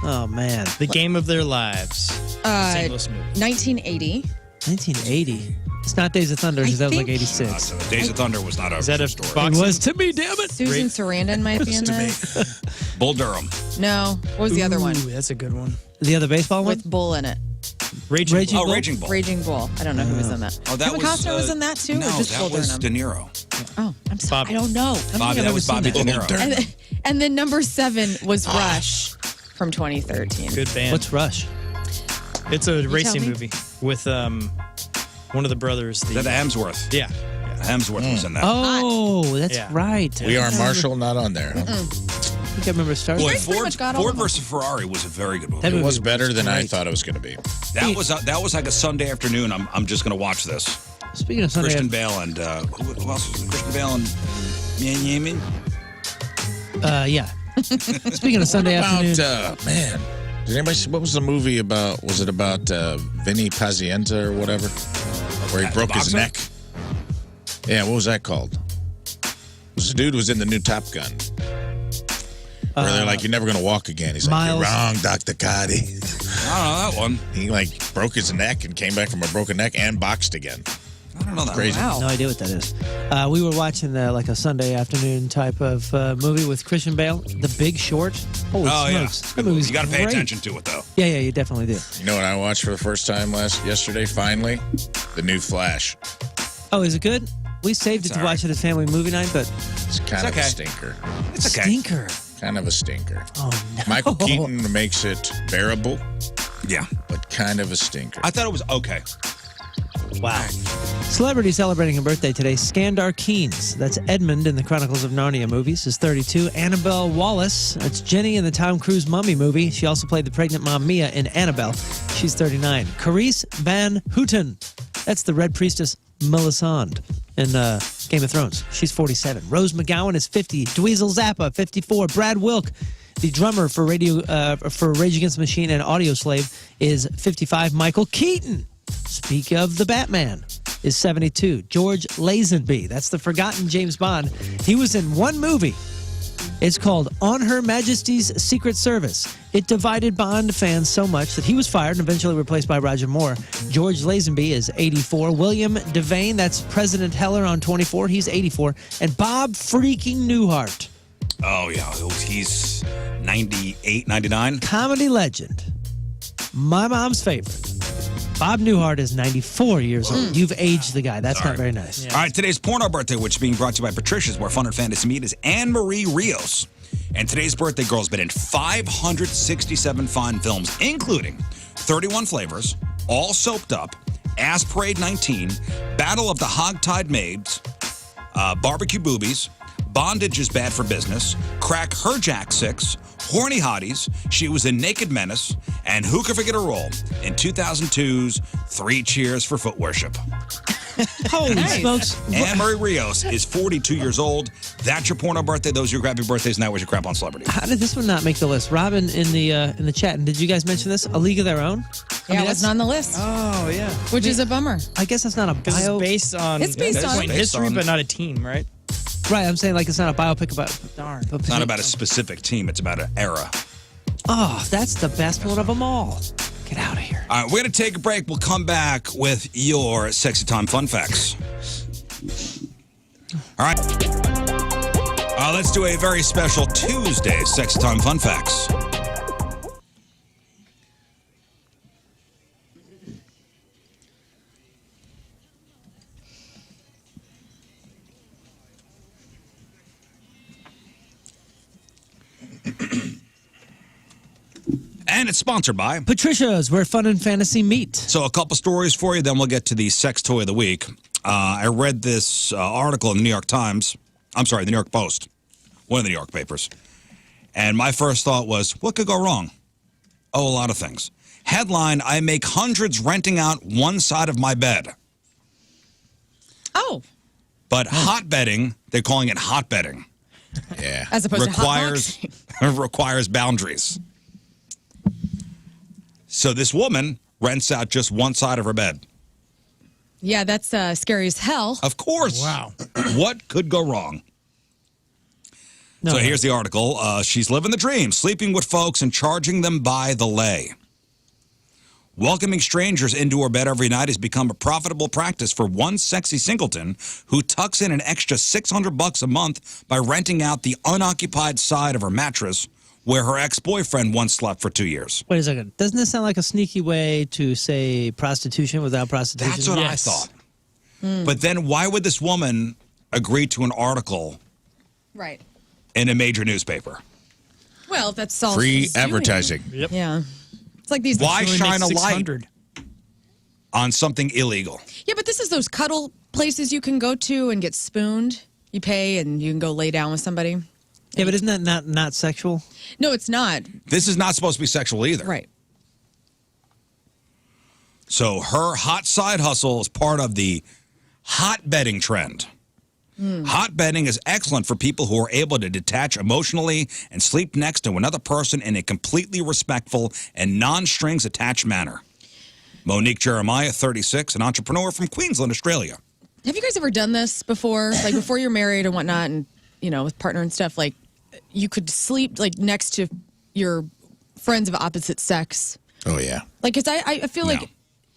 Oh man, The Game of Their Lives. St. Louis movie. 1980. 1980. It's not Days of Thunder because that was like think- 86. Days of Thunder was not a Is that true a story. It boxing? was to me, damn it. Susan Sarandon might be in this. Bull Durham. No, what was the other one? Ooh, that's a good one. The other baseball one. With Bull in it. Raging Raging Bull. Bull? Raging Bull. Raging Bull. I don't know who was in that. Oh, that Kevin Costner was in that too? No, or just that Bull was Durham? De Niro. Oh, I'm sorry. Bobby. I don't know. Bobby, that was Bobby De Bull Niro. Durham. And then number 7 was Rush from 2013. Good band. What's Rush? It's a racing me. movie with one of the brothers. Is that Hemsworth? Yeah. Hemsworth was in that. Oh, that's Yeah. right. We Are Marshall, not on there. I think I remember starting. Boy, guys pretty much got all Ford of them. versus Ferrari was a very good movie. That It movie was better than I great. thought it was going to be. That was like a Sunday afternoon. I'm just going to watch this. Speaking of Sunday, Christian Bale and who else was it? Christian Bale and Yemen. yeah. Speaking of Sunday afternoon, About, man, did anybody see, what was the movie about? Was it about Vinny Pazienza or whatever? Where he broke his boxer? neck? Yeah, what was that called? It was the dude who was in the new Top Gun. Where they're like, you're never going to walk again. He's like, Miles. you're wrong, Dr. Cotty. I don't know that one. He like broke his neck and came back from a broken neck and boxed again. I don't know that Crazy. one. Wow. no idea what that is. We were watching like a Sunday afternoon type of movie with Christian Bale, The Big Short. Holy Oh yeah, smokes! Good That movie's movie. You got to pay great. attention to it though. Yeah, you definitely do. You know what I watched for the first time yesterday? Finally, the new Flash. Oh, is it good? We saved it It's to all watch it at family movie night, but It's kind of okay. a stinker. It's okay. stinker. Kind of a stinker. Oh no! Michael Keaton makes it bearable, Yeah, but kind of a stinker. I thought it was okay. Wow. Celebrity celebrating a birthday today. Skandar Keynes. That's Edmund in the Chronicles of Narnia movies. Is 32. Annabelle Wallace. That's Jenny in the Tom Cruise Mummy movie. She also played the pregnant mom Mia in Annabelle. She's 39. Carice Van Houten. That's the Red Priestess Melisande. in Game of Thrones. She's 47. Rose McGowan is 50. Dweezil Zappa, 54. Brad Wilk, the drummer for Rage Against the Machine and Audio Slave, is 55. Michael Keaton, speak of the Batman, is 72. George Lazenby, that's the forgotten James Bond. He was in one movie. It's called On Her Majesty's Secret Service. It divided Bond fans so much that he was fired and eventually replaced by Roger Moore. George Lazenby is 84. William Devane, that's President Heller on 24. He's 84. And Bob freaking Newhart. Oh, yeah. He's 98, 99. Comedy legend. My mom's favorite. Bob Newhart is 94 years old. You've aged the guy. That's not very nice. All right, today's porno birthday, which is being brought to you by Patricia's, where fun and fantasy meet, is Anne-Marie Rios. And today's birthday girl's been in 567 fine films, including 31 Flavors, All Soaped Up, Ass Parade 19, Battle of the Hogtied Maids, Barbecue Boobies, Bondage is Bad for Business, Crack Her Jack 6, Horny Hotties, she was in Naked Menace, and who could forget her role in 2002's 3 Cheers for Foot Worship. Holy smokes. Anne-Marie Rios is 42 years old. That's your porno birthday. Those are your crappy birthdays, and that was your crap on celebrity. How did this one not make the list? Robin in the chat, and did you guys mention this? A League of Their Own? Yeah, it wasn't on the list, Oh, yeah. which is a bummer. I guess that's not a Because bio. it's based on It's based on- point history, but not a team, right? Right, I'm saying like it's not a biopic about. Darn. It's not about a specific team. It's about an era. Oh, that's the best one of them all. Get out of here. All right, we're going to take a break. We'll come back with your Sexy Time Fun Facts. All right. Let's do a very special Tuesday Sexy Time Fun Facts. And it's sponsored by Patricia's, where fun and fantasy meet. So a couple stories for you, then we'll get to the sex toy of the week. I read this article in the New York Times. I'm sorry, the New York Post, one of the New York papers. And my first thought was, what could go wrong? Oh, a lot of things. Headline, I make hundreds renting out one side of my bed. Oh, But hot bedding, they're calling it hot bedding, Yeah. as opposed requires to hotboxing. requires boundaries. So this woman rents out just one side of her bed. Yeah, that's scary as hell. Of course. Wow. What could go wrong? No, So here's the article. She's living the dream, sleeping with folks and charging them by the lay. Welcoming strangers into her bed every night has become a profitable practice for one sexy singleton who tucks in an extra $600 a month by renting out the unoccupied side of her mattress where her ex-boyfriend once slept for 2 years. Wait a second. Doesn't this sound like a sneaky way to say prostitution without prostitution? That's what I thought. But then why would this woman agree to an article Right. in a major newspaper? Well, that's all. Free she's doing. advertising. Yep. Yeah. It's like these. Why She only shine a makes light 600. on something illegal? Yeah, but this is those cuddle places you can go to and get spooned. You pay and you can go lay down with somebody. Yeah, but isn't that not sexual? No, it's not. This is not supposed to be sexual either. Right. So her hot side hustle is part of the hot bedding trend. Hot bedding is excellent for people who are able to detach emotionally and sleep next to another person in a completely respectful and non-strings attached manner. Monique Jeremiah, 36, an entrepreneur from Queensland, Australia. Have you guys ever done this before? Like before you're married and whatnot, and with partner and stuff. Like you could sleep like next to your friends of opposite sex. Oh, yeah. Like, cause I feel like.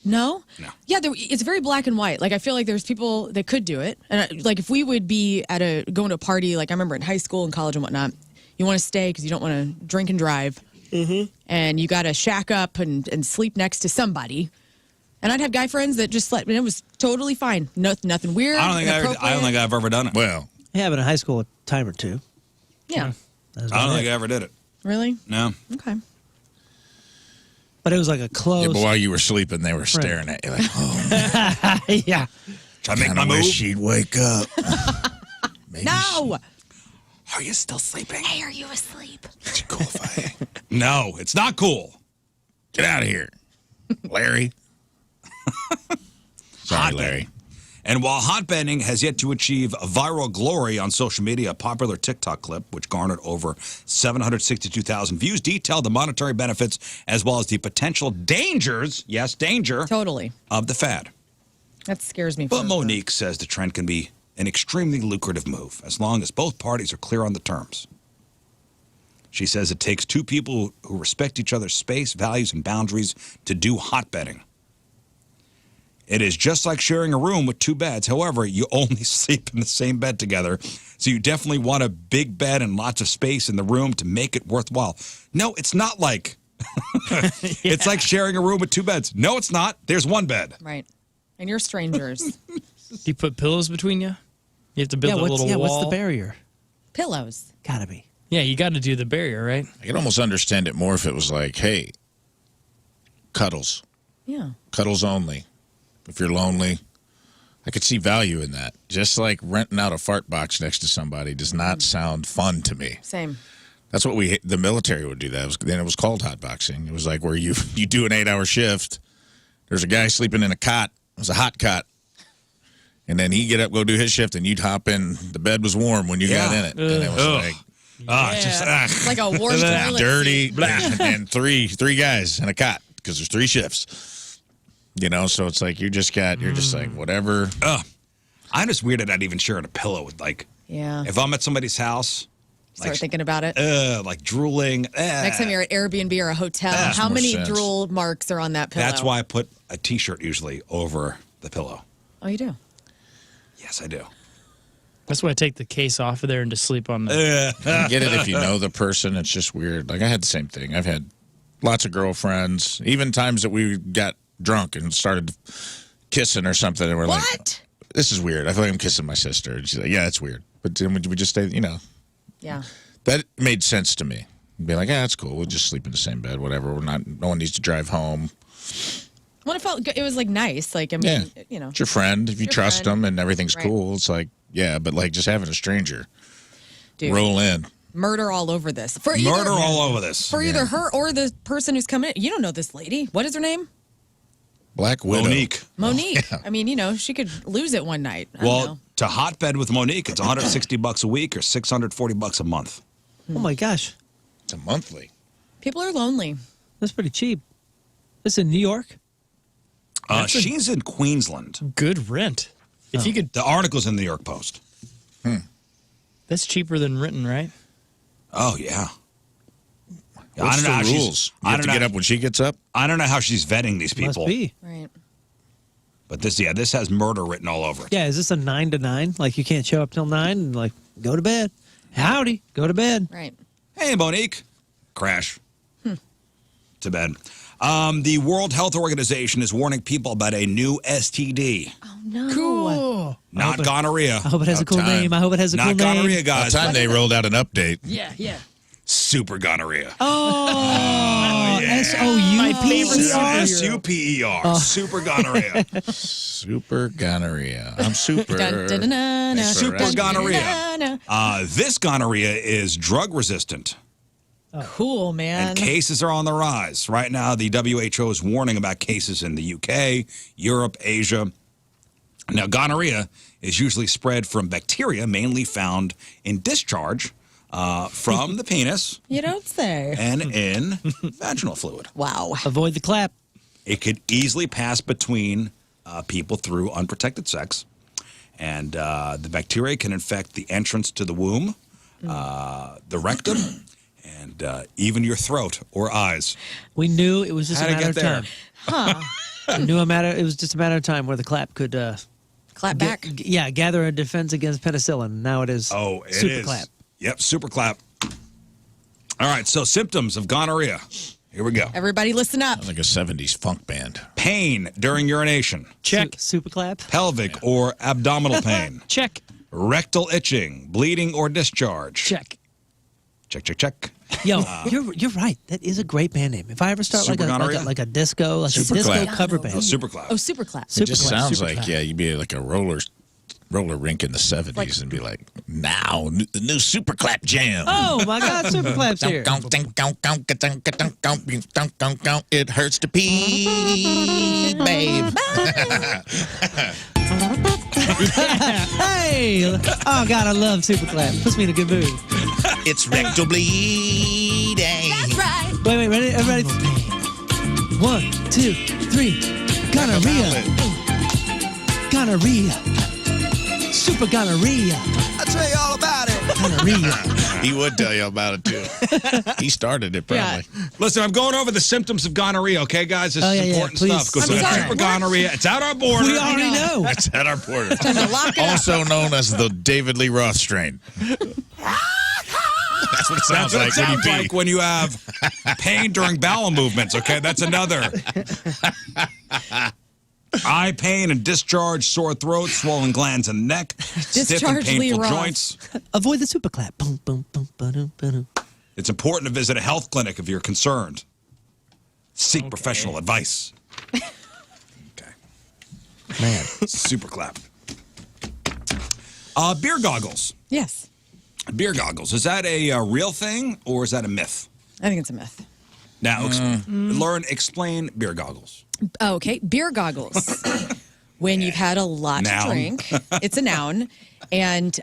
No? No. Yeah, it's very black and white. Like, I feel like there's people that could do it. And, like, if we would be going to a party, like, I remember in high school and college and whatnot, you want to stay because you don't want to drink and drive. Mm-hmm. And you got to shack up and sleep next to somebody. And I'd have guy friends that just slept, and it was totally fine. Nothing weird. I don't think I've ever done it. Well, Yeah, but in high school, a time or two. Yeah. I don't think I ever did it. Really? No. Okay. But it was like a close. yeah, but while you were sleeping, they were staring at you like, oh, yeah. Should I make my I move? wish she'd wake up. Maybe No! Are you still sleeping? Hey, are you asleep? It's cool if I No, it's not cool. get out of here, Larry. Sorry, Larry. And while hotbending has yet to achieve viral glory on social media, a popular TikTok clip, which garnered over 762,000 views, detailed the monetary benefits as well as the potential dangers, yes, danger, Totally. of the fad. That scares me. But for Monique says the trend can be an extremely lucrative move as long as both parties are clear on the terms. She says it takes two people who respect each other's space, values, and boundaries to do hotbedding. It is just like sharing a room with two beds. However, you only sleep in the same bed together. So you definitely want a big bed and lots of space in the room to make it worthwhile. No, it's not like it's like sharing a room with two beds. No, it's not. There's one bed. Right. And you're strangers. Do you put pillows between you? You have to build a little wall. What's the barrier? Pillows. Gotta be. Yeah, you got to do the barrier, right? I could almost understand it more if it was like, hey, cuddles. Yeah. Cuddles only. If you're lonely, I could see value in that. Just like renting out a fart box next to somebody does not sound fun to me. Same. That's what the military would do. Then it was called hotboxing. It was like where you do an 8-hour shift. There's a guy sleeping in a cot. It was a hot cot. And then he'd get up, go do his shift, and you'd hop in. The bed was warm when you got in it. And it was like, It's like a warm toilet dirty, seat. and three guys in a cot because there's 3 shifts. You know, so it's like you're just like whatever. I'm just weirded out even sharing a pillow with Yeah. if I'm at somebody's house, Start thinking about it. like drooling. Next time you're at Airbnb or a hotel, how more many sense. drool marks are on that pillow? That's why I put a T-shirt usually over the pillow. Oh, you do? Yes, I do. That's why I take the case off of there and just sleep on the. I get it if you know the person. It's just weird. Like I had the same thing. I've had lots of girlfriends, even times that we got drunk and started kissing or something, and we're like, What? "This is weird." I feel like I'm kissing my sister. And she's like, "Yeah, it's weird." But then we just stay. You know, Yeah. that made sense to me. Be like, "Yeah, that's cool. We'll just sleep in the same bed. Whatever. We're not. No one needs to drive home." Well, it felt good. It was like nice. Like, I mean, Yeah, you know. it's your friend. If you Your trust friend. them and everything's Right. cool, it's like, yeah. But like just having a stranger Dude, roll in. murder all over this. For Murder all over this. For either her or the person who's coming in. You don't know this lady. What is her name? Black Widow. Monique. Monique. I mean, you know, she could lose it one night. I don't Well, know. to hotbed with Monique, it's $160 a week or $640 a month. Oh my gosh, It's a monthly. People are lonely. that's pretty cheap. This in New York. She's in Queensland. Good rent. If you could, The article's in the New York Post. that's cheaper than renting, right? Oh yeah. What's the how she's- rules? You have to get up when she gets up? I don't know how she's vetting these people. Must be. Right. But this has murder written all over it. Yeah, is this a 9 to 9? Like you can't show up till 9 and like go to bed. Howdy, go to bed. Right. Hey, Monique. Crash. To bed. The World Health Organization is warning people about a new STD. Oh, no. Cool. Not gonorrhea. I hope it has a About cool time. name. I hope it has a cool Not name. gonorrhea, By guys. the time they rolled out an update. Yeah, yeah. Super gonorrhea. Oh, S-O-U-P-E-R. SUPER. Super gonorrhea. Super gonorrhea. I'm super. Dun, dun, dun, dun, Thanks for Super asking. gonorrhea. dun, dun, dun. This gonorrhea is drug resistant. Cool, man. And cases are on the rise. Right now, the WHO is warning about cases in the UK, Europe, Asia. Now, gonorrhea is usually spread from bacteria, mainly found in discharge from the penis You don't say. and in vaginal fluid. Wow. Avoid the clap. It could easily pass between people through unprotected sex. And the bacteria can infect the entrance to the womb, the rectum, and even your throat or eyes. We knew it was just How'd a it matter of get there? time. We knew it was just a matter of time where the clap could Clap back. gather a defense against penicillin. Now it is Oh, it super is. clap. Yep, super clap. All right, so symptoms of gonorrhea. Here we go. Everybody listen up. Like a 70s funk band. Pain during urination, Check. Super clap. pelvic or abdominal pain, Check. rectal itching, bleeding or discharge. Check. Check, check, check. Yo, you're right. That is a great band name. If I ever start Super gonorrhea? like a disco, like Super a disco clap. cover Oh, band. super clap. Oh, super clap. It Super just clap, sounds super like, clap. yeah, you'd be like a roller rink in the 70s and be like, now, the new Super Clap Jam. Oh my God, super claps here. It hurts to pee, babe. Hey! Oh, God, I love Super Clap. Puts me in a good mood. It's rectal bleeding. That's right. Wait, ready? Everybody? 1, 2, 3. Gonorrhea. Gonorrhea. Super gonorrhea. I'll tell you all about it. Gonorrhea. He would tell you about it, too. He started it, probably. Listen, I'm going over the symptoms of gonorrhea, okay, guys? This is important please. stuff. Because I'm we have sorry. super gonorrhea. It's out our border. We already know. That's at our border. Lock it up. Also known as the David Lee Roth strain. That's what it sounds That's what it like sounds when you like when you have pain during bowel movements, okay? That's another. Eye pain and discharge, sore throat, swollen glands in the neck, stiff and Discharge Lee painful Roth. joints. Avoid the Super Clap. Boom, boom, boom, ba-doom, ba-doom. It's important to visit a health clinic if you're concerned. Seek professional advice. Okay. Man. Super clap. Beer goggles. Yes. Beer goggles. Is that a real thing or is that a myth? I think it's a myth. Now, Lern, explain beer goggles. Oh, okay. Beer goggles. When you've had a lot Noun. to drink, it's a noun, and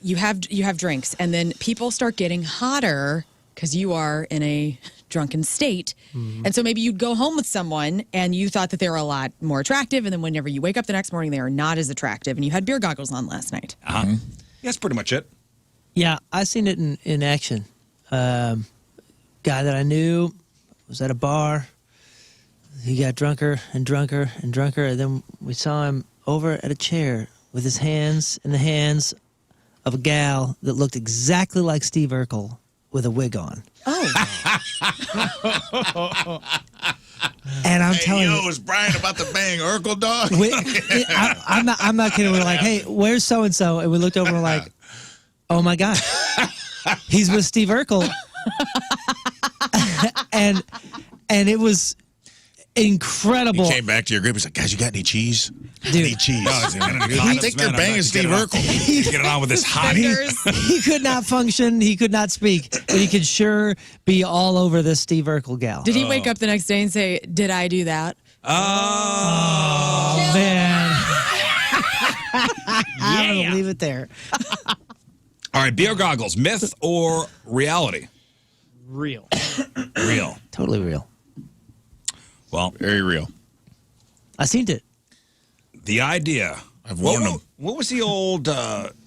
you have drinks, and then people start getting hotter because you are in a drunken state, and so maybe you'd go home with someone and you thought that they were a lot more attractive, and then whenever you wake up the next morning, they are not as attractive, and you had beer goggles on last night. Yeah, that's pretty much it. Yeah, I seen it in action. Guy that I knew was at a bar. He got drunker and drunker and drunker, and then we saw him over at a chair with his hands in the hands of a gal that looked exactly like Steve Urkel with a wig on. Oh, And I'm Hey, telling yo, you, is Brian about to bang Urkel, dog? I'm not kidding. We're like, hey, where's so and so? And we looked over and we're like, oh my god, he's with Steve Urkel, and it was incredible. He came back to your group. He's like, guys, you got any cheese? Dude. I need cheese. I think you're banging Steve Urkel. Get it on with this hottie. He could not function. He could not speak, but he could sure be all over this Steve Urkel gal. did he wake up the next day and say, "Did I do that?" Oh man, I'm gonna leave it there. All right, beer goggles, myth or reality? Real. Real. Totally real. Well, Very real. I seen it. the idea. I've worn them. What was the old?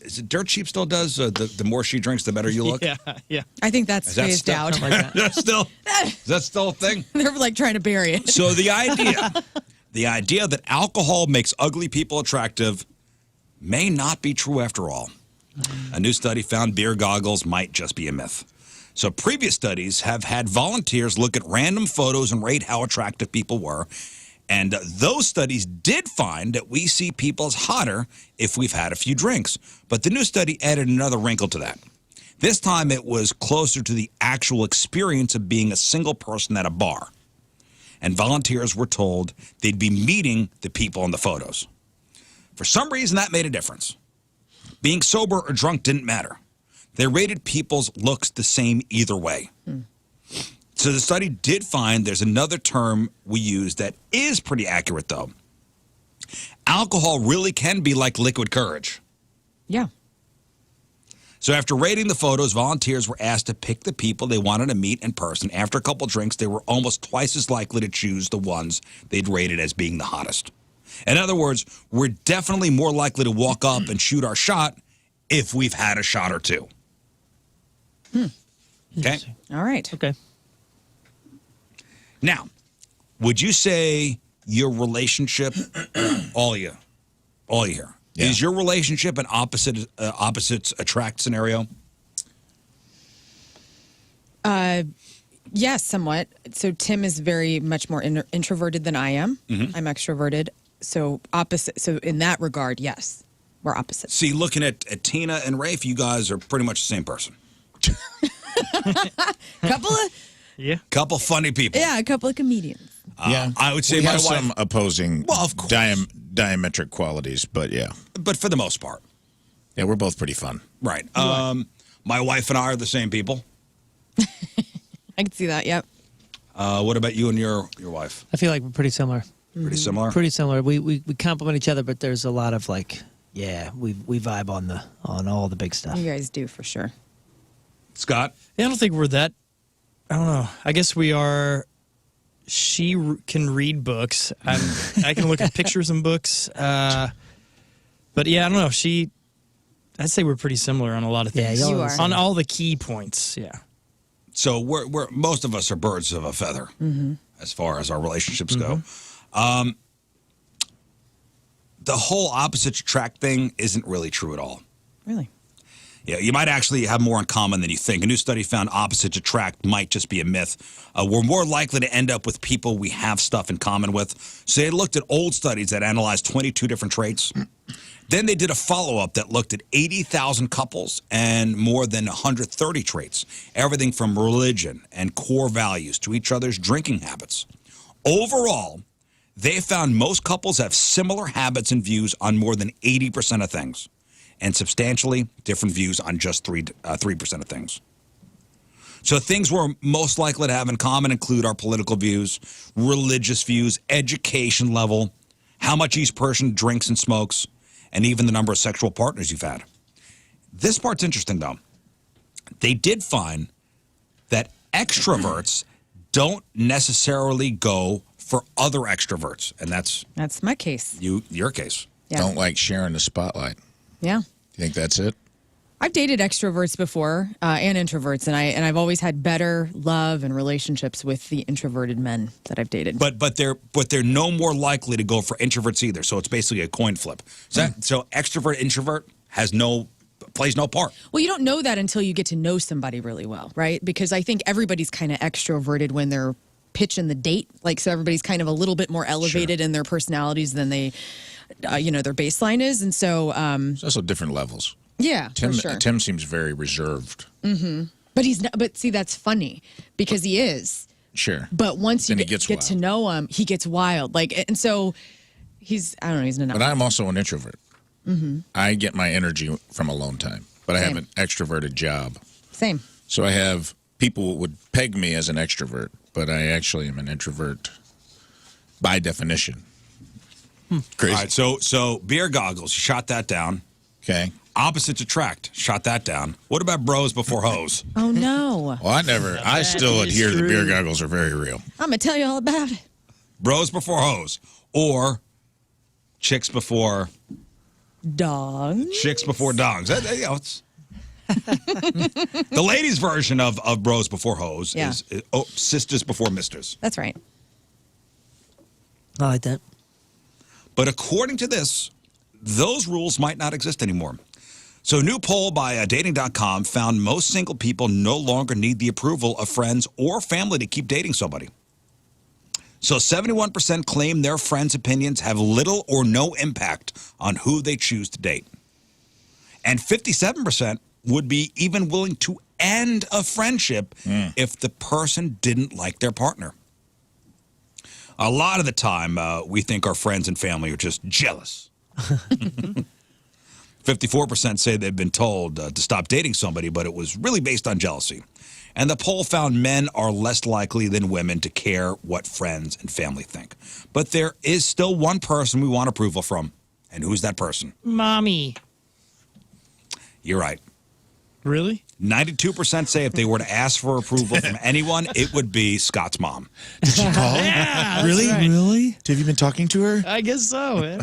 Is it Dirt Cheap still does? The more she drinks, the better you look. Yeah. I think that's Is that phased still, out. That's still. Is that still a thing? They're like trying to bury it. So the idea that alcohol makes ugly people attractive may not be true after all. A new study found beer goggles might just be a myth. So previous studies have had volunteers look at random photos and rate how attractive people were. And those studies did find that we see people as hotter if we've had a few drinks. But the new study added another wrinkle to that. This time it was closer to the actual experience of being a single person at a bar. And volunteers were told they'd be meeting the people in the photos. For some reason, that made a difference. Being sober or drunk didn't matter. They rated people's looks the same either way. So the study did find there's another term we use that is pretty accurate, though. Alcohol really can be like liquid courage. Yeah. So after rating the photos, volunteers were asked to pick the people they wanted to meet in person. After a couple drinks, they were almost twice as likely to choose the ones they'd rated as being the hottest. In other words, we're definitely more likely to walk up and shoot our shot if we've had a shot or two. Okay? All right. Okay. Now, would you say your relationship, all you here, Yeah. is your relationship an opposites attract scenario? Yes, somewhat. So Tim is very much more introverted than I am. I'm extroverted. So opposite. So in that regard, yes, we're opposites. See, looking at Tina and Rafe, you guys are pretty much the same person. Couple of Yeah. Couple funny people. a couple of comedians. Yeah. I would say we my have wife, some opposing Well, of course. diametric qualities, but yeah. but for the most part, Yeah, we're both pretty fun. right. My wife and I are the same people. I can see that. Yep. What about you and your wife? I feel like we're pretty similar. Pretty similar. Pretty similar. We complement each other, but there's a lot of like, yeah, we vibe on all the big stuff. You guys do for sure. Scott? Yeah, I don't think we're that. I don't know. I guess we are. She can read books. I can look at pictures in books. But yeah, I don't know. I'd say we're pretty similar on a lot of things. Yeah, you are. On all the key points. Yeah. So we're most of us are birds of a feather as far as our relationships go. The whole opposite attract thing isn't really true at all. Really? Yeah, you might actually have more in common than you think. A new study found opposites attract might just be a myth. We're more likely to end up with people we have stuff in common with. So they looked at old studies that analyzed 22 different traits. Then they did a follow-up that looked at 80,000 couples and more than 130 traits, everything from religion and core values to each other's drinking habits. Overall, they found most couples have similar habits and views on more than 80% of things, and substantially different views on just 3% of things. So things we're most likely to have in common include our political views, religious views, education level, how much each person drinks and smokes, and even the number of sexual partners you've had. This part's interesting, though. They did find that extroverts don't necessarily go for other extroverts, and that's my case. your case. Yeah. Don't like sharing the spotlight. Yeah. You think that's it? I've dated extroverts before and introverts, and I've always had better love and relationships with the introverted men that I've dated. But they're no more likely to go for introverts either. So it's basically a coin flip. So extrovert introvert plays no part. Well, you don't know that until you get to know somebody really well, right? Because I think everybody's kind of extroverted when they're pitching the date. Like, so everybody's kind of a little bit more elevated in their personalities than they, their baseline is. And so, It's also different levels. yeah, Tim, for sure. Tim seems very reserved. But he's not, but see, that's funny because he is. Sure. But once you Then he get gets to know him, he gets wild. Like, and so he's an But I'm also an introvert. I get my energy from alone time, but I have Same. an extroverted job. Same. So I have people would peg me as an extrovert, but I actually am an introvert by definition. Crazy. All right, so beer goggles, shot that down. Okay. Opposites attract, shot that down. What about bros before hoes? Oh no. Well, I still is adhere to the true. beer goggles are very real. I'm gonna tell you all about it. Bros before hoes, or chicks before Dog. chicks before dogs. It's the ladies' version of bros before hoes Yeah. is sisters before misters. That's right. I like that. But according to this, those rules might not exist anymore. So a new poll by dating.com found most single people no longer need the approval of friends or family to keep dating somebody. So 71% claim their friends' opinions have little or no impact on who they choose to date. And 57% would be even willing to end a friendship if the person didn't like their partner. A lot of the time, we think our friends and family are just jealous. 54% say they've been told to stop dating somebody, but it was really based on jealousy. And the poll found men are less likely than women to care what friends and family think. But there is still one person we want approval from. And who's that person? Mommy. You're right. Really? 92% say if they were to ask for approval from anyone, it would be Scott's mom. Did she call? Yeah, that's Really? right. Really? Have you been talking to her? I guess so, man.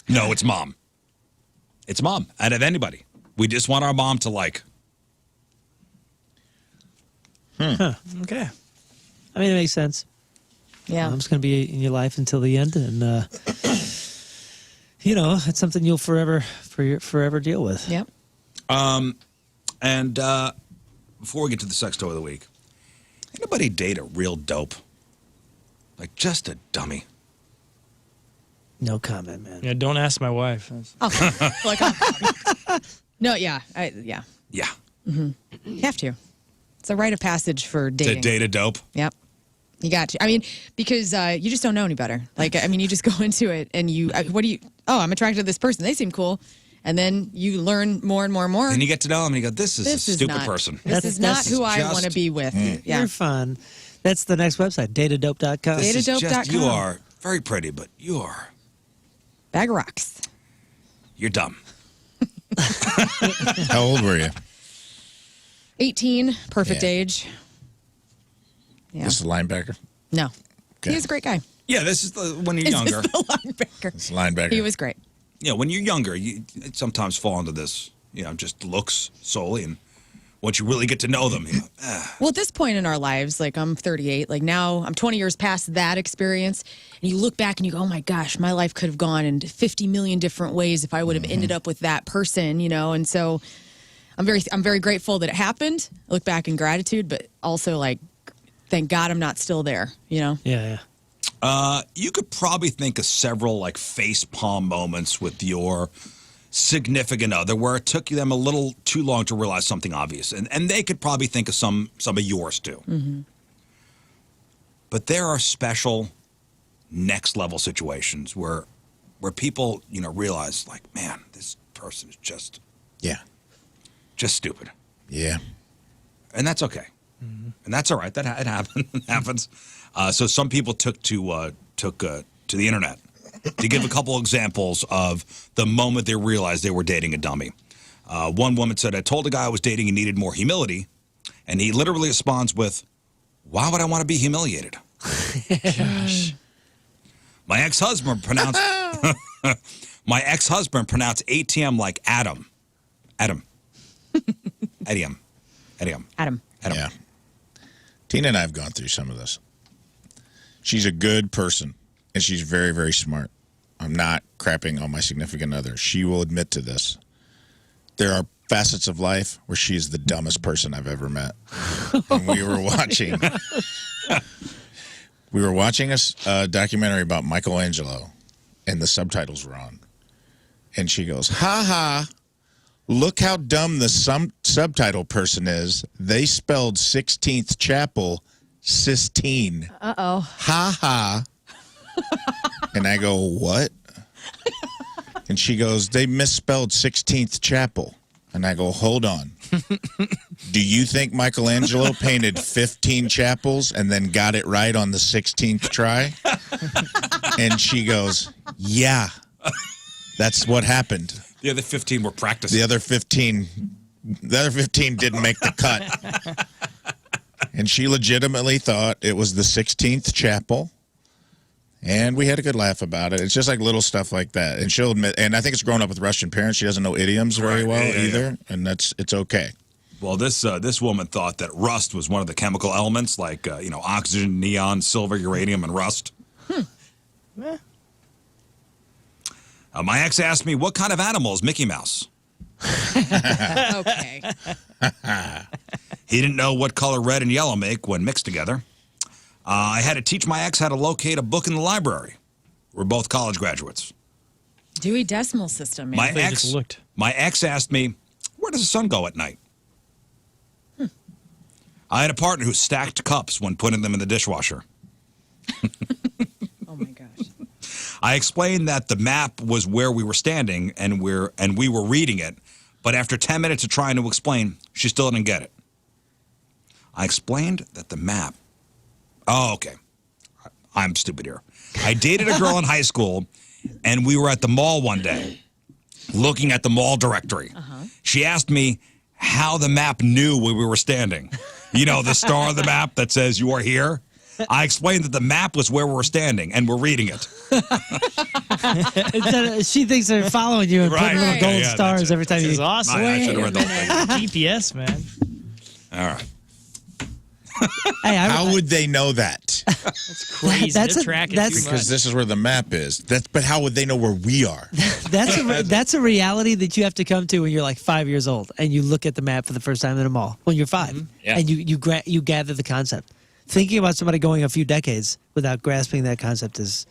No, it's mom. It's mom. Out of anybody. We just want our mom to like. Okay. I mean, it makes sense. Yeah. Mom's going to be in your life until the end, and it's something you'll forever deal with. Yep. And before we get to the sex toy of the week, anybody date a real dope? Like just a dummy? No comment, man. Yeah, don't ask my wife. No, yeah. Yeah. Yeah. You have to. It's a rite of passage for To dating. date a dope? Yep. You got to. I mean, because you just don't know any better. Like, I mean, you just go into it and I'm attracted to this person. They seem cool. And then you learn more and more and more. And you get to know them and you go, this is a stupid not, person. This is not who I just- want to be with. Yeah. You're fun. That's the next website, datadope.com. Data- This is just- Datadope.com. you are very pretty, but you're Bag of rocks. dumb. How old were you? 18, perfect Yeah. age. Yeah. This is a linebacker. No. Okay. He was a great guy. Yeah, this is when you're younger. This is the linebacker. It's a linebacker. He was great. When you're younger, you sometimes fall into this, just looks solely, and once you really get to know them, Well, at this point in our lives, like I'm 38, like now I'm 20 years past that experience, and you look back and you go, oh my gosh, my life could have gone in 50 million different ways if I would have ended up with that person, and so I'm very grateful that it happened. I look back in gratitude, but also like, thank God I'm not still there, Yeah. you could probably think of several like face palm moments with your significant other where it took them a little too long to realize something obvious, and they could probably think of some of yours too. Mm-hmm. But there are special next level situations where people realize like, man, this person is just stupid, and that's okay, and that's all right. That it happens. So some people took to the internet to give a couple examples of the moment they realized they were dating a dummy. One woman said, I told a guy I was dating he needed more humility, and he literally responds with, why would I want to be humiliated? Gosh. My ex-husband pronounced ATM like Adam. Adam. Yeah. Tina and I have gone through some of this. She's a good person, and she's very, very smart. I'm not crapping on my significant other. She will admit to this. There are facets of life where she's the dumbest person I've ever met. And we were watching a documentary about Michelangelo, and the subtitles were on. And she goes, ha ha, look how dumb the subtitle person is. They spelled 16th Chapel Sistine. Uh-oh. Ha ha. And I go, what? And she goes, they misspelled 16th Chapel. And I go, hold on. Do you think Michelangelo painted 15 chapels and then got it right on the 16th try? And she goes, yeah, that's what happened. The other 15 were practicing. The other 15 didn't make the cut. And she legitimately thought it was the 16th chapel. And we had a good laugh about it. It's just like little stuff like that. And she'll admit, and I think it's grown up with Russian parents. She doesn't know idioms very well either. And it's okay. Well, this woman thought that rust was one of the chemical elements, like, oxygen, neon, silver, uranium, and rust. My ex asked me, what kind of animal is Mickey Mouse? Okay. He didn't know what color red and yellow make when mixed together. I had to teach my ex how to locate a book in the library. We're both college graduates. Dewey Decimal System, man. My ex asked me, where does the sun go at night? I had a partner who stacked cups when putting them in the dishwasher. Oh, my gosh. I explained that the map was where we were standing and we were reading it, but after 10 minutes of trying to explain, she still didn't get it. I explained that the map... Oh, okay. I'm stupid here. I dated a girl in high school, and we were at the mall one day looking at the mall directory. She asked me how the map knew where we were standing. You know, the star of the map that says you are here? I explained that the map was where we were standing, and we're reading it. She thinks they're following you and putting little gold that's stars every time This you... is awesome. I should have read the whole thing. GPS, man. All right. Hey, How would they know that? That's crazy. That's They're a- tracking that's- too Because much. this is where the map is. But how would they know where we are? That's a reality that you have to come to when you're like 5 years old and you look at the map for the first time in a mall when you're 5 Yeah. and you gather the concept. Thinking about somebody going a few decades without grasping that concept is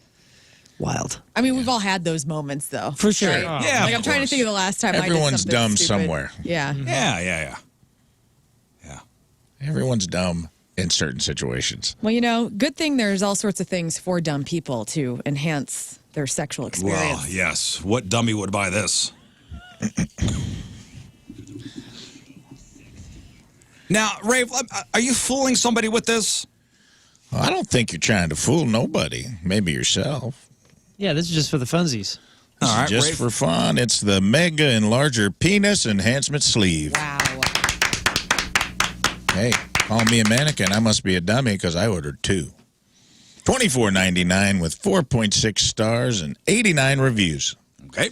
wild. I mean, we've all had those moments, though. For sure. Right? Yeah, Like, of I'm trying to course. think of the last time Everyone's I did something dumb stupid. somewhere. Yeah. Yeah. Everyone's dumb in certain situations. Well, good thing there's all sorts of things for dumb people to enhance their sexual experience. Well, yes. What dummy would buy this? Now, Rafe, are you fooling somebody with this? Well, I don't think you're trying to fool nobody. Maybe yourself. Yeah, this is just for the funsies. This All right, is just Rafe. for fun. It's the Mega Enlarger Penis Enhancement Sleeve. Wow. Hey, call me a mannequin. I must be a dummy because I ordered 2. $24.99 with 4.6 stars and 89 reviews. Okay.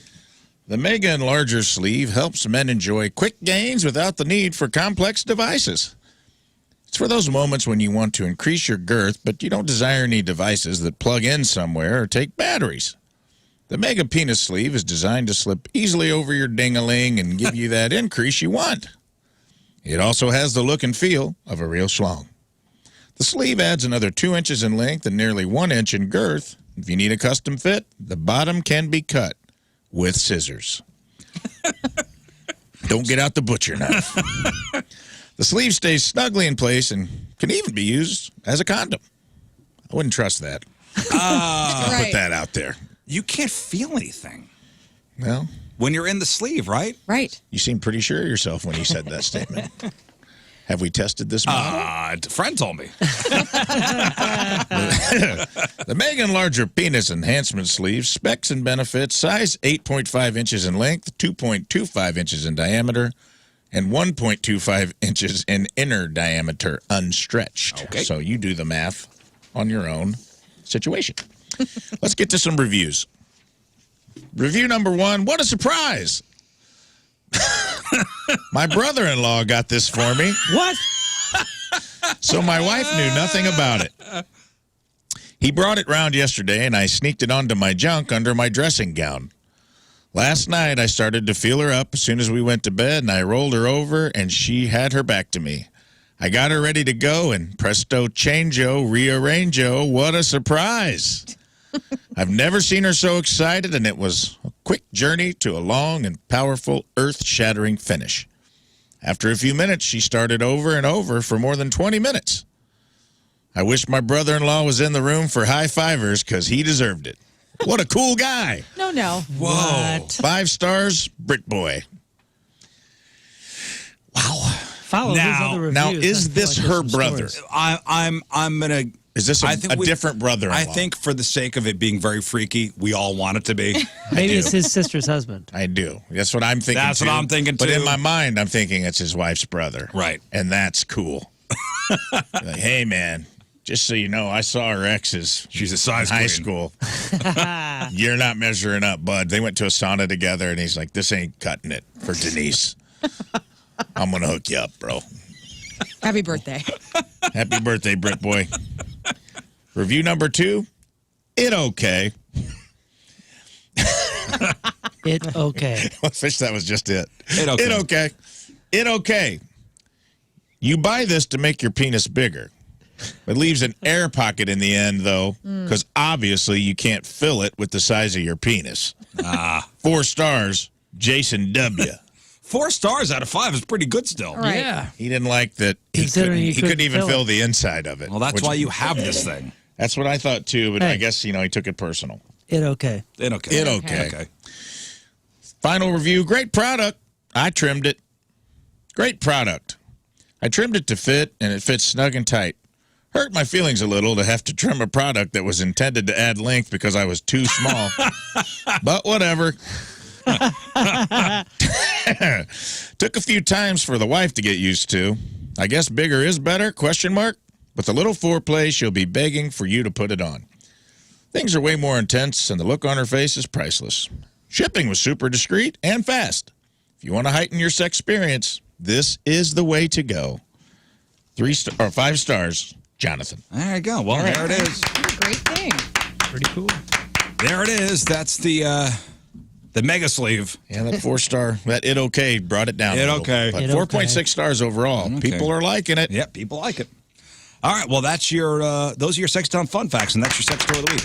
The Mega Enlarger Sleeve helps men enjoy quick gains without the need for complex devices. It's for those moments when you want to increase your girth, but you don't desire any devices that plug in somewhere or take batteries. The Mega Penis Sleeve is designed to slip easily over your ding-a-ling and give you that increase you want. It also has the look and feel of a real schlong. The sleeve adds another 2 inches in length and nearly 1 inch in girth. If you need a custom fit, the bottom can be cut with scissors. Don't get out the butcher knife. The sleeve stays snugly in place and can even be used as a condom. I wouldn't trust that. I'll put that out there. You can't feel anything Well, when you're in the sleeve, right? Right. you seem pretty sure of yourself when you said that statement. Have we tested this model? A friend told me. The Mega Enlarger Penis Enhancement Sleeve, specs and benefits, size 8.5 inches in length, 2.25 inches in diameter, and 1.25 inches in inner diameter unstretched. Okay. So you do the math on your own situation. Let's get to some reviews. Review number 1, what a surprise. My brother-in-law got this for me. What? So my wife knew nothing about it. He brought it round yesterday, and I sneaked it onto my junk under my dressing gown. Last night, I started to feel her up as soon as we went to bed, and I rolled her over, and she had her back to me. I got her ready to go, and presto changeo, rearrangeo, what a surprise. I've never seen her so excited, and it was a quick journey to a long and powerful, earth-shattering finish. After a few minutes, she started over and over for more than 20 minutes. I wish my brother-in-law was in the room for high-fivers because he deserved it. What a cool guy. No. Whoa. 5 stars, Brit Boy. Wow. Follow his other reviews. Now, I is feel this like there's her some brother? stories. I'm gonna. Is this I a think different brother-in-law? I think for the sake of it being very freaky, we all want it to be. Maybe it's his sister's husband. I do. That's what I'm thinking, That's too. what I'm thinking, But in too. my mind, I'm thinking it's his wife's brother. Right. And that's cool. Like, hey, man, just so you know, I saw her exes. She's a size in high queen. school. You're not measuring up, bud. They went to a sauna together, and he's like, this ain't cutting it for Denise. I'm going to hook you up, bro. Happy birthday. Happy birthday, Brit Boy. Review number 2, it okay. It okay. I wish that was just it. It okay. It okay. It okay. You buy this to make your penis bigger. It leaves an air pocket in the end, though, because obviously you can't fill it with the size of your penis. 4 stars, Jason W. 4 stars out of 5 is pretty good still. Right. Yeah. He didn't like that he Considering you couldn't couldn't even fill fill it. the inside of it. Well, that's which- why you have this thing. That's what I thought, too, but I Hey. guess, he took it personal. It okay. It okay. It okay. Okay. Final review, great product. I trimmed it. Great product. I trimmed it to fit, and it fits snug and tight. Hurt my feelings a little to have to trim a product that was intended to add length because I was too small. But whatever. Took a few times for the wife to get used to. I guess bigger is better, ? With a little foreplay, she'll be begging for you to put it on. Things are way more intense, and the look on her face is priceless. Shipping was super discreet and fast. If you want to heighten your sex experience, this is the way to go. 5 stars, Jonathan. There you go. Well, there it is. What a great thing. Pretty cool. There it is. That's the mega sleeve. Yeah, that 4-star, that it okay brought it down. It a little, okay. But It 4.6 stars overall. Okay. People are liking it. Yep, people like it. All right, well, that's your those are your Sex Town fun facts, and that's your sex story of the week.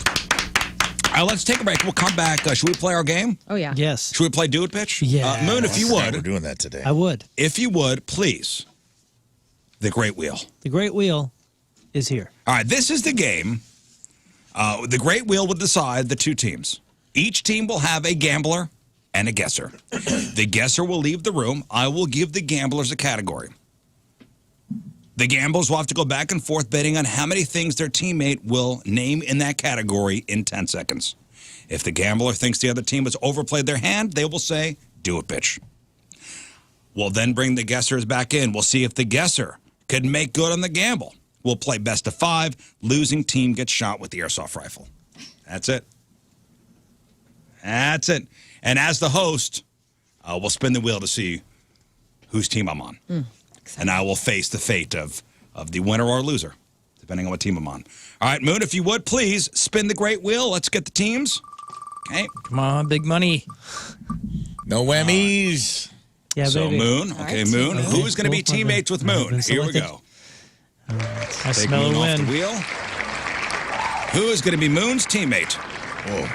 All right, let's take a break. We'll come back. Should we play our game? Oh, yeah. Yes. Should we play Do It Pitch? Yes. Moon, if you We're would, doing that today. I would. if you would, please, the Great Wheel. The Great Wheel is here. All right, this is the game. The Great Wheel will decide the 2 teams. Each team will have a gambler and a guesser. The guesser will leave the room. I will give the gamblers a category. The gamblers will have to go back and forth betting on how many things their teammate will name in that category in 10 seconds. If the gambler thinks the other team has overplayed their hand, they will say, do it, bitch. We'll then bring the guessers back in. We'll see if the guesser could make good on the gamble. We'll play best of 5. Losing team gets shot with the airsoft rifle. That's it. That's it. And as the host, we'll spin the wheel to see whose team I'm on. And I will face the fate of the winner or loser, depending on what team I'm on. All right, Moon, if you would, please spin the great wheel. Let's get the teams. Okay. Come on, big money. No whammies. Yeah, So, baby. Moon. All Okay, right, Moon. Moon. Who's going to be teammates with Moon? Here we go. I Take smell Moon a off the win. wheel. Who is going to be Moon's teammate? Whoa.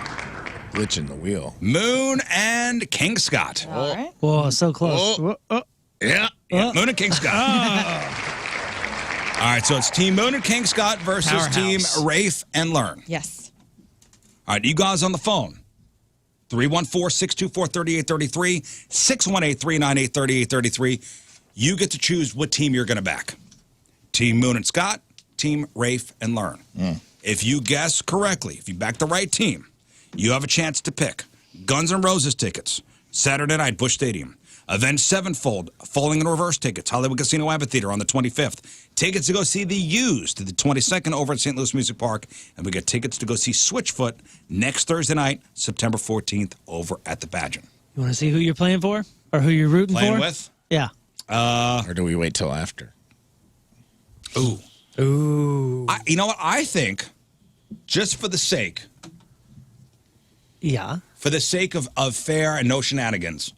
Glitching the wheel. Moon and King Scott. All right. Whoa, so close. Oh. Whoa, oh. Yeah. Yeah, Moon and King Scott. All right, so it's Team Moon and King Scott versus Powerhouse. Team Rafe and Lern. Yes. All right, you guys on the phone. 314-624-3833, 618-398-3833. You get to choose what team you're going to back. Team Moon and Scott, Team Rafe and Lern. If you guess correctly, if you back the right team, you have a chance to pick Guns N' Roses tickets, Saturday night, Busch Stadium. Avenged Sevenfold, Falling in Reverse tickets, Hollywood Casino Amphitheater on the 25th. Tickets to go see The Used to the 22nd over at St. Louis Music Park. And we got tickets to go see Switchfoot next Thursday night, September 14th, over at the Pageant. You want to see who you're playing for? Or who you're rooting Playing for? with? Yeah. Or do we wait till after? Ooh. Ooh. You know what? I think, just for the sake Yeah. of fair and no shenanigans,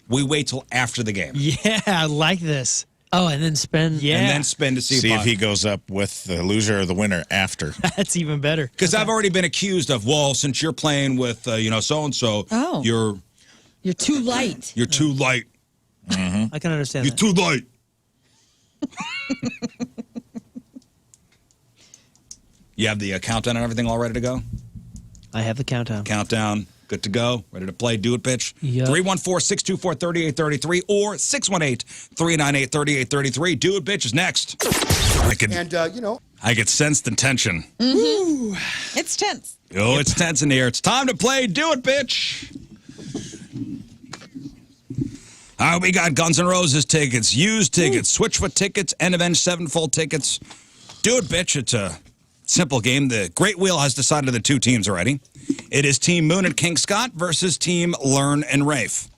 we wait till after the game. Yeah, I like this. Oh, and then spend. Yeah. And then spin to see if he goes up with the loser or the winner after. That's even better. Because I've already been accused of, well, since you're playing with, so-and-so, Oh. you're You're too light. too light. I can understand You're that. too light. You have the countdown and everything all ready to go? I have the countdown. Countdown, good to go, ready to play, do it, bitch. Yep. 314-624-3833 or 618-398-3833. Do it, bitch is next. I get sensed in tension. It's tense. Oh, it's tense in here. It's time to play Do It, Bitch. All right, we got Guns N' Roses tickets, Used tickets, Switchfoot tickets, and Avenged Sevenfold tickets. Do It, Bitch. It's a simple game. The Great Wheel has decided the two teams already. It is Team Moon and King Scott versus Team Lern and Rafe.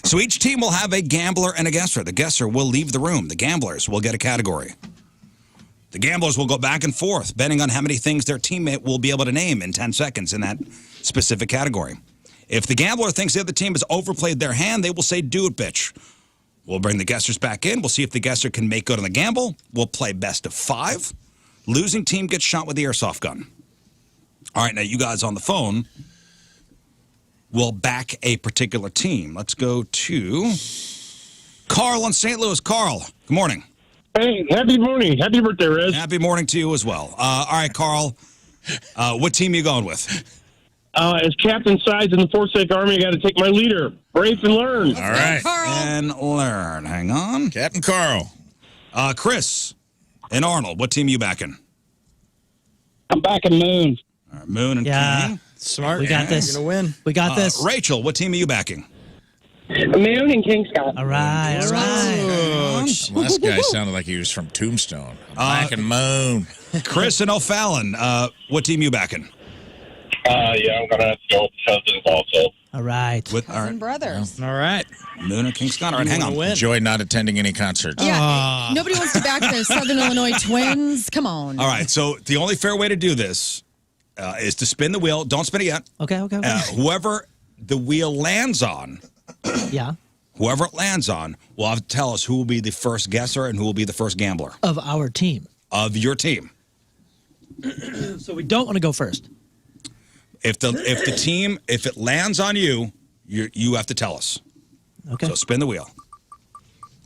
So each team will have a gambler and a guesser. The guesser will leave the room. The gamblers will get a category. The gamblers will go back and forth, betting on how many things their teammate will be able to name in 10 seconds in that specific category. If the gambler thinks the other team has overplayed their hand, they will say, do it, bitch. We'll bring the guessers back in. We'll see if the guesser can make good on the gamble. We'll play best of 5. Losing team gets shot with the airsoft gun. All right, now you guys on the phone will back a particular team. Let's go to Carl in St. Louis. Carl, good morning. Hey, happy morning. Happy birthday, Riz. Happy morning to you as well. All right, Carl, what team are you going with? As Captain Sides in the Forsyth Army, I got to take my leader, Rafe and Lern. All right. Carl. And Lern. Hang on. Captain Carl. Chris and Arnold, what team are you backing? I'm back in Moon. All right, Moon and Yeah. King. Smart. We got this. You're going to win. We got this. Rachel, what team are you backing? Moon and King Scott. All right. All right. The last guy sounded like he was from Tombstone. Back and Moon. Chris and O'Fallon, what team are you backing? Yeah, I'm going to have to go with Cousins also. All right. With all Cousin right, brothers. All right. Moon and King Scott. All right, hang on. Win. Enjoy not attending any concerts. Yeah. Nobody wants to back the Southern Illinois Twins. Come on. All right, so the only fair way to do this is to spin the wheel. Don't spin it yet. Okay. Whoever the wheel lands on, Yeah. whoever it lands on, will have to tell us who will be the first guesser and who will be the first gambler Of our team. of your team. So we don't want to go first. If it lands on you, you have to tell us. Okay. So spin the wheel.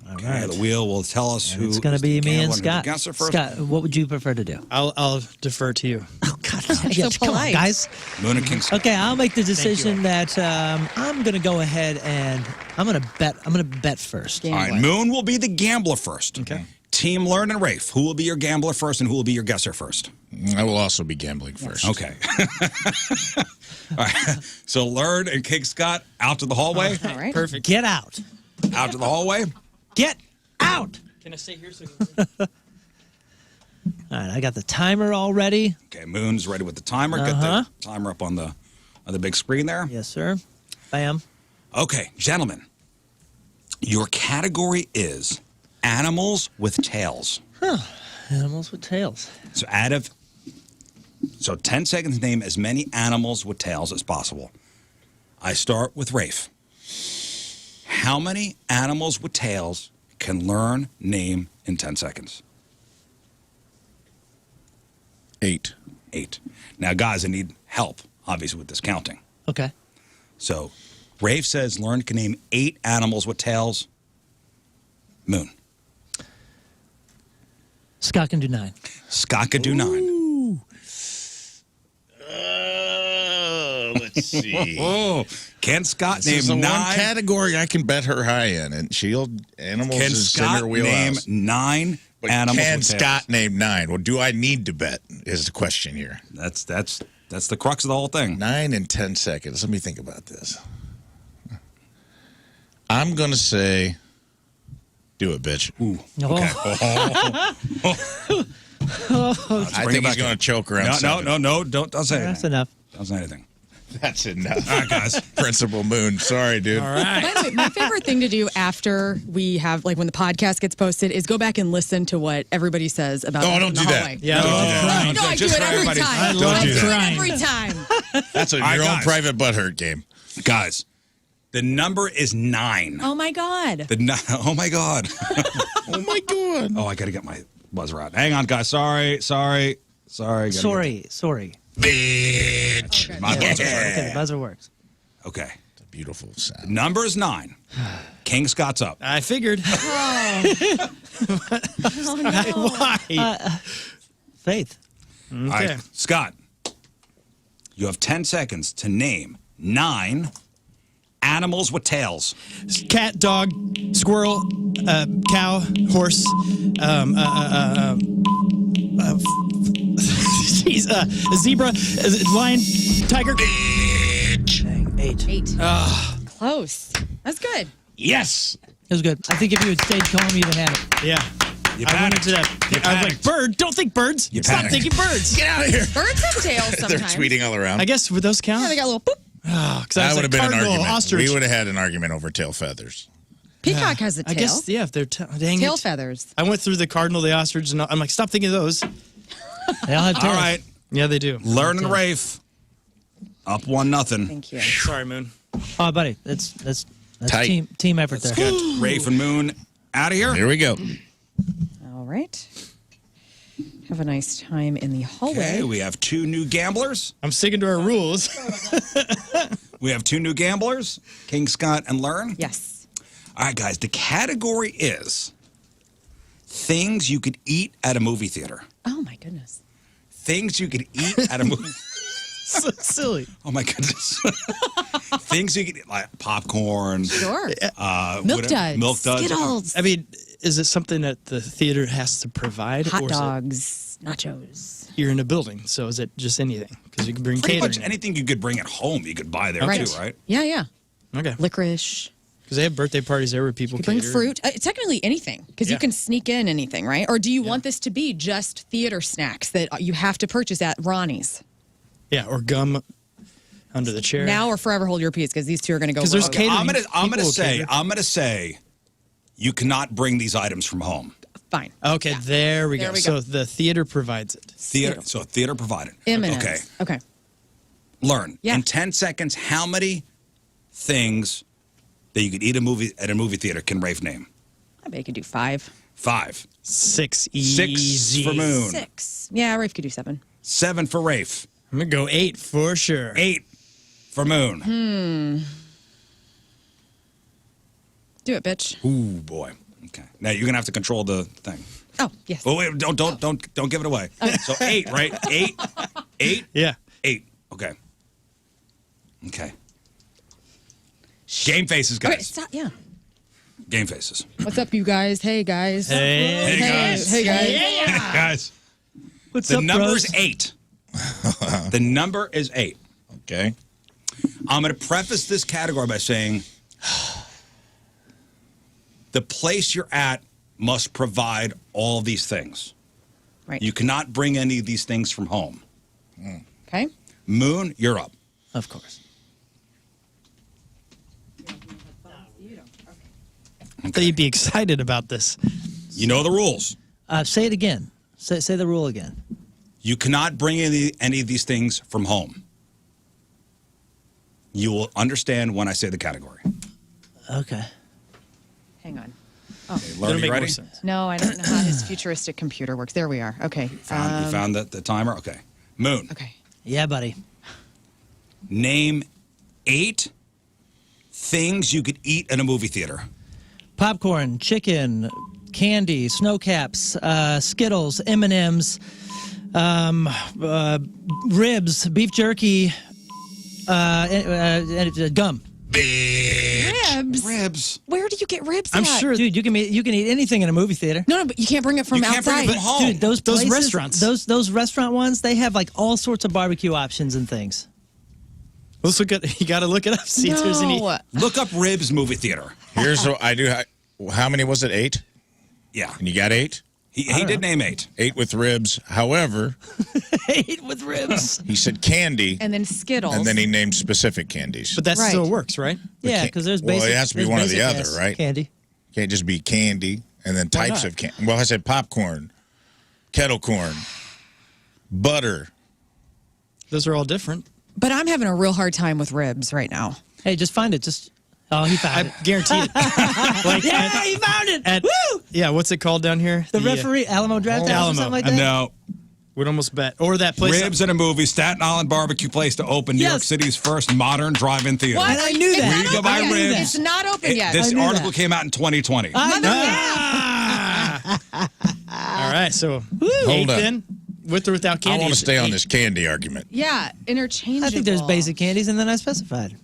All Okay, right. the wheel will tell us who. It's going to is be the me and gambler who Scott. the guesser first. Scott, what would you prefer to do? I'll defer to you. Oh, God. so Come on, polite. guys. Moon and King Scott. Okay, I'll make the decision that I'm going to go ahead and I'm going to bet first. All right, Moon will be the gambler first. Okay. Team Lern and Rafe, who will be your gambler first and who will be your guesser first? I will also be gambling first. Okay. All right. So Lern and King Scott out to the hallway. All right. Perfect. Get out. Out to the hallway. Get out. Can I stay here? All right, I got the timer all ready. Okay, Moon's ready with the timer. Get the timer up on the big screen there. Yes, sir. Bam. Okay, gentlemen, your category is animals with tails. Animals with tails. So 10 seconds, name as many animals with tails as possible. I start with Rafe. How many animals with tails can Lern name in 10 seconds? 8. 8. Now, guys, I need help, obviously, with this counting. Okay. So, Rafe says Lern can name 8 animals with tails. Moon. Scott can do 9. Scott could do 9. Let's see. Oh, can Scott This is name the 9? one category I can bet her high in, and animals Can is in Scott her name wheelhouse. 9 But animals can with tails? Scott name 9? Well, do I need to bet? Is the question here. That's the crux of the whole thing. 9 in 10 seconds. Let me think about this. I'm gonna say, do it, bitch. Ooh. Okay. I think he's gonna choke around. No, don't say anything. That's enough. Don't say anything. That's enough. All right, guys. Principal Moon. Sorry, dude. All right. By the way, my favorite thing to do after we have, like when the podcast gets posted, is go back and listen to what everybody says about Oh, us don't in the do that. hallway. Yeah, Don't don't do do that. that. No, I do Just it for every everybody's- time. I love I do it. it Crying. every time. That's your right, own guys. private butthurt game. Guys, the number is 9. Oh my God. Oh, my God. Oh my god. Oh, I got to get my buzzer out. Hang on, guys. Sorry. Gotta Sorry. Bitch. get my buzzer. Okay, the buzzer works. Okay. It's a beautiful sound. Number is 9. King Scott's up. I figured. Oh, no. Why? Faith. All right, Scott, you have 10 seconds to name 9 animals with tails. Cat, dog, squirrel, cow, horse, jeez, zebra, lion, tiger. Dang, 8. 8. Close. That's good. Yes. It was good. I think if you had stayed calm, you'd have had it. Yeah. You I went panicked. into that. You I was like, panicked. bird. Don't think birds. You Stop panicked. thinking birds. Get out of here. Birds have tails They're sometimes. tweeting all around. I guess would those count? Yeah, they got a little boop. Because that would have been an cardinal, argument. Ostrich. We would have had an argument over tail feathers. Peacock has a tail. I guess, yeah, if they're dang Tail it. feathers. I went through the cardinal, the ostrich, and I'm like, stop thinking of those. They all have tails. All right. Yeah, they do. Lern and Rafe up 1-0. Thank you. Sorry, Moon. Oh, buddy, that's Tight. team effort there. Get Rafe and Moon out of here. Here we go. All right. Have a nice time in the hallway. Okay, we have 2 new gamblers. I'm sticking to our rules. We have 2 new gamblers, King Scott and Lern. Yes. All right, guys, the category is things you could eat at a movie theater. Oh my goodness. Things you could eat at a movie. So silly. Oh my goodness. Things you could eat, like popcorn. Sure. Milk Duds. Milk duds. Skittles. I mean, is it something that the theater has to provide? Hot or is it dogs. Nachos. you're in a building, so is it just anything? Because you can bring Pretty catering. much anything you could bring at home, you could buy there Right. too, right? Yeah, yeah. Okay. Licorice. Because they have birthday parties there where people You bring cater. fruit. Technically anything, because you Yeah. can sneak in anything, right? Or do you want this to be just theater snacks that you have to purchase at Ronnie's? Yeah, or gum under the chair. Now or forever hold your peace, because these two are going to go. 'Cause there's rogue. catering. I'm gonna People will cater. say you cannot bring these items from home. Fine. Okay, Yeah. there we There go. we So go. the theater provides it. Theater provided. Imminent. Okay. Okay. Learn. Yeah. In 10 seconds, how many things that you could eat at a movie theater can Rafe name? I bet you could do 5. 5. 6 6 easy. for Moon. 6. Yeah, Rafe could do 7. 7 for Rafe. I'm gonna go 8 for sure. 8 for Moon. Do it, bitch. Ooh boy. Okay. Now you're gonna have to control the thing. Oh, yes. Oh wait! Don't give it away. So 8, right? 8. 8. Yeah. 8. Okay. Okay. Game faces, Okay, guys. stop. Yeah. Game faces. What's up, you guys? Hey, guys. Hey. Hey, guys. Hey, guys. Hey, guys. What's The up, number's bros? 8. The number is 8. Okay. I'm going to preface this category by saying the place you're at must provide all these things. Right. You cannot bring any of these things from home. Okay. Moon, you're up. Of course. I thought you'd be excited about this. You know the rules. Say it again. Say the rule again. You cannot bring any of these things from home. You will understand when I say the category. Okay. Hang on. Lern, It'll you make ready? more sense. No, I don't know how this futuristic computer works. There we are. Okay. You found the timer? Okay. Moon, Okay. Yeah, buddy. name 8 things you could eat in a movie theater. Popcorn, chicken, candy, snow caps, Skittles, M&Ms, ribs, beef jerky, gum. Ribs. Where do you get ribs I'm at? sure. Dude, you can eat anything in a movie theater. No, but you can't bring it from You can't outside. bring it from home. Dude, those Those places, restaurants. those restaurant ones, they have like all sorts of barbecue options and things. Let's look at. You got to look it up. See if there's any. No. Look up ribs movie theater. Here's what I do. How many was it? 8? Yeah. And you got 8? He did name 8. 8 with ribs. However, Eat with ribs. he said candy, And then Skittles. and then he named specific candies. But that Right. still works, right? Yeah, can't- because there's well, it basic. has to be there's one or the basic other, ass right? Candy. Can't just be candy and then Why types not? of candy. Well, I said popcorn, kettle corn, butter. Those are all different. But I'm having a real hard time with ribs right now. Hey, just find it. He found I it. guarantee it. Like Yeah, he found it. at, Woo! yeah, what's it called down here? The referee, Alamo Draft House or Alamo. something like that. No. Would almost bet. Or that place. Ribs in a movie, Staten Island barbecue place to open New York Yes. City's first modern drive-in theater. And I knew It's that. not We go open buy yet. ribs. It's not open yet. This I knew article that. came out in 2020. All right, so Hold 8 up. then, with or without I candy. want to it's stay on 8. this candy argument. Yeah, interchangeable. I think there's basic candies, and then I specified.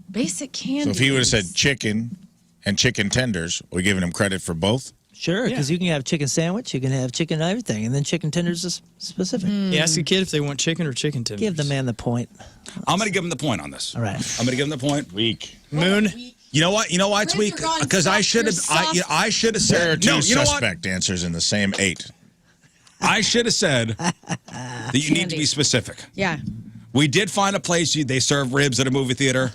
Basic candy. So if he would have said chicken and chicken tenders, we're giving him credit for both. Sure, because Yeah. you can have chicken sandwich, you can have chicken everything, and then chicken tenders is specific. Yeah, ask a kid if they want chicken or chicken tenders. Give the man the point. I'm going to give him the point on this. All right. I'm going to give him the point. Weak. Moon. You know what? You know why it's Ribs weak? are gone Because I soft. should have. They're soft. I should have There are said. two No, you know what? suspect answers in the same 8. I should have said that you need to be Candy. specific. Yeah, We did find a place they serve ribs at a movie theater.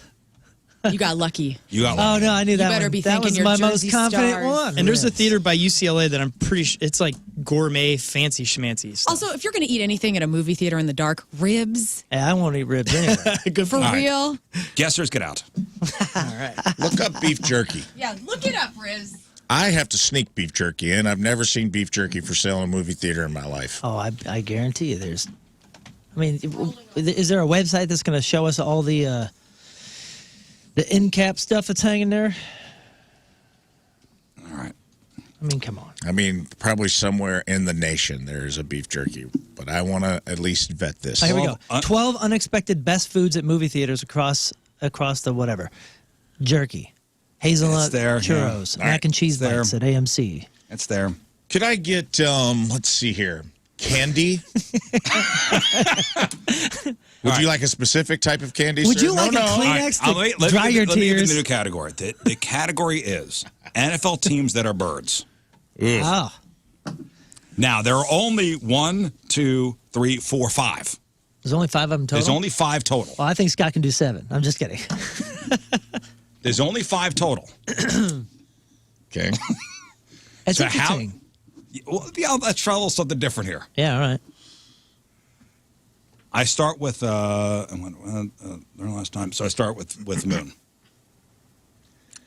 you got lucky. You got Oh one. no, I knew that better one. be that thanking was your my Jersey most confident Stars. one. And there's a Ribs. theater by UCLA that I'm pretty sure it's like gourmet, fancy schmancy stuff. Also, if you're going to eat anything at a movie theater in the dark, ribs, Yeah, I won't eat ribs anyway. Good for point. real. Guessers, get out. Look up beef jerky. Yeah, look it up, Riz. I have to sneak beef jerky in. I've never seen beef jerky for sale in a movie theater in my life. Oh, I guarantee you, there's. I mean, is there a website that's going to show us all the end cap stuff that's hanging there? All right. I mean, come on. I mean, probably somewhere in the nation there is a beef jerky, but I want to at least vet this. Here we go. 12 12 unexpected best foods at movie theaters across the whatever. Jerky, hazelnut It's there, churros, yeah. mac and cheese It's there. bites at AMC. It's there. Could I get, let's see here, candy? Would you like a specific type of candy? Would sir? you like a All Kleenex right, to let dry your me give you tears? the new category. The category is NFL teams that are birds. Oh, Now, there are only 1, 2, 3, 4, 5. there's only 5 of them total. There's only 5 total. Well, I think Scott can do 7. I'm just kidding. There's only 5 total. Okay. It's So how- interesting. Well, yeah, let's try a little something different here. Yeah, all right. I start with last time, so I start with Moon.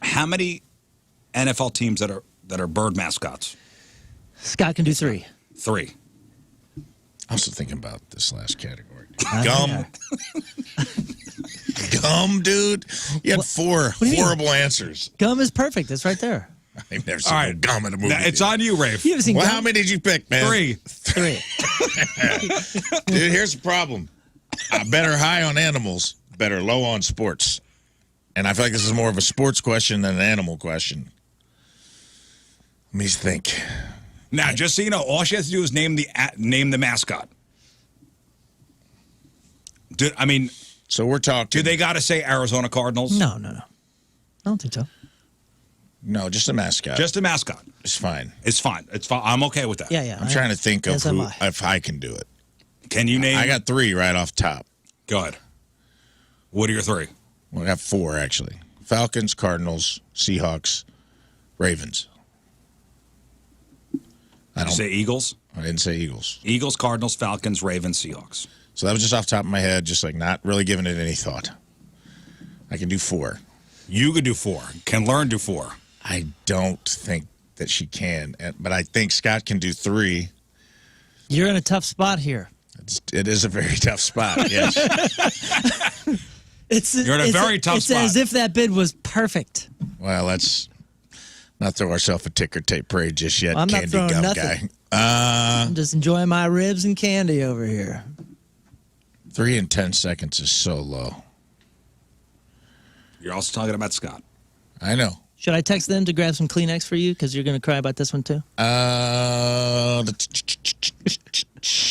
How many NFL teams that are bird mascots? Scott can do 3. 3. I'm also thinking about this last category. I Gum. know. Gum, dude. You had 4 do you mean? horrible answers. Gum is perfect. It's right there. I've never seen All no right. gum in a movie. Now, it's theater. on you, Rafe. You haven't seen Well, gum? how many did you pick, man? 3. 3. Dude, here's the problem. Better high on animals, better low on sports. And I feel like this is more of a sports question than an animal question. Let me think. Now, just so you know, all she has to do is name the mascot. So we're talking. Do they got to say Arizona Cardinals? No. I don't think so. No, just a mascot. Just a mascot. It's fine. It's fine. It's fine. I'm okay with that. Yeah. I'm trying to think of As am I. if I can do it. Can you name? I got 3 right off top. Go ahead. What are your 3? Well, I got 4 actually. Falcons, Cardinals, Seahawks, Ravens. Did you say Eagles? I didn't say Eagles. Eagles, Cardinals, Falcons, Ravens, Seahawks. So that was just off the top of my head, just like not really giving it any thought. I can do 4. You could do 4. Can Lern do 4? I don't think that she can, but I think Scott can do 3. You're in a tough spot here. It is a very tough spot, yes. You're in a very tough spot. It's as if that bid was perfect. Well, let's not throw ourselves a ticker tape parade just yet, I'm not candy throwing gum nothing. guy. I'm just enjoying my ribs and candy over here. 3 in 10 seconds is so low. You're also talking about Scott. I know. Should I text them to grab some Kleenex for you? Because you're going to cry about this one too?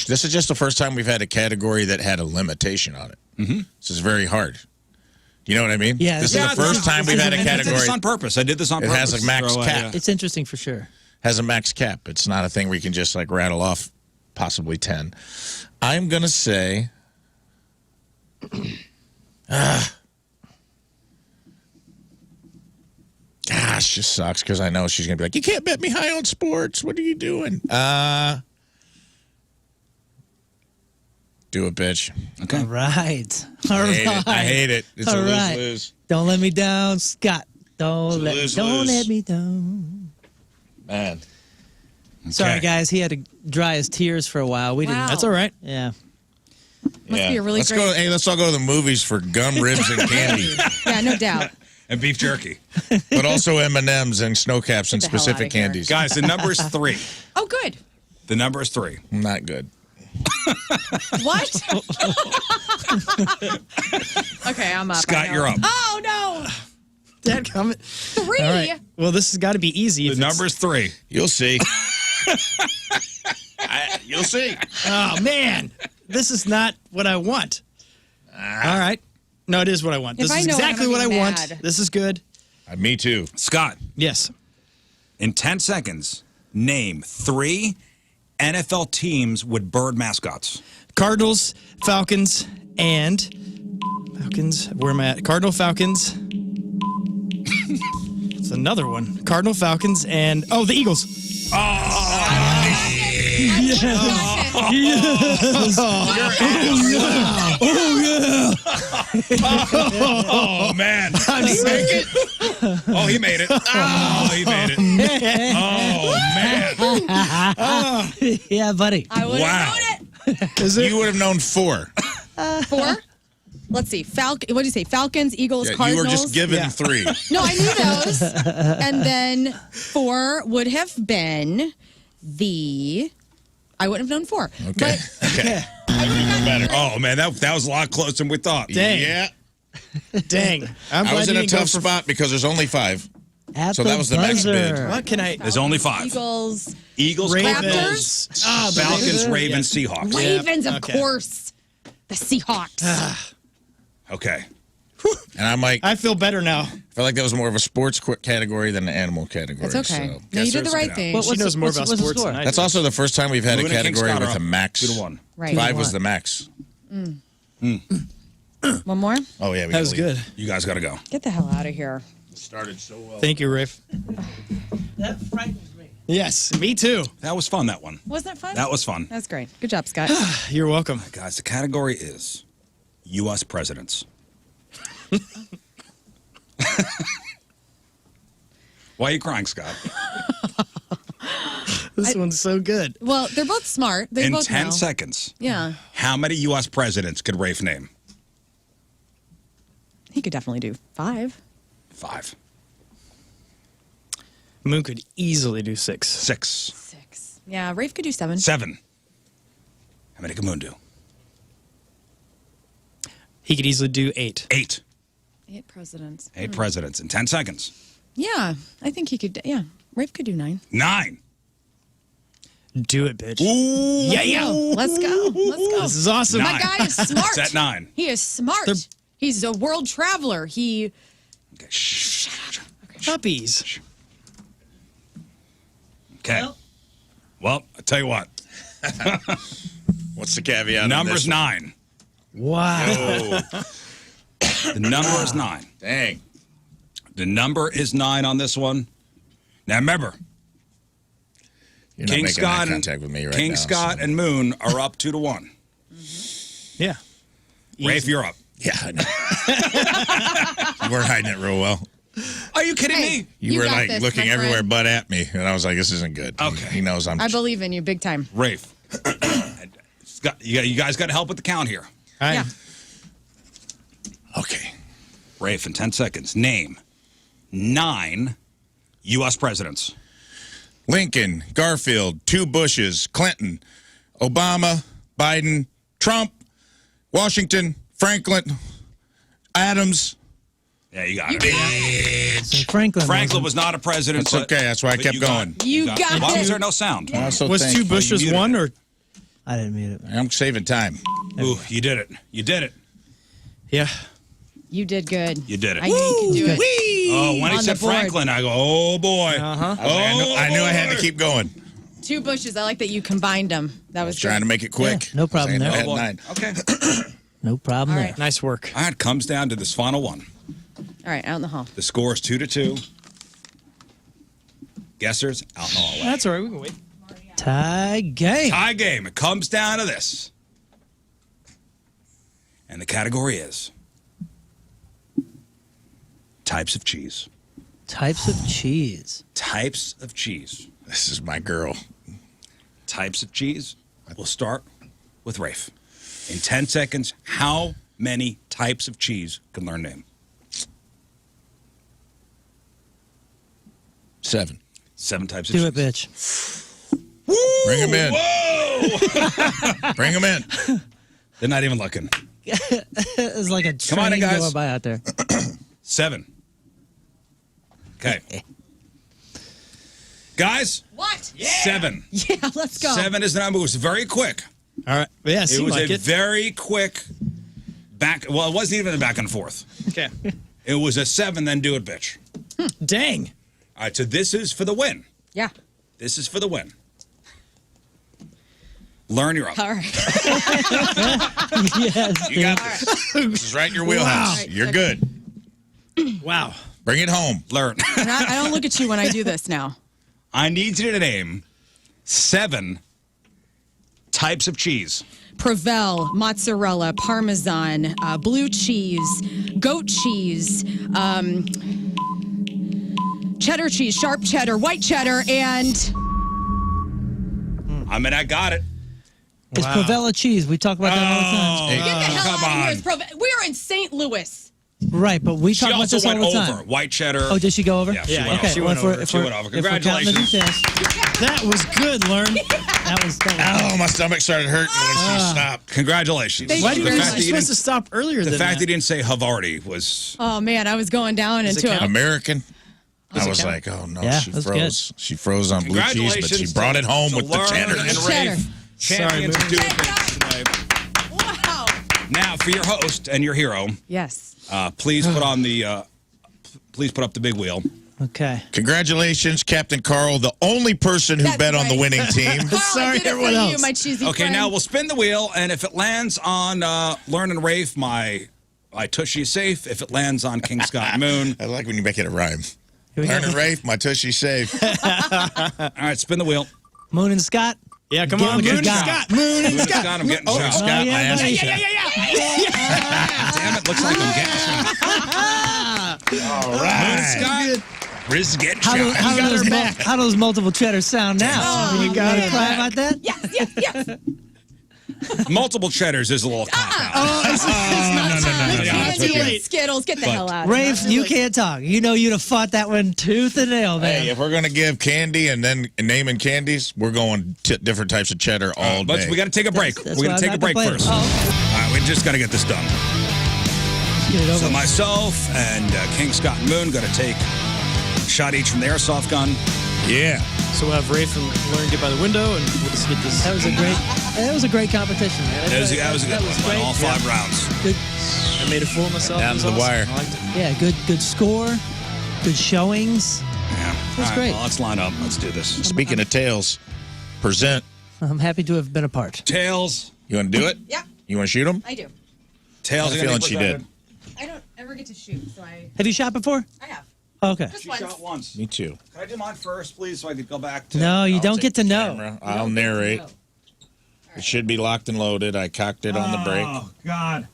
This is just the first time we've had a category that had a limitation on it. Mm-hmm. This is very hard. You know what I mean? Yeah. This is the first time we've had a I did category. this on purpose. I did this on It purpose. has a max cap. It's interesting for sure. Has a max cap. It's not a thing where you can just like rattle off possibly 10. I'm going to say... Gosh, just sucks because I know she's going to be like, you can't bet me high on sports. What are you doing? Do it, bitch. Okay. All right. I hate it. It's All a right. lose-lose. Don't let me down, Scott. Don't lose-lose. let me down. Man. Sorry, guys. He had to dry his tears for a while. We Wow. didn't. That's all right. Yeah. Must be a really let's great. Go, hey, let's all go to the movies for gum, ribs, and candy. Yeah, no doubt. And beef jerky. But also M&Ms and snow caps and Get the hell specific outta here. candies. Guys, the number is 3. Oh, good. The number is 3. Not good. What? Okay, I'm up. Scott, you're up. Oh no, Dadgummit. 3. All right. Well, this has got to be easy. The if it's- number is 3. You'll see. You'll see. Oh, man. This is not what I want. All right. No, it is what I want. If This I is know it, I'm exactly gonna what be I want. mad. This is good. Me too. Scott, Yes. in 10 seconds, name 3 NFL teams with bird mascots. Cardinals, Falcons, and Falcons. Where am I at? Cardinal Falcons. It's another one. Cardinal Falcons and the Eagles. Oh, man. Did he make it? Oh, he made it. Oh, he made it. Oh, man. Yeah, buddy. I would Wow. have known it. You would have known 4. 4. Let's see. What do you say? Falcons, Eagles, Yeah, you Cardinals. were just given 3. No, I knew those. And then 4 would have been the. I wouldn't have known 4. Okay. Okay. Better. Oh, man, that was a lot closer than we thought. Dang. Yeah. Dang. I'm I glad was you in a didn't go tough for- spot because there's only 5. At So that was the max bid. buzzer. What can I? There's only 5. Eagles, Eagles, Cardinals, Ah, the Falcons, Ravens, Yes. Seahawks. Ravens, of okay. course. The Seahawks. Okay. And I'm like, I feel better now. I feel like that was more of a sports category than an animal category. It's okay. So. No, you did the Guess right there's- thing. What- She what's knows the- more what's- about what's the sports score? than I do. That's also the first time we've had a Moving to King category Scott with are a up max. 2-1. Right. 5 was the max. One more? Oh, yeah. We That was gotta leave. good. You guys got to go. Get the hell out of here. Started so well. Thank you, Rafe. That frightens me. Yes, me too. That was fun, that one. Wasn't that fun? That was fun. That's great. Good job, Scott. You're welcome. Guys, the category is U.S. presidents. Why are you crying, Scott? This one's so good. Well, they're both smart. They In both 10 know. seconds, Yeah. how many U.S. presidents could Rafe name? He could definitely do 5. 5. Moon could easily do 6. 6. 6. Yeah, Rafe could do 7. 7. How many could Moon do? He could easily do 8. 8. 8 presidents. 8 presidents in 10 seconds. Yeah, I think he could. Yeah. Rafe could do 9. 9. Do it, bitch. Ooh. Yeah. Let's go. Let's go. This is awesome. Nine. My guy is smart. It's at 9. He is smart. He's a world traveler. He. Okay. Shh. Puppies. Okay. Well, I tell you what. What's the caveat? on Number's this one? 9. Wow. Oh, The number is 9. dang. The number is 9 on this one. Now remember, You're not King making eye Scott, contact with me right King now. Scott so- and Moon are up 2-1. Yeah. Rafe, you're up. Yeah, I know. You weren't hiding it real well. Are you kidding Hey, me? You were got like this, looking my everywhere friend. but at me, and I was like, "This isn't good." Okay. He knows I'm. I believe in you big time. Rafe, you guys got to help with the count here. All right. Yeah. Okay. Rafe, in 10 seconds, name 9 U.S. presidents. Lincoln, Garfield, 2 Bushes, Clinton, Obama, Biden, Trump, Washington, Franklin, Adams. Yeah, you got it. So Franklin. Franklin was not a president. That's okay. That's why I but kept you got going. it. You got Why was it. there no sound? Also, Was thank 2 you. bushes muted one it. or? I didn't mute it. I'm saving time. Ooh, you did it. You did it. Yeah. You did good. You did it. I knew you could do it. Oh, when he On said the board. Franklin, I go, oh boy. Uh-huh. I knew I had to keep going. 2 bushes. I like that you combined them. That was Trying to make it quick. Yeah, no problem Saying there. I had Oh, boy. 9. Okay. No problem All there. right. Nice work. All right, it comes down to this final one. All right, out in the hall. The score is 2-2. Guessers out in the hallway. That's all right. We can wait. Tie game. Tie game. It comes down to this. And the category is types of cheese. Types of cheese. Types of cheese. This is my girl. Types of cheese. We'll start with Rafe. In 10 seconds, how many types of cheese can Lern name? 7. 7 types of Do cheese. it, bitch. Bring him in. Whoa! Bring him in. They're not even looking. It's like a Come on in, train guys. going by out there. 7. Okay. Guys, What? 7. Yeah, let's go. 7 is the number. It was very quick. All right. Yeah, It seemed was like a it. very quick back. Well, it wasn't even a back and forth. Okay. It was a 7, then do it, bitch. Dang. All right, so this is for the win. Yeah. This is for the win. Lern, you're up. All right. Yes. You got this. This is right in your wheelhouse. Wow. You're good. Wow. Bring it home. Lern, And I don't look at you when I do this now. I need you to name 7 types of cheese. Provel, mozzarella, Parmesan, blue cheese, goat cheese, cheddar cheese, sharp cheddar, white cheddar, and I mean, I got it. It's Provella cheese. We talk about that all the time. Hey, get the hell come out of here. on. It's we are in St. Louis. Right, but we She talk about also this all went the time. over. White cheddar. Oh, did she go over? Yeah, she Yeah, went okay. over. She well, went if we're- over. if She we're- went over. if we're counting the Congratulations. details, That was good, Lern. that was Oh, my stomach started hurting when she stopped. Congratulations. Thank Why you did very you much. fact that you supposed to didn't, stop earlier the than fact that? that you didn't say Havarti was. Oh man, I was going down Does it into count? it. American. I it was count? like, oh no, Yeah, she that's froze. She froze on blue cheese, but Congratulations. she brought it home to with the Lern cheddar. and Cheddar. Rafe, champions Sorry, of doing things today. Wow. Now, for your host and your hero, Yes. please put on the. Please put up the big wheel. okay. Congratulations, Captain Carl, the only person who That's bet on the right. winning team. Carl, I Sorry, did it everyone for else. you, my cheesy Okay, friend. now we'll spin the wheel, and if it lands on Lern and Rafe, my tushy is safe. If it lands on King Scott and Moon, I like when you make it a rhyme. Here we Learn go. and Rafe, my tushy safe. all right, spin the wheel. Moon and Scott. Yeah, come Get on, what you Moon and got. Scott. Moon and Moon and Scott. Scott, I'm getting Oh, shot. Scott, yeah, my ass buddy. is shot. Damn it, looks like I'm getting shot. All right. Scott, Riz is getting How do, shot. how, do got those her mul- back. how do those multiple cheddars sound now? Oh, you got wanna her cry back. about that? Yes. multiple cheddars is a little cop out. Oh, it's not time. no, no. Candy Too and late. Skittles, get the hell out. Rafe, you can't talk. You know you'd have fought that one tooth and nail, man. Hey, if we're going to give candy and then naming candies, we're going different types of cheddar all But day. we got to take a break. That's We're why going to I'm take a not break complaining. first. Oh, All right, we just got to get this done. let's get it over. So myself and King Scott and Moon got to take a shot each from the airsoft gun. Yeah. So we'll have Rafe and Lern get by the window, and we'll just get this. That was a great competition, man. That was a good one. great. All 5 rounds. Good. I made a fool of myself. Down It was to the awesome. wire. I liked it. Yeah, good score, good showings. Yeah. That's All great. Well, let's line up. Let's do this. Speaking of tails, present. I'm happy to have been a part. Tails. You want to do it? Yeah, You want to shoot him? I do. Tails. I have a are gonna feeling be she presented. did. I don't ever get to shoot, so Have you shot before? I have. Okay. Just She once. shot once. Me too. Can I do mine first, please, so I could go back to... No, you don't take get to the know. camera. I'll narrate. It should be locked and loaded. I cocked it on the break. Oh, God.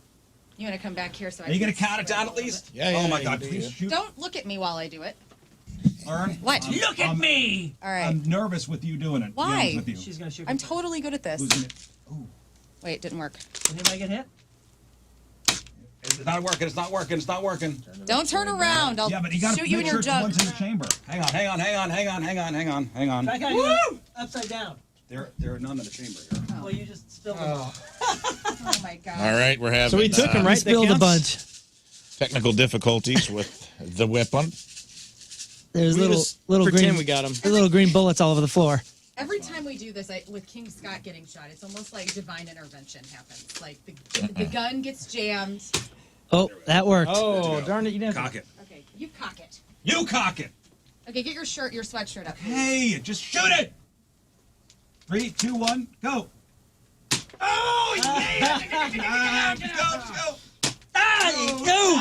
You want to come back here so I Are you can going to count it spread down a at little least? Yeah, yeah, Oh, my you God. do, Please yeah. shoot. bit? Don't look at me while I do it. Learn. What? Look at me. All right. I'm nervous with you doing it. to be Why? honest with you. She's gonna shoot. I'm totally good at this. Who's gonna- Wait, it didn't work. Anybody get hit? It's not working. It's not working. It's not working. Don't turn around. I'll Yeah, but you got to shoot you in make your sure jug. one's in the chamber. Hang on. Woo! Upside down. There are none in the chamber here. Well, you just spilled Oh my god. All right, we're having So we took him, right? That spilled a counts? bunch. technical difficulties with the weapon. There's We little just little pretend green we got 'em. little green bullets all over the floor. Every time we do this, with King Scott getting shot, it's almost like divine intervention happens. Like the gun gets jammed. Oh, that worked. Oh, darn it. You didn't. Cock it. Okay, you cock it. You cock it. Okay, get your sweatshirt up. Hey, just shoot it. 3, 2, 1, go. Oh, yeah! Go.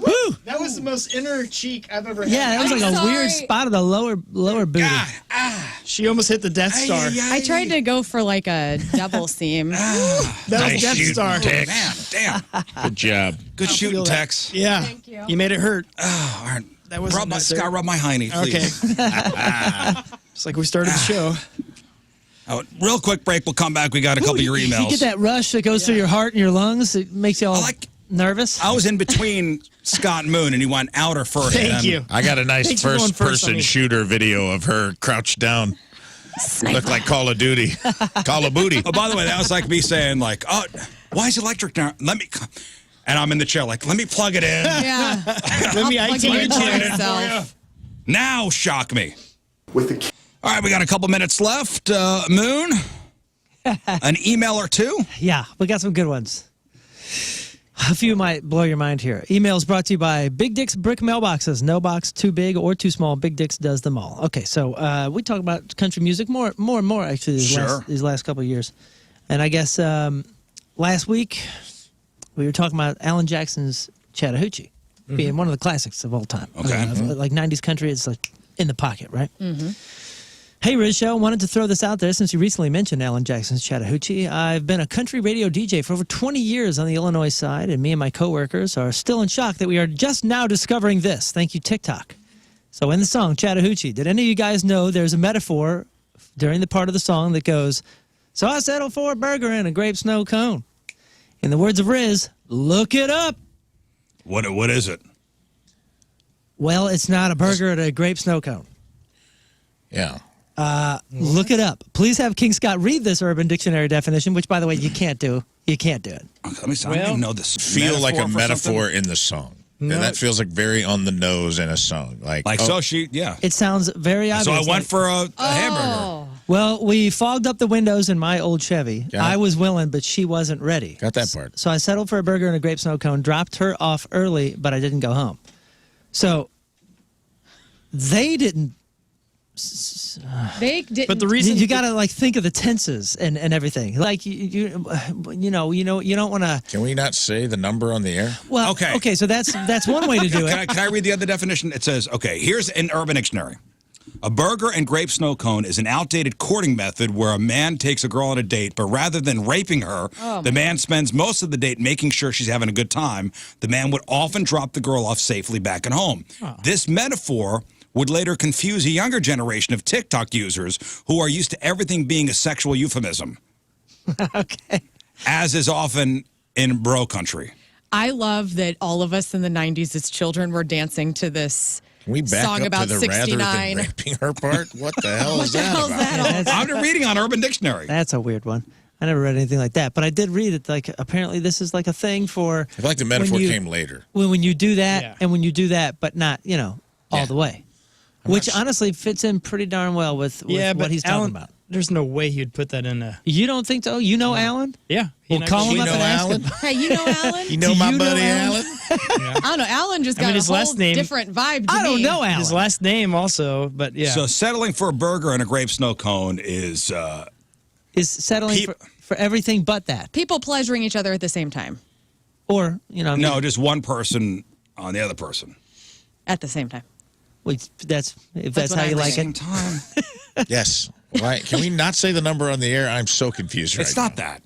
Oof. That was the most inner cheek I've ever had. Yeah, that was I'm like a sorry. weird spot of the lower booty. She almost hit the Death Star. I tried to go for like a double seam. That was Nice Death shooting, Star. Tex. Man, damn. Good job. Good shooting, Tex. Yeah. Thank you. You made it hurt. That wasn't necessary. Scott, rub my hiney, please. Okay. It's like we started the show. Oh, real quick break. We'll come back. We got a couple of your emails. You get that rush that goes through your heart and your lungs. It makes you all nervous. I was in between Scott and Moon, and he went outer first. Thank you. I got a nice Thanks for going first on first-person me. shooter video of her crouched down. Looked like Call of Duty. Call of Booty. Oh, by the way, that was like me saying, like, oh, why is electric now? And I'm in the chair, like, let me plug it in. Yeah. Let me I'll IT plug your it into chair. myself. Now shock me. All right, we got a couple minutes left. Moon, an email or two? Yeah, we got some good ones. A few might blow your mind here. Emails brought to you by Big Dick's Brick Mailboxes. No box too big or too small. Big Dick's does them all. Okay, so we talk about country music more and more actually these last couple of years. And I guess last week we were talking about Alan Jackson's Chattahoochee being one of the classics of all time. Okay. I mean, like 90s country, it's like in the pocket, right? Mm-hmm. Hey, Riz Show, wanted to throw this out there since you recently mentioned Alan Jackson's Chattahoochee. I've been a country radio DJ for over 20 years on the Illinois side, and me and my coworkers are still in shock that we are just now discovering this. Thank you, TikTok. So in the song Chattahoochee, did any of you guys know there's a metaphor during the part of the song that goes, so I settled for a burger and a grape snow cone? In the words of Riz, look it up. What is it? Well, it's not a burger and a grape snow cone. Yeah. Look it up. Please have King Scott read this Urban Dictionary definition, which, by the way, you can't do. You can't do it. Let me see. I don't even know this. Feel like a for metaphor something? in the song. And that feels like very on the nose in a song. Like So she, yeah. It sounds very obvious. So I went like- for a hamburger. Oh. Well, we fogged up the windows in my old Chevy. Got it. I was willing, but she wasn't ready. Got that part. So I settled for a burger and a grape snow cone, dropped her off early, but I didn't go home. So they didn't. They didn't. But the reason You got to like think of the tenses and everything. Like you don't want to. Can we not say the number on the air? Well, Okay. So that's one way to do it. Can I read the other definition? It says, okay, here's an Urban Dictionary. A burger and grape snow cone is an outdated courting method where a man takes a girl on a date, but rather than raping her, the man spends most of the date making sure she's having a good time. The man would often drop the girl off safely back at home. This metaphor would later confuse a younger generation of TikTok users who are used to everything being a sexual euphemism. Okay. As is often in bro country. I love that all of us in the 90s as children were dancing to this Can we back song up about to the rather 69. than raping her part? What the hell is What the that hell's about? that all about? I'm reading on Urban Dictionary. That's a weird one. I never read anything like that, but I did read it. Like apparently, this is like a thing for. I feel like the metaphor came later. When you do that, Yeah. and when you do that, but not all the way, which honestly fits in pretty darn well with what he's Alan, talking about. There's no way he would put that in a. You don't think so? You know Alan? Yeah. Well, call him You up know and ask Alan? him. Hey, you know Alan? You know Do my you know buddy Alan? Alan? I don't know. Alan just got his a whole last name- different vibe to I don't me. know Alan. His last name also, but yeah. So settling for a burger and a grape snow cone is Is settling for everything but that, People pleasuring each other at the same time. or no, just one person on the other person. At the same time. wait, that's what how I you read. like Same it. time. Yes. Why? Can we not say the number on the air? I'm so confused right It's now. not that.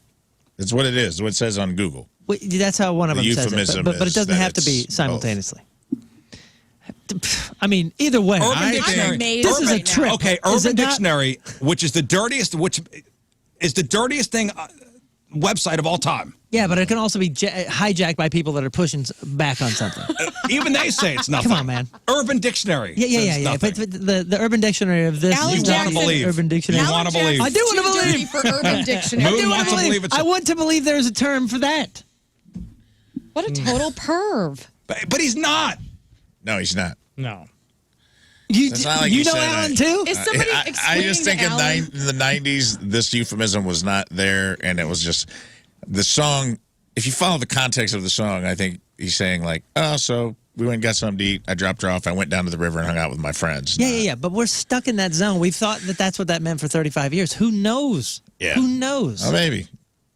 It's what it is. What it says on Google. Wait, that's how one of The them says it, euphemism but it is doesn't that have to be it's simultaneously. I mean, either way. Urban Dictionary. amazed This is a right now. trip. Okay, Is Urban it not? Dictionary, which is the dirtiest thing website of all time. Yeah, but it can also be hijacked by people that are pushing back on something. Even they say it's nothing. Come on, man. Urban Dictionary. Yeah. Nothing. But the Urban Dictionary of this Alan is You not want to Jackson- believe. Urban Dictionary. You Alan want to believe. I do wanna Jackson's too believe. dirty for Urban Dictionary. Moon I wants to believe it's I want to believe there's a term for that. What a total perv. But he's not. No, he's not. no. It's not like you you know said, Alan too? Is somebody I explaining just to think in Alan? the 90s, this euphemism was not there, and it was just the song. If you follow the context of the song, I think he's saying, like, oh, so we went and got something to eat. I dropped her off. I went down to the river and hung out with my friends. Yeah. But we're stuck in that zone. We've thought that that's what that meant for 35 years. Who knows? Yeah. Who knows? Oh, maybe.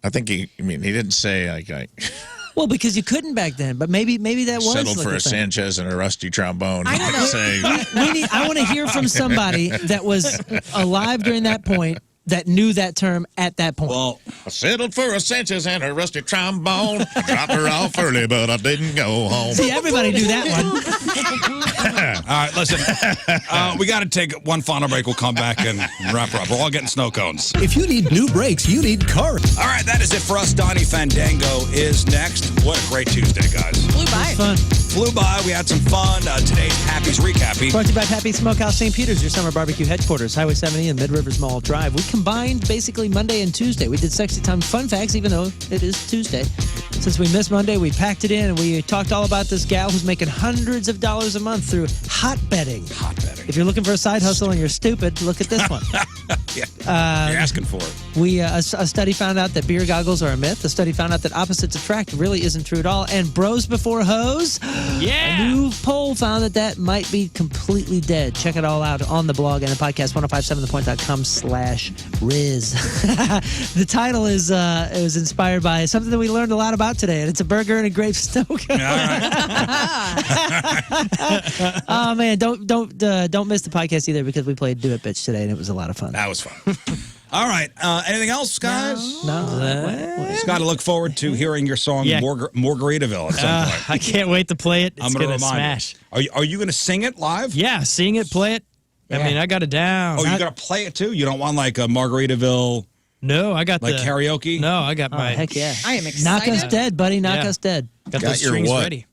I think he didn't say, like Well, because you couldn't back then, but maybe that was settled like for a a thing. Sanchez and a rusty trombone. I don't know. Say, I want to hear from somebody that was alive during that point that knew that term at that point. Well, I settled for a Sanchez and a rusty trombone. I dropped her off early, but I didn't go home. See, everybody knew that one. all right, listen. We got to take one final break. We'll come back and wrap her up. We're all getting snow cones. If you need new brakes, you need carbs. All right, that is it for us. Donnie Fandango is next. What a great Tuesday, guys. Flew by. Fun. Flew by. We had some fun. Today's Happy's Recappy. Brought to you by Happy Smokehouse St. Peter's, your summer barbecue headquarters, Highway 70 and Mid Rivers Mall Drive. We combined basically Monday and Tuesday. We did Sexy Time Fun Facts, even though it is Tuesday. Since we missed Monday, we packed it in and we talked all about this gal who's making hundreds of dollars a month through hot betting. Hot betting. If you're looking for a side hustle and you're stupid, look at this one. Yeah, you're asking for it. A study found out that beer goggles are a myth. A study found out that opposites attract really isn't true at all. And bros before hoes? Yeah. A new poll found that might be completely dead. Check it all out on the blog and the podcast, 1057thepoint.com/Riz. The title is it was inspired by something that we learned a lot about today, and it's a burger and a grape snow cone. All right. Oh man, don't miss the podcast either because we played Do It Bitch today and it was a lot of fun. That was fun. All right. Anything else, guys? No, Just got to look forward to hearing your song Yeah. Margaritaville at some point. I can't wait to play it. It's I'm going to gonna remind smash. you. Are you going to sing it live? Yeah, sing it, play it. I Yeah. mean, I got it down. Oh, you got to play it too? You don't want like a Margaritaville No, I got like the karaoke? No, I got Oh, my heck yeah. I am Knock us excited. dead, buddy. Knock Yeah. us dead. got Got the your strings what? ready.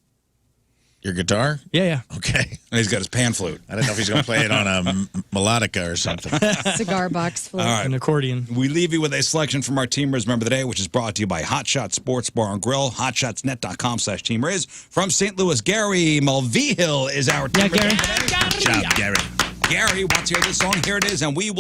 Your guitar? Yeah. Okay. And he's got his pan flute. I didn't know if he's going to play it on a melodica or something. Cigar box full. All right. An accordion. We leave you with a selection from our Team Riz Member of the Day, which is brought to you by Hot Shot Sports Bar and Grill, hotshotsnet.com/Team Riz. From St. Louis, Gary Mulvihill is our Team Riz Gary. Member of the Day. Good job, Gary. Gary wants to hear this song. Here it is, and we will